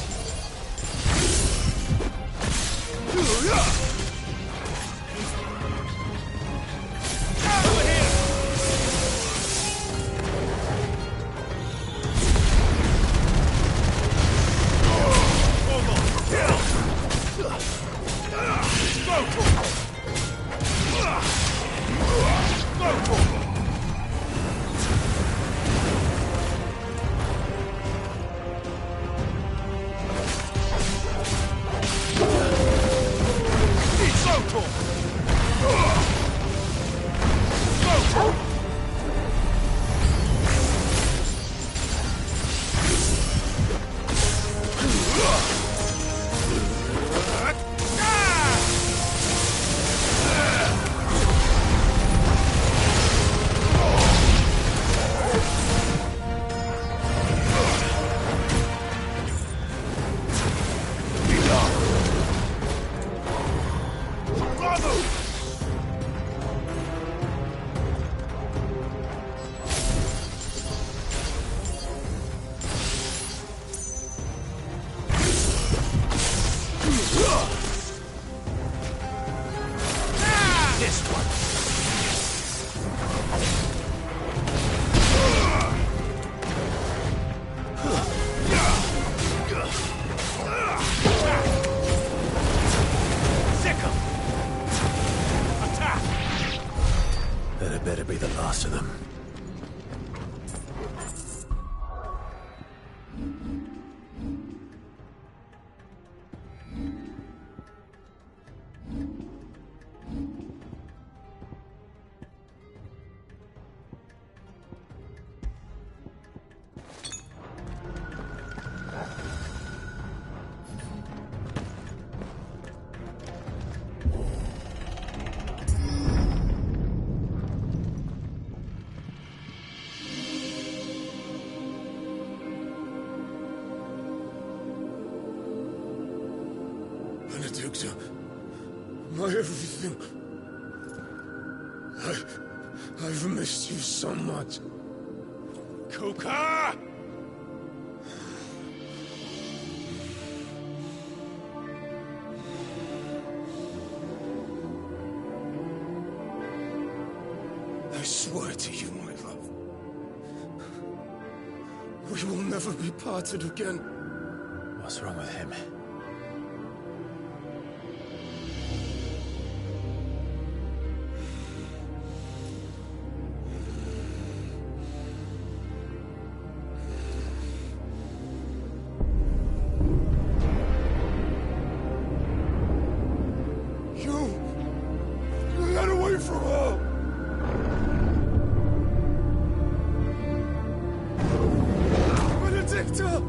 M: them.
E: Benedicta, my everything. I've missed you so much.
A: Kuka!
E: I swear to you, my love, we will never be parted again.
M: What's wrong with him?
E: You got away from her! Benedicta!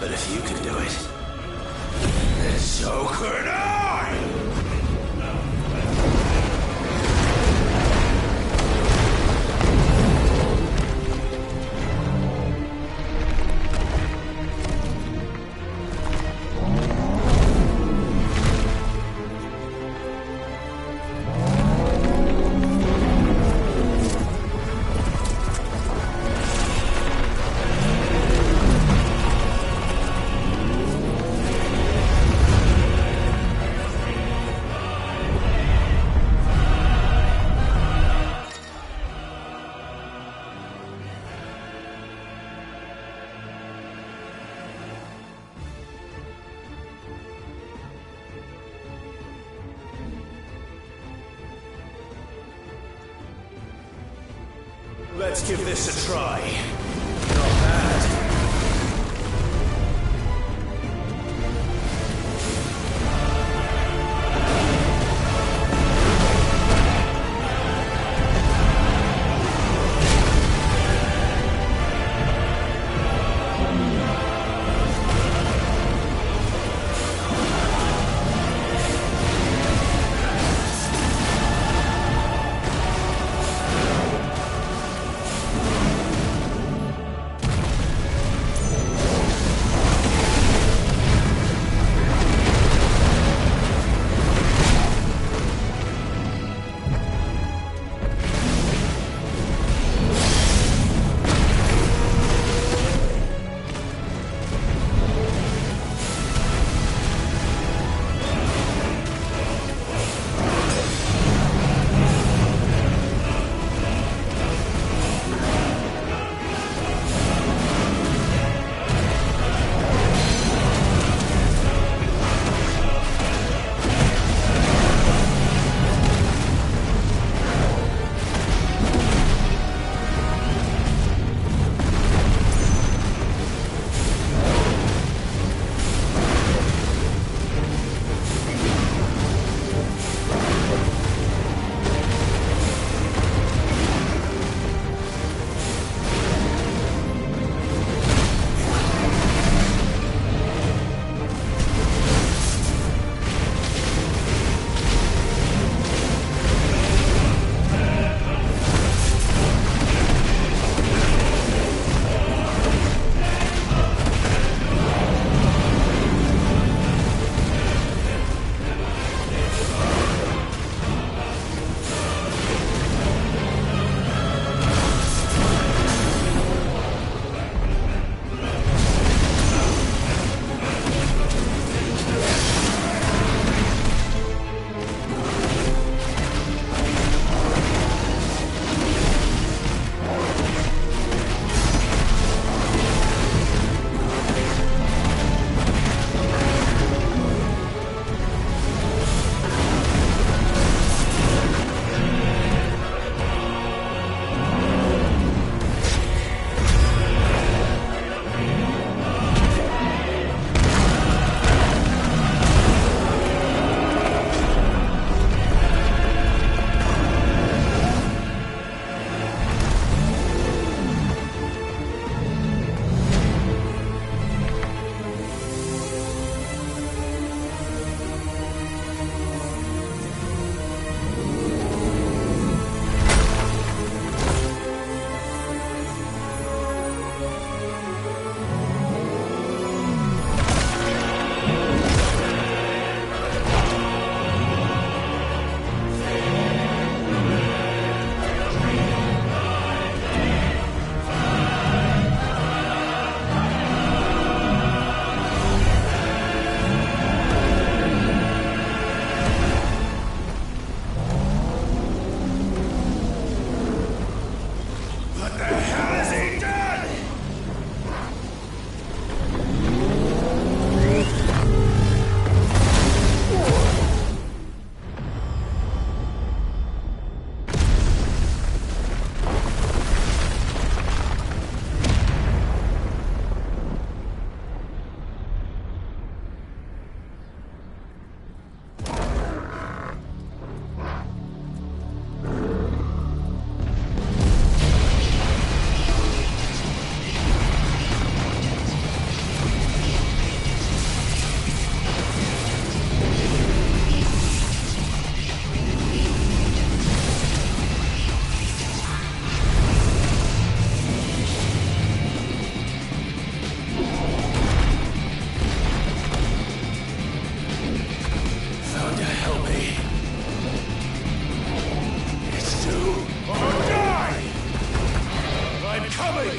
M: But if you can do it,
A: then so could I! Let's give this a try. Not bad.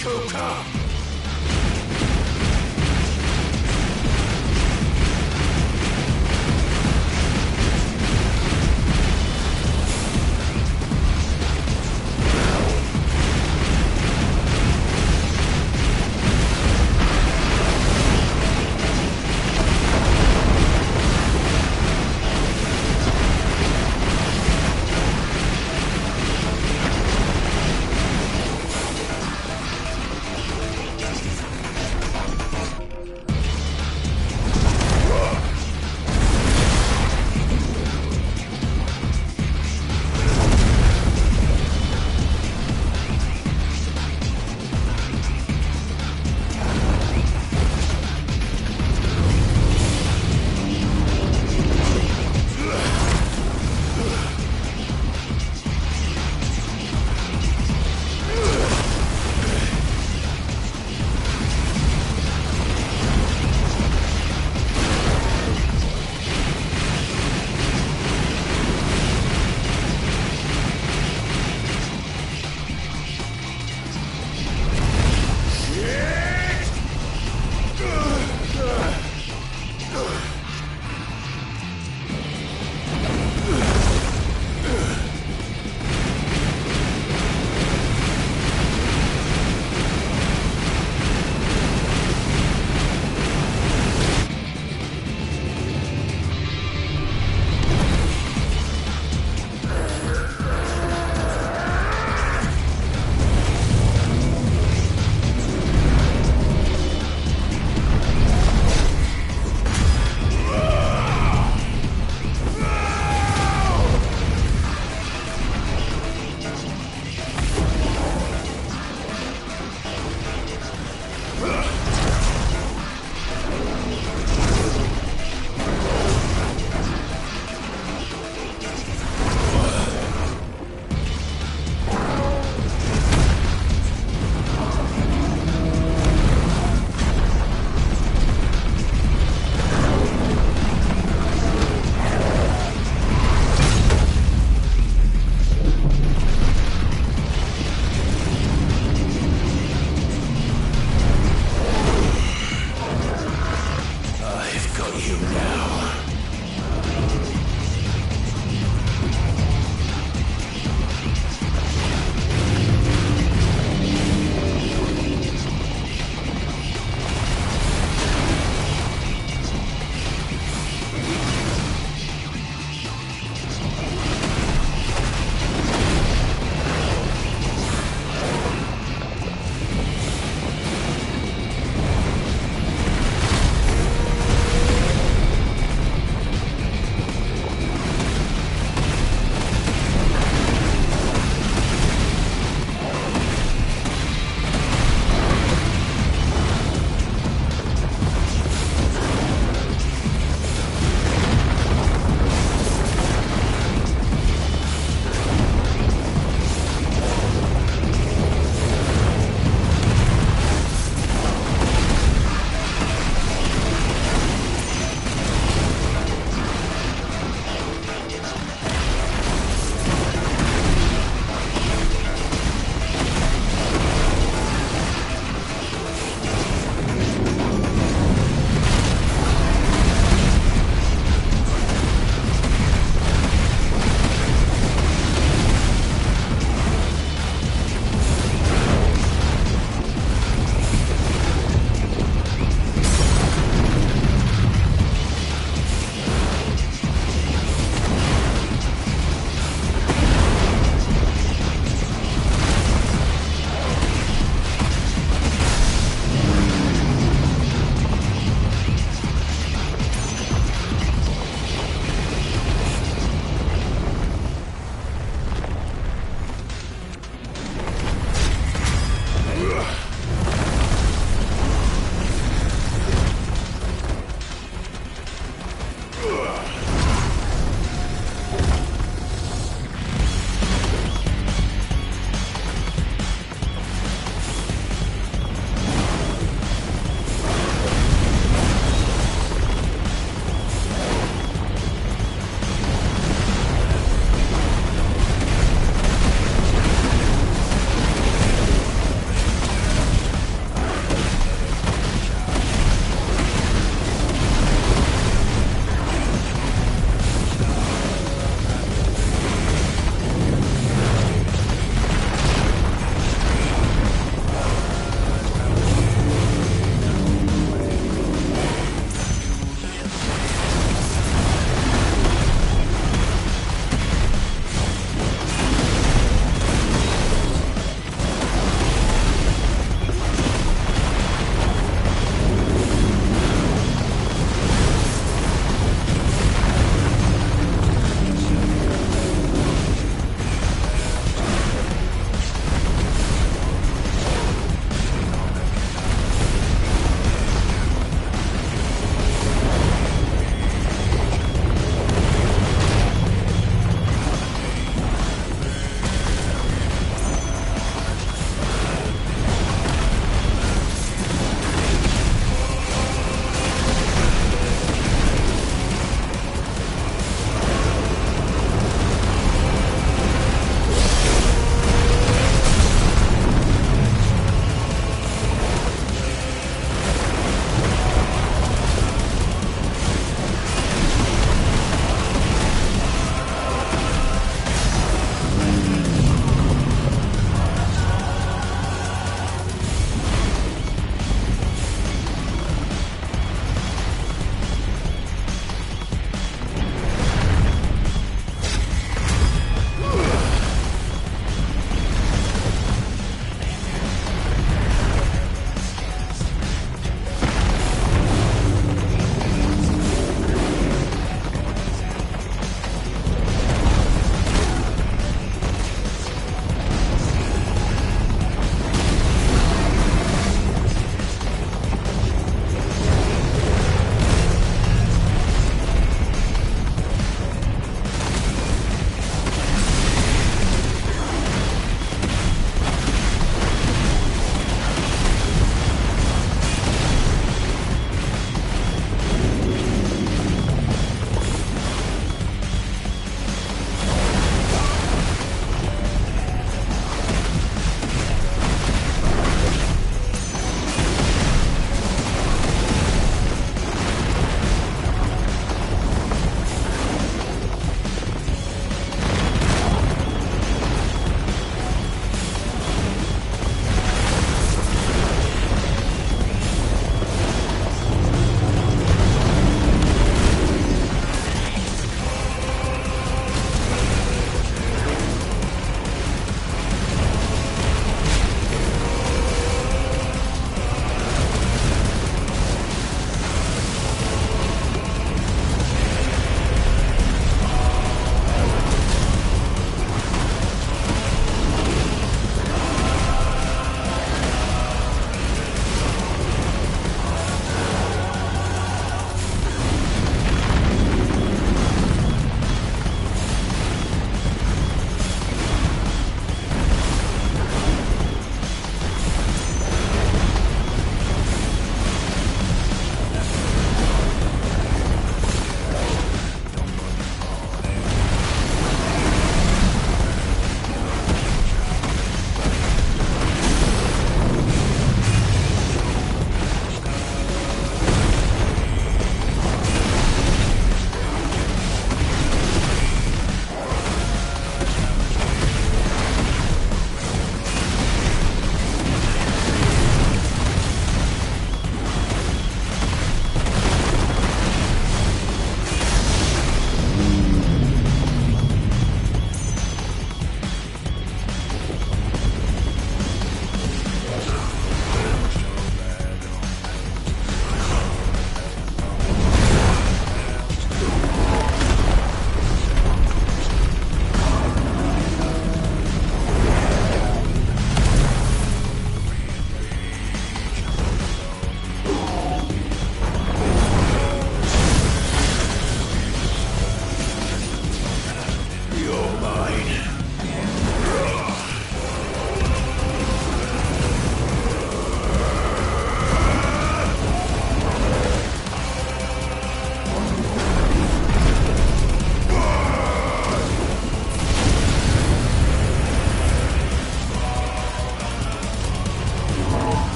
E: who come.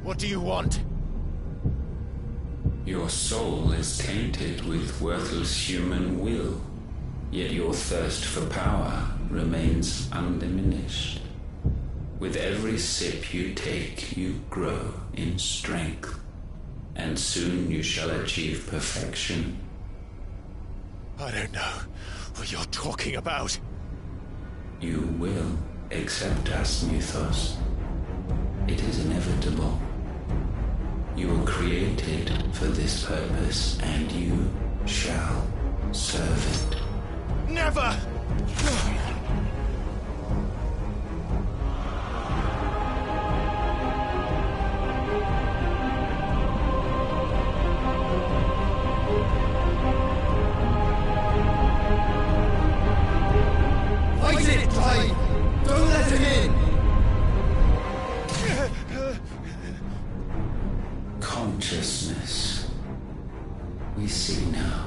A: What do you want?
H: Your soul is tainted with worthless human will, yet your thirst for power remains undiminished. With every sip you take, you grow in strength, and soon you shall achieve perfection.
A: I don't know what you're talking about.
H: You will accept us, Mythos. It is inevitable. You were created for this purpose, and you shall serve it.
A: Never!
E: Fight it, Clyde! Don't let him in!
H: Consciousness. We see now.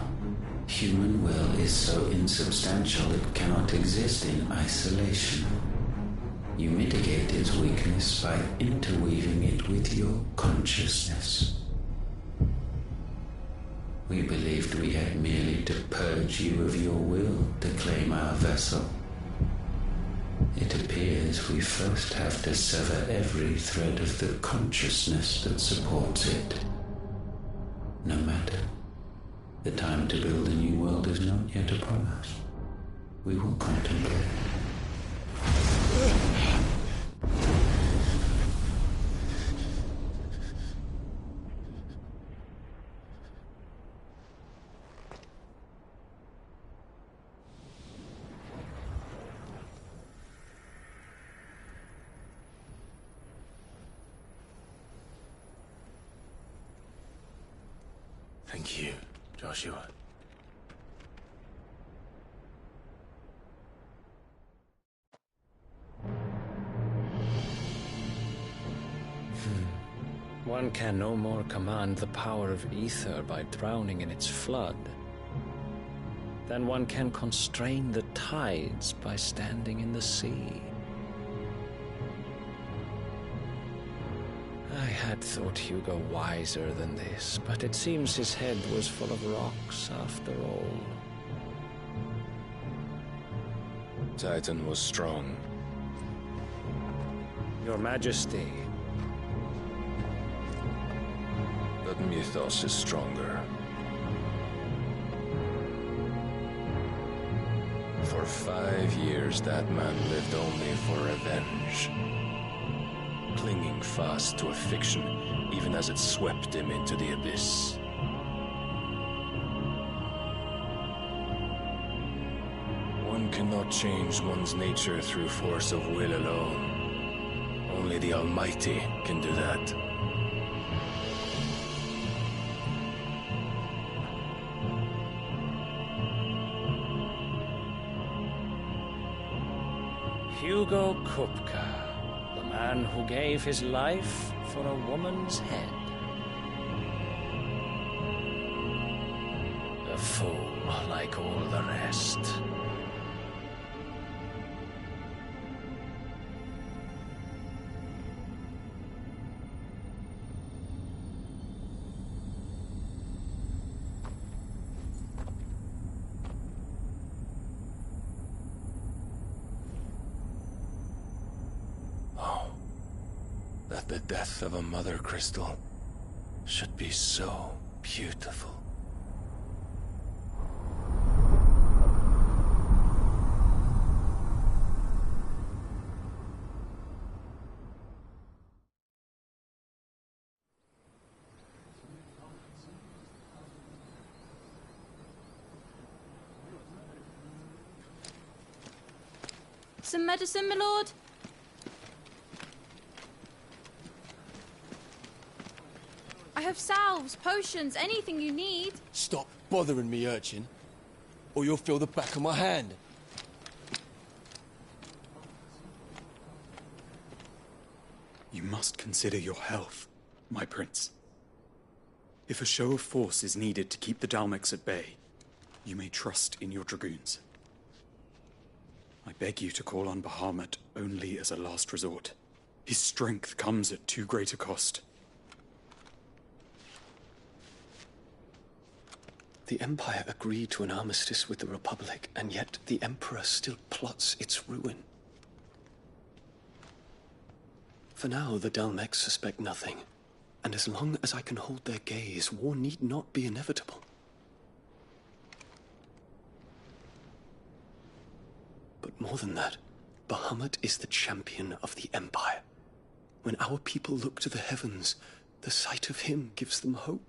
H: Human will is so insubstantial it cannot exist in isolation. You mitigate its weakness by interweaving it with your consciousness. We believed we had merely to purge you of your will to claim our vessel. It appears we first have to sever every thread of the consciousness that supports it. No matter. The time to build a new world is not yet upon us. We will contemplate.
M: Thank you, Joshua.
G: One can no more command the power of ether by drowning in its flood than one can constrain the tides by standing in the sea. I had thought Hugo wiser than this, but it seems his head was full of rocks after all.
K: Titan was strong.
G: Your Majesty.
K: But Mythos is stronger. For 5 years, that man lived only for revenge. Clinging fast to a fiction, even as it swept him into the abyss. One cannot change one's nature through force of will alone. Only the Almighty can do that.
G: Hugo Kupka, the man who gave his life for a woman's head. A fool like all the rest.
K: That the death of a mother crystal should be so beautiful.
U: Some medicine, my lord? I have salves, potions, anything you need.
O: Stop bothering me, urchin, or you'll feel the back of my hand.
D: You must consider your health, my prince. If a show of force is needed to keep the Dalmex at bay, you may trust in your dragoons. I beg you to call on Bahamut only as a last resort. His strength comes at too great a cost.
L: The Empire agreed to an armistice with the Republic, and yet the Emperor still plots its ruin. For now, the Dalmex suspect nothing, and as long as I can hold their gaze, war need not be inevitable. But more than that, Bahamut is the champion of the Empire. When our people look to the heavens, the sight of him gives them hope.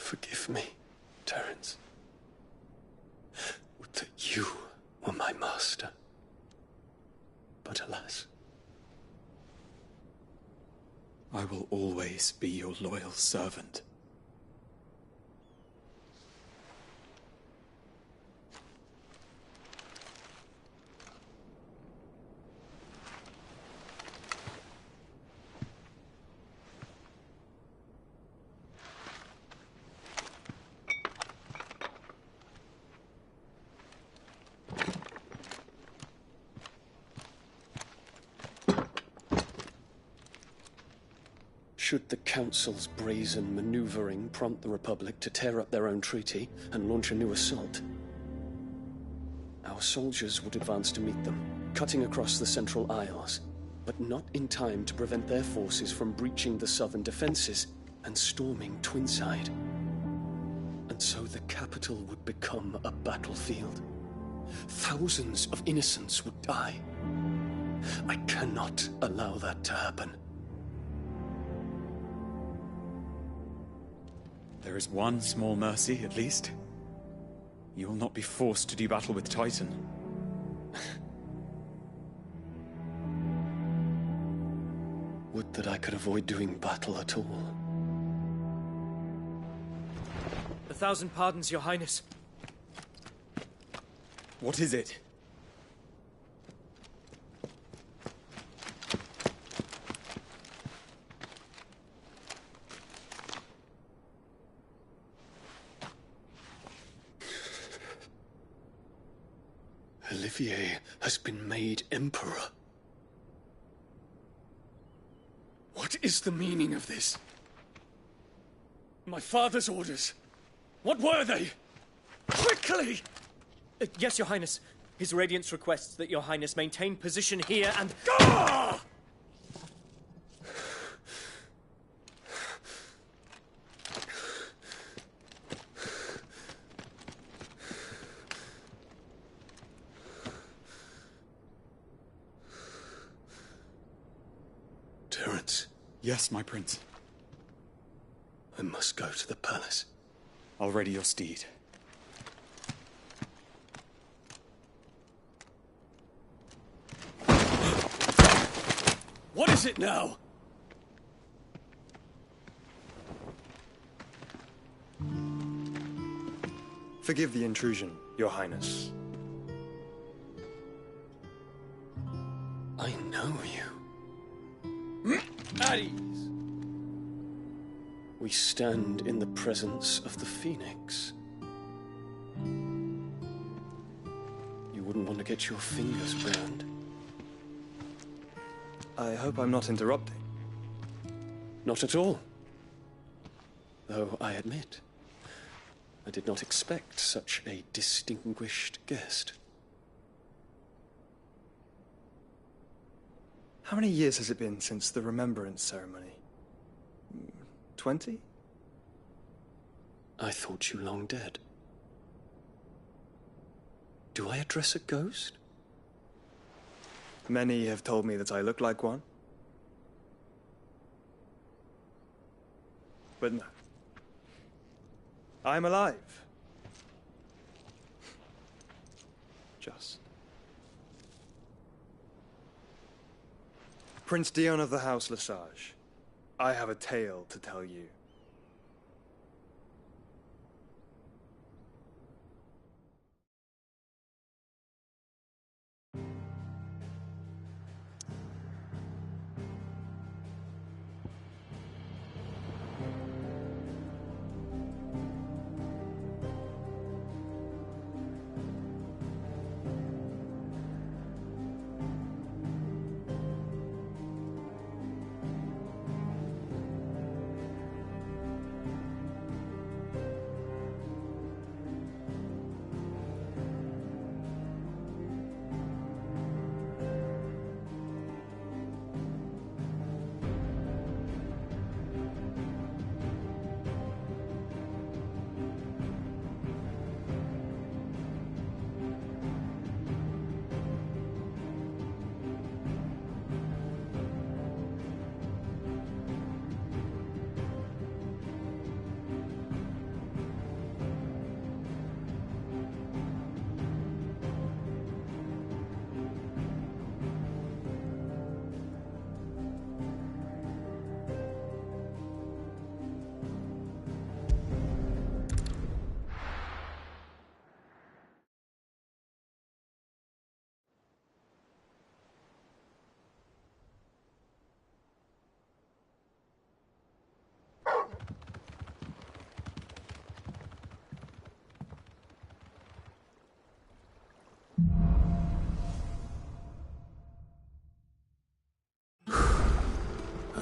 L: Forgive me, Terence. Would that you were my master. But alas.
P: I will always be your loyal servant.
L: Should the Council's brazen maneuvering prompt the Republic to tear up their own treaty and launch a new assault, our soldiers would advance to meet them, cutting across the Central Isles, but not in time to prevent their forces from breaching the southern defenses and storming Twinside. And so the capital would become a battlefield. Thousands of innocents would die. I cannot allow that to happen.
P: There is one small mercy, at least. You will not be forced to do battle with Titan.
L: Would that I could avoid doing battle at all.
W: 1,000 pardons, Your Highness.
P: What is it?
L: Olivier has been made Emperor. What is the meaning of this? My father's orders. What were they? Quickly!
W: Yes, Your Highness. His Radiance requests that Your Highness maintain position here and...
L: Ah! Terence.
P: Yes, my prince.
L: I must go to the palace.
P: I'll ready your steed.
L: What is it now?
D: Forgive the intrusion, Your Highness.
L: I know you.
W: At ease.
L: We stand in the presence of the Phoenix. You wouldn't want to get your fingers burned.
D: I hope I'm not interrupting.
L: Not at all. Though I admit, I did not expect such a distinguished guest.
D: How many years has it been since the Remembrance ceremony? 20?
L: I thought you long dead. Do I address a ghost?
D: Many have told me that I look like one. But no. I'm alive. Just. Prince Dion of the House Lesage, I have a tale to tell you.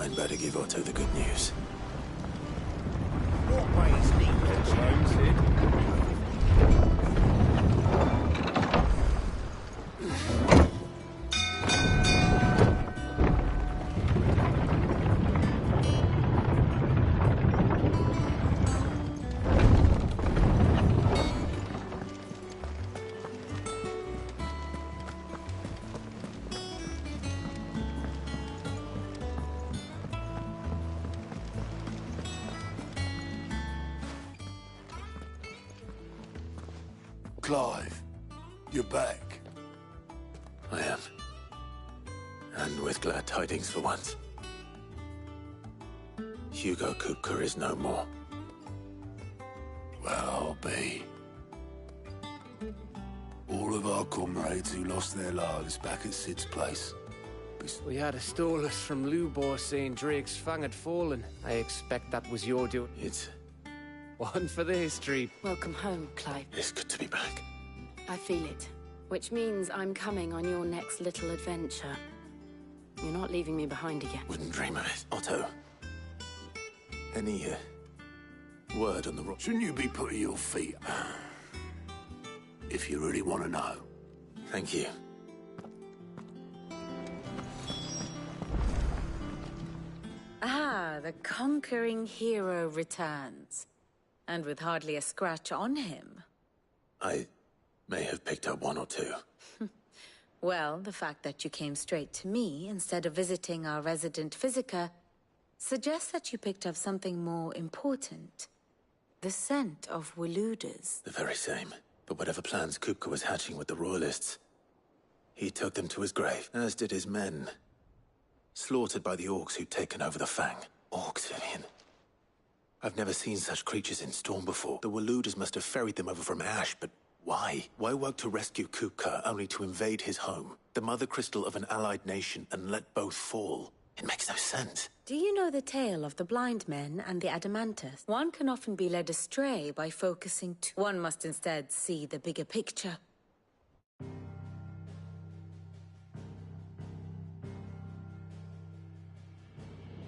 M: I'd better give Otto the good news.
E: What ways need
B: Clive, you're back.
M: I am. And with glad tidings for once. Hugo Kupka is no more.
B: Well, I'll be. All of our comrades who lost their lives back at Sid's place.
J: We had a stolus from Lubor saying Drake's Fang had fallen. I expect that was your doing.
M: It's...
J: one for the history.
Q: Welcome home, Clive.
M: It's good to be back.
Q: I feel it. Which means I'm coming on your next little adventure. You're not leaving me behind again.
M: Wouldn't dream of it. Otto. Any, word on the rock?
B: Shouldn't you be putting your feet up? If you really want to know.
M: Thank you.
I: Ah, the conquering hero returns. And with hardly a scratch on him.
M: I may have picked up one or two.
I: Well, the fact that you came straight to me instead of visiting our resident Physica suggests that you picked up something more important. The scent of Waludas.
M: The very same. But whatever plans Kupka was hatching with the Royalists, he took them to his grave, as did his men. Slaughtered by the Orcs who'd taken over the Fang. Orcs, Vivian. I've never seen such creatures in Storm before. The Waludas must have ferried them over from Ash, but why? Why work to rescue Kupka only to invade his home, the mother crystal of an allied nation, and let both fall? It makes no sense.
I: Do you know the tale of the blind men and the Adamantus? One can often be led astray by focusing too. One must instead see the bigger picture.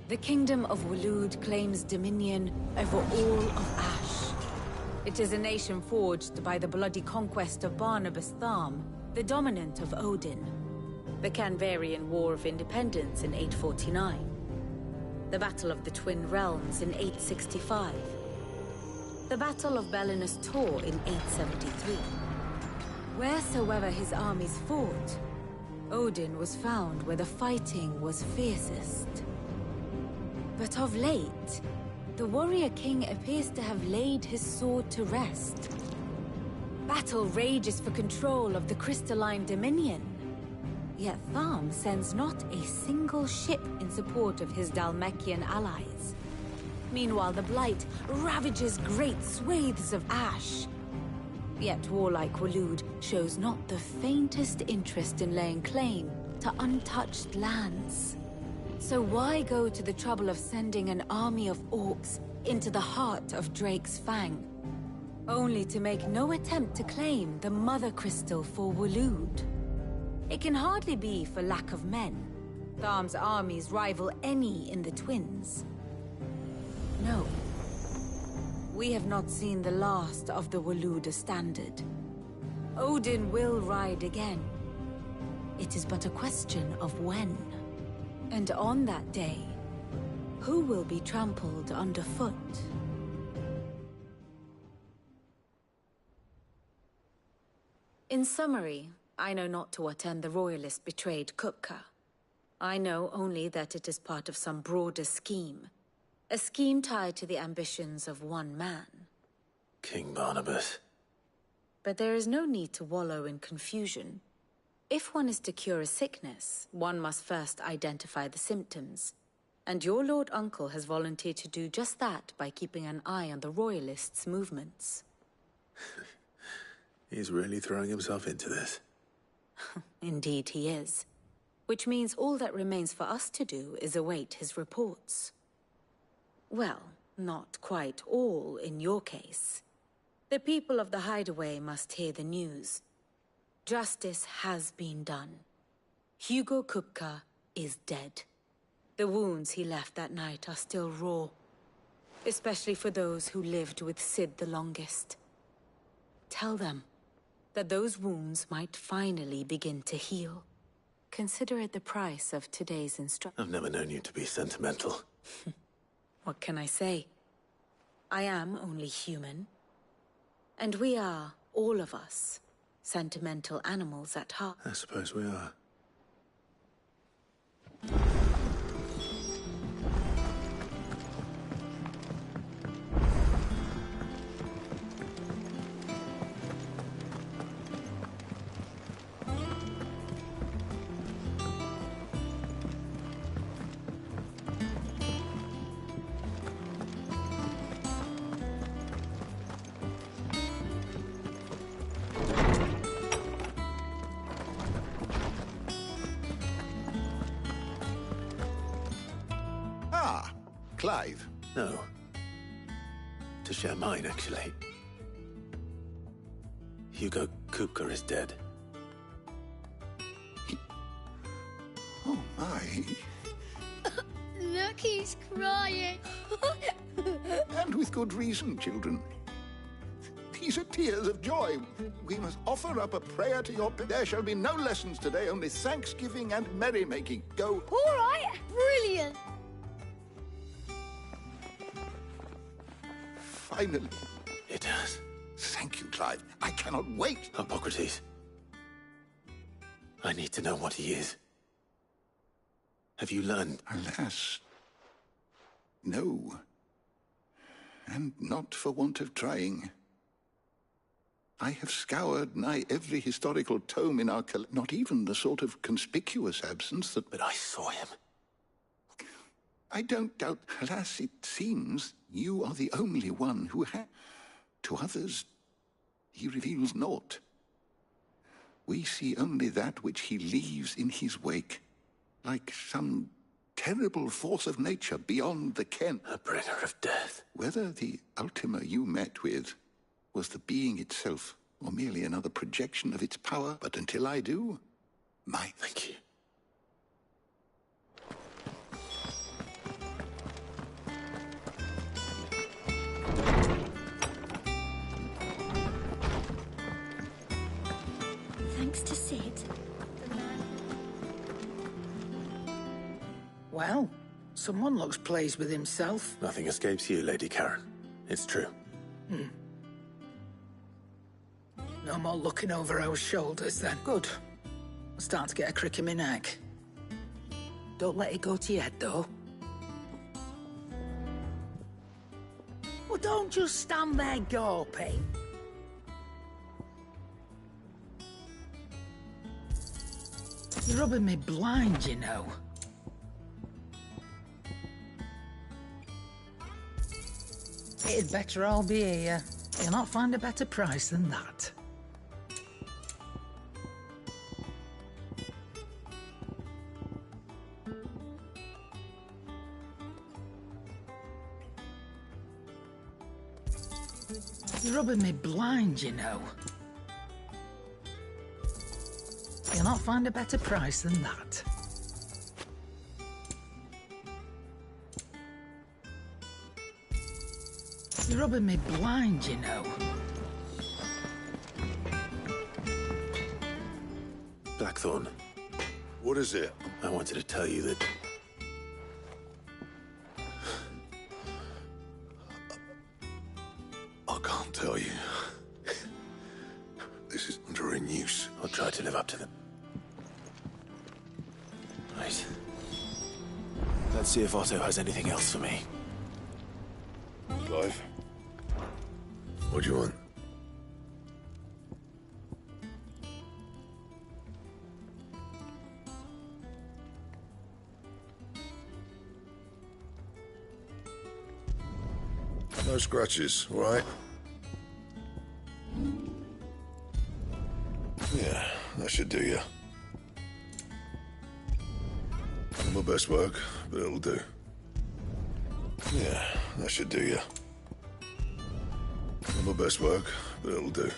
I: The Kingdom of Waloed claims dominion over all of Ash. It is a nation forged by the bloody conquest of Barnabas Tharm, the dominant of Odin. The Canvarian War of Independence in 849. The Battle of the Twin Realms in 865. The Battle of Belinus Tor in 873. Wheresoever his armies fought, Odin was found where the fighting was fiercest. But of late, the warrior king appears to have laid his sword to rest. Battle rages for control of the crystalline dominion. Yet Tharm sends not a single ship in support of his Dhalmekian allies. Meanwhile, the Blight ravages great swathes of Ash. Yet warlike Waloed shows not the faintest interest in laying claim to untouched lands. So why go to the trouble of sending an army of orcs into the heart of Drake's Fang, only to make no attempt to claim the Mother Crystal for Waloed? It can hardly be for lack of men. Tharm's armies rival any in the Twins. No. We have not seen the last of the Waluda standard. Odin will ride again. It is but a question of when. And on that day, who will be trampled underfoot? In summary, I know not to what end the Royalists betrayed Kupka. I know only that it is part of some broader scheme. A scheme tied to the ambitions of one man.
M: King Barnabas.
I: But there is no need to wallow in confusion. If one is to cure a sickness, one must first identify the symptoms. And your Lord Uncle has volunteered to do just that by keeping an eye on the Royalists' movements.
M: He's really throwing himself into this.
I: Indeed he is. Which means all that remains for us to do is await his reports. Well, not quite all in your case. The people of the Hideaway must hear the news. Justice has been done. Hugo Kupka is dead. The wounds he left that night are still raw, especially for those who lived with Cid the longest. Tell them that those wounds might finally begin to heal. Consider it the price of today's instruction.
M: I've never known you to be sentimental.
I: What can I say? I am only human. And we are, all of us, sentimental animals at heart.
M: I suppose we are.
B: Clive?
M: No. To share mine, actually. Hugo Kupka is dead.
B: Oh, my.
C: Look, he's crying.
B: And with good reason, children. These are tears of joy. We must offer up a prayer to your... There shall be no lessons today, only thanksgiving and merrymaking. Go.
C: All right, brilliant.
B: Finally.
M: It does.
B: Thank you, Clive. I cannot wait.
M: Hippocrates. I need to know what he is. Have you learned?
B: Alas. No. And not for want of trying. I have scoured nigh every historical tome in our not even the sort of conspicuous absence that...
M: But I saw him.
B: I don't doubt. Alas, it seems you are the only one who has. To others, he reveals naught. We see only that which he leaves in his wake, like some terrible force of nature beyond the ken.
M: A bringer of death.
B: Whether the Ultima you met with was the being itself, or merely another projection of its power, but until I do, my...
M: Thank you.
C: Thanks to Cid.
F: Well, someone looks pleased with himself.
M: Nothing escapes you, Lady Karen. It's true.
F: No more looking over our shoulders, then. Good. I'm starting to get a crick in my neck. Don't let it go to your head, though. Well, don't just stand there gawping. You're rubbing me blind, you know. It'd better all be here. You'll not find a better price than that. You're rubbing me blind, you know. You'll not find a better price than that. You're rubbing me blind, you know.
M: Blackthorn.
E: What is it?
M: I wanted to tell you that...
E: I can't tell you. This is under a noose.
M: I'll try to live up to them. Right. Let's see if Otto has anything else for me.
E: Clive? What do you want? No scratches, all right? Yeah, that should do you. Not my best work, but it'll do. Yeah, that should do you. Not my best work, but it'll do.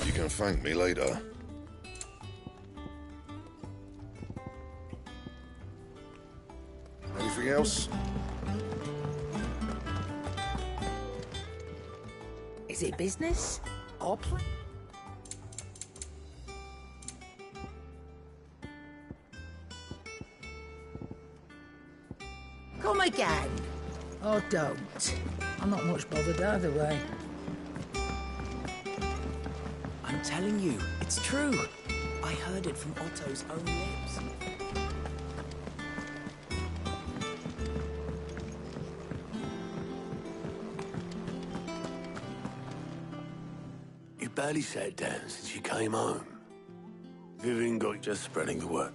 E: You can thank me later. Anything else?
F: Is it business or play? Come again. Or don't. I'm not much bothered either way.
N: I'm telling you, it's true. I heard it from Otto's own lips.
S: You barely sat down since you came home. Vivian got just spreading the word.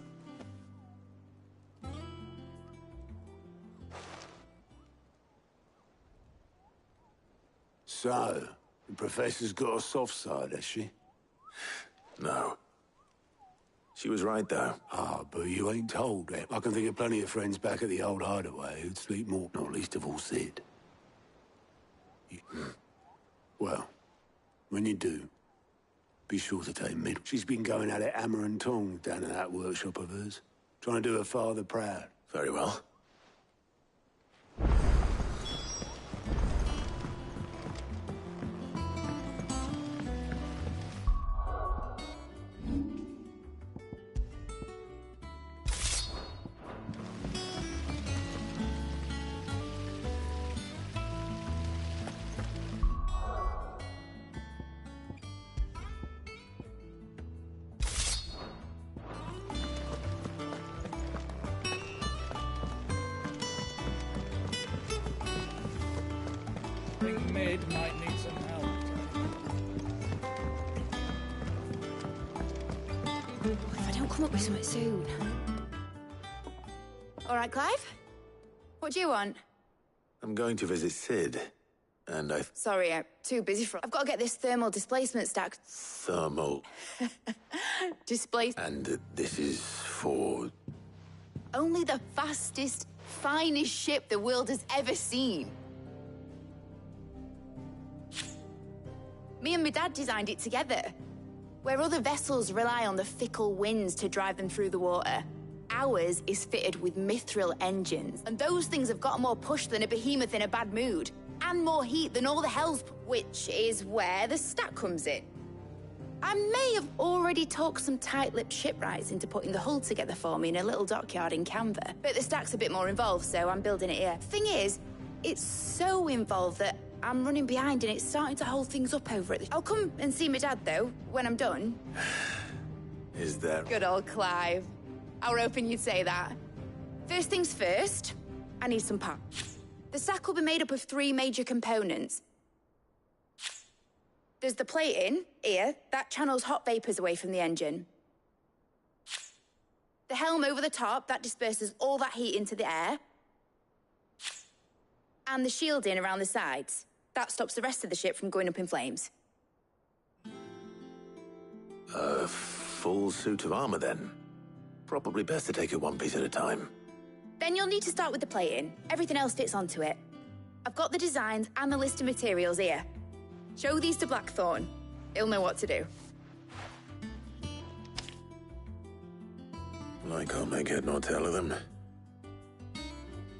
S: So, the Professor's got a soft side, has she?
M: No. She was right, though.
S: Ah, but you ain't told that. I can think of plenty of friends back at the old hideaway who'd sleep more, not least of all Sid. Well, when you do, be sure to take mid. She's been going at it hammer and tongs down in that workshop of hers, trying to do her father proud.
M: Very well.
F: Mid might need some help.
C: If I don't come up with something soon.
T: All right, Clive? What do you want?
M: I'm going to visit Sid, and I...
T: Sorry, I'm too busy for... I've got to get this thermal displacement stack...
M: Thermal...
T: Displaced...
M: And this is for...
T: Only the fastest, finest ship the world has ever seen. Me and my dad designed it together. Where other vessels rely on the fickle winds to drive them through the water, ours is fitted with mithril engines. And those things have got more push than a behemoth in a bad mood. And more heat than all the hells, which is where the stack comes in. I may have already talked some tight-lipped shipwrights into putting the hull together for me in a little dockyard in Canva. But the stack's a bit more involved, so I'm building it here. Thing is, it's so involved that I'm running behind and it's starting to hold things up over it. I'll come and see my dad, though, when I'm done.
M: Is that...
T: Good old Clive. I were hoping you'd say that. First things first, I need some parts. The stack will be made up of 3 major components. There's the plating, here, that channels hot vapors away from the engine. The helm over the top, that disperses all that heat into the air. And the shielding around the sides. That stops the rest of the ship from going up in flames.
M: A full suit of armor, then. Probably best to take it one piece at a time.
T: Then you'll need to start with the plating. Everything else fits onto it. I've got the designs and the list of materials here. Show these to Blackthorn. He'll know what to do.
M: I can't make head nor tail of them.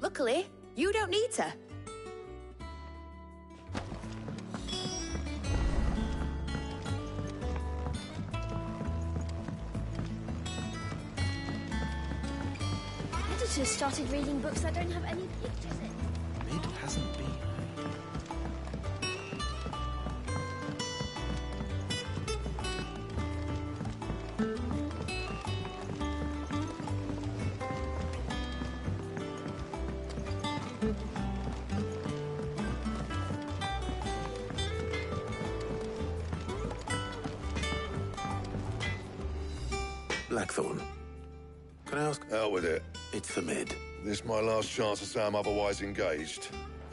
T: Luckily, you don't need to.
C: Editors started reading books that don't have any pictures in.
X: Mid hasn't been.
M: Blackthorn, can I ask...
E: Out with it.
M: It's for Mid.
E: This my last chance to say I'm otherwise engaged.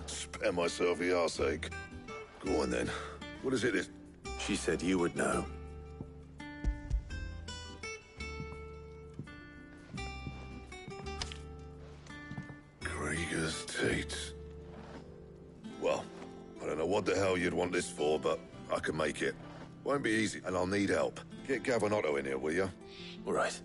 E: Spare myself the arseache. Go on then. What is it?
M: She said you would know.
E: Krieger's Teats. Well, I don't know what the hell you'd want this for, but I can make it. Won't be easy, and I'll need help. Get Gavin Otto in here, will you?
M: All right.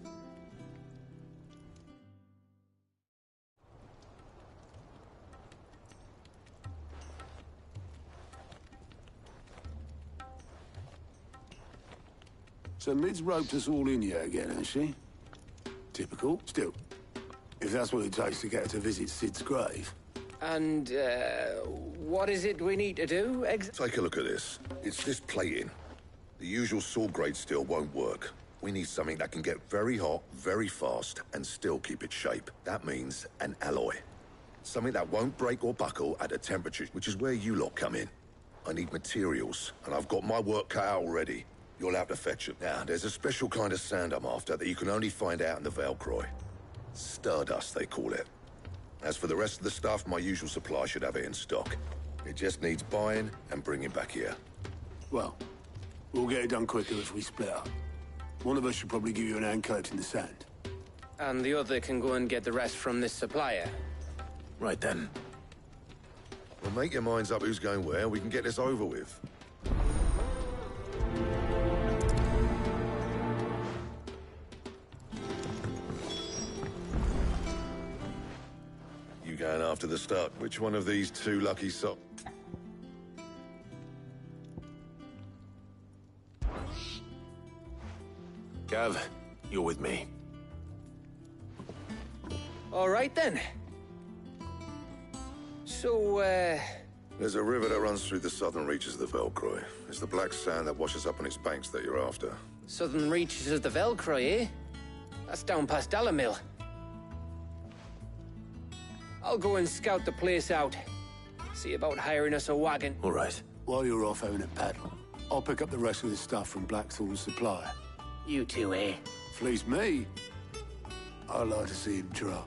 S: So Mid's roped us all in here again, hasn't she? Typical. Still, if that's what it takes to get her to visit Sid's grave.
J: And, what is it we need to do?
A: Take a look at this. It's this plating. The usual sword grade steel won't work. We need something that can get very hot, very fast, and still keep its shape. That means an alloy. Something that won't break or buckle at a temperature, which is where you lot come in. I need materials, and I've got my work cut out already. You'll have to fetch it. Now, there's a special kind of sand I'm after that you can only find out in the Velcroy. Stardust, they call it. As for the rest of the stuff, my usual supply should have it in stock. It just needs buying and bringing back here.
S: Well, we'll get it done quicker if we split up. One of us should probably give you an hand coat in the sand.
J: And the other can go and get the rest from this supplier.
A: Right then. Well, make your minds up who's going where, we can get this over with. You going after the start? Which one of these two lucky socks?
M: Gav, you're with me.
J: All right, then. So,
A: There's a river that runs through the southern reaches of the Velcroy. It's the black sand that washes up on its banks that you're after.
J: southern reaches of the Velcroy, eh? That's down past Dalamil. I'll go and scout the place out. See about hiring us a wagon.
S: All right. While you're off having a paddle, I'll pick up the rest of the stuff from Blackthorn's supply.
J: You two, eh?
S: Fleece me. I'd like to see him try.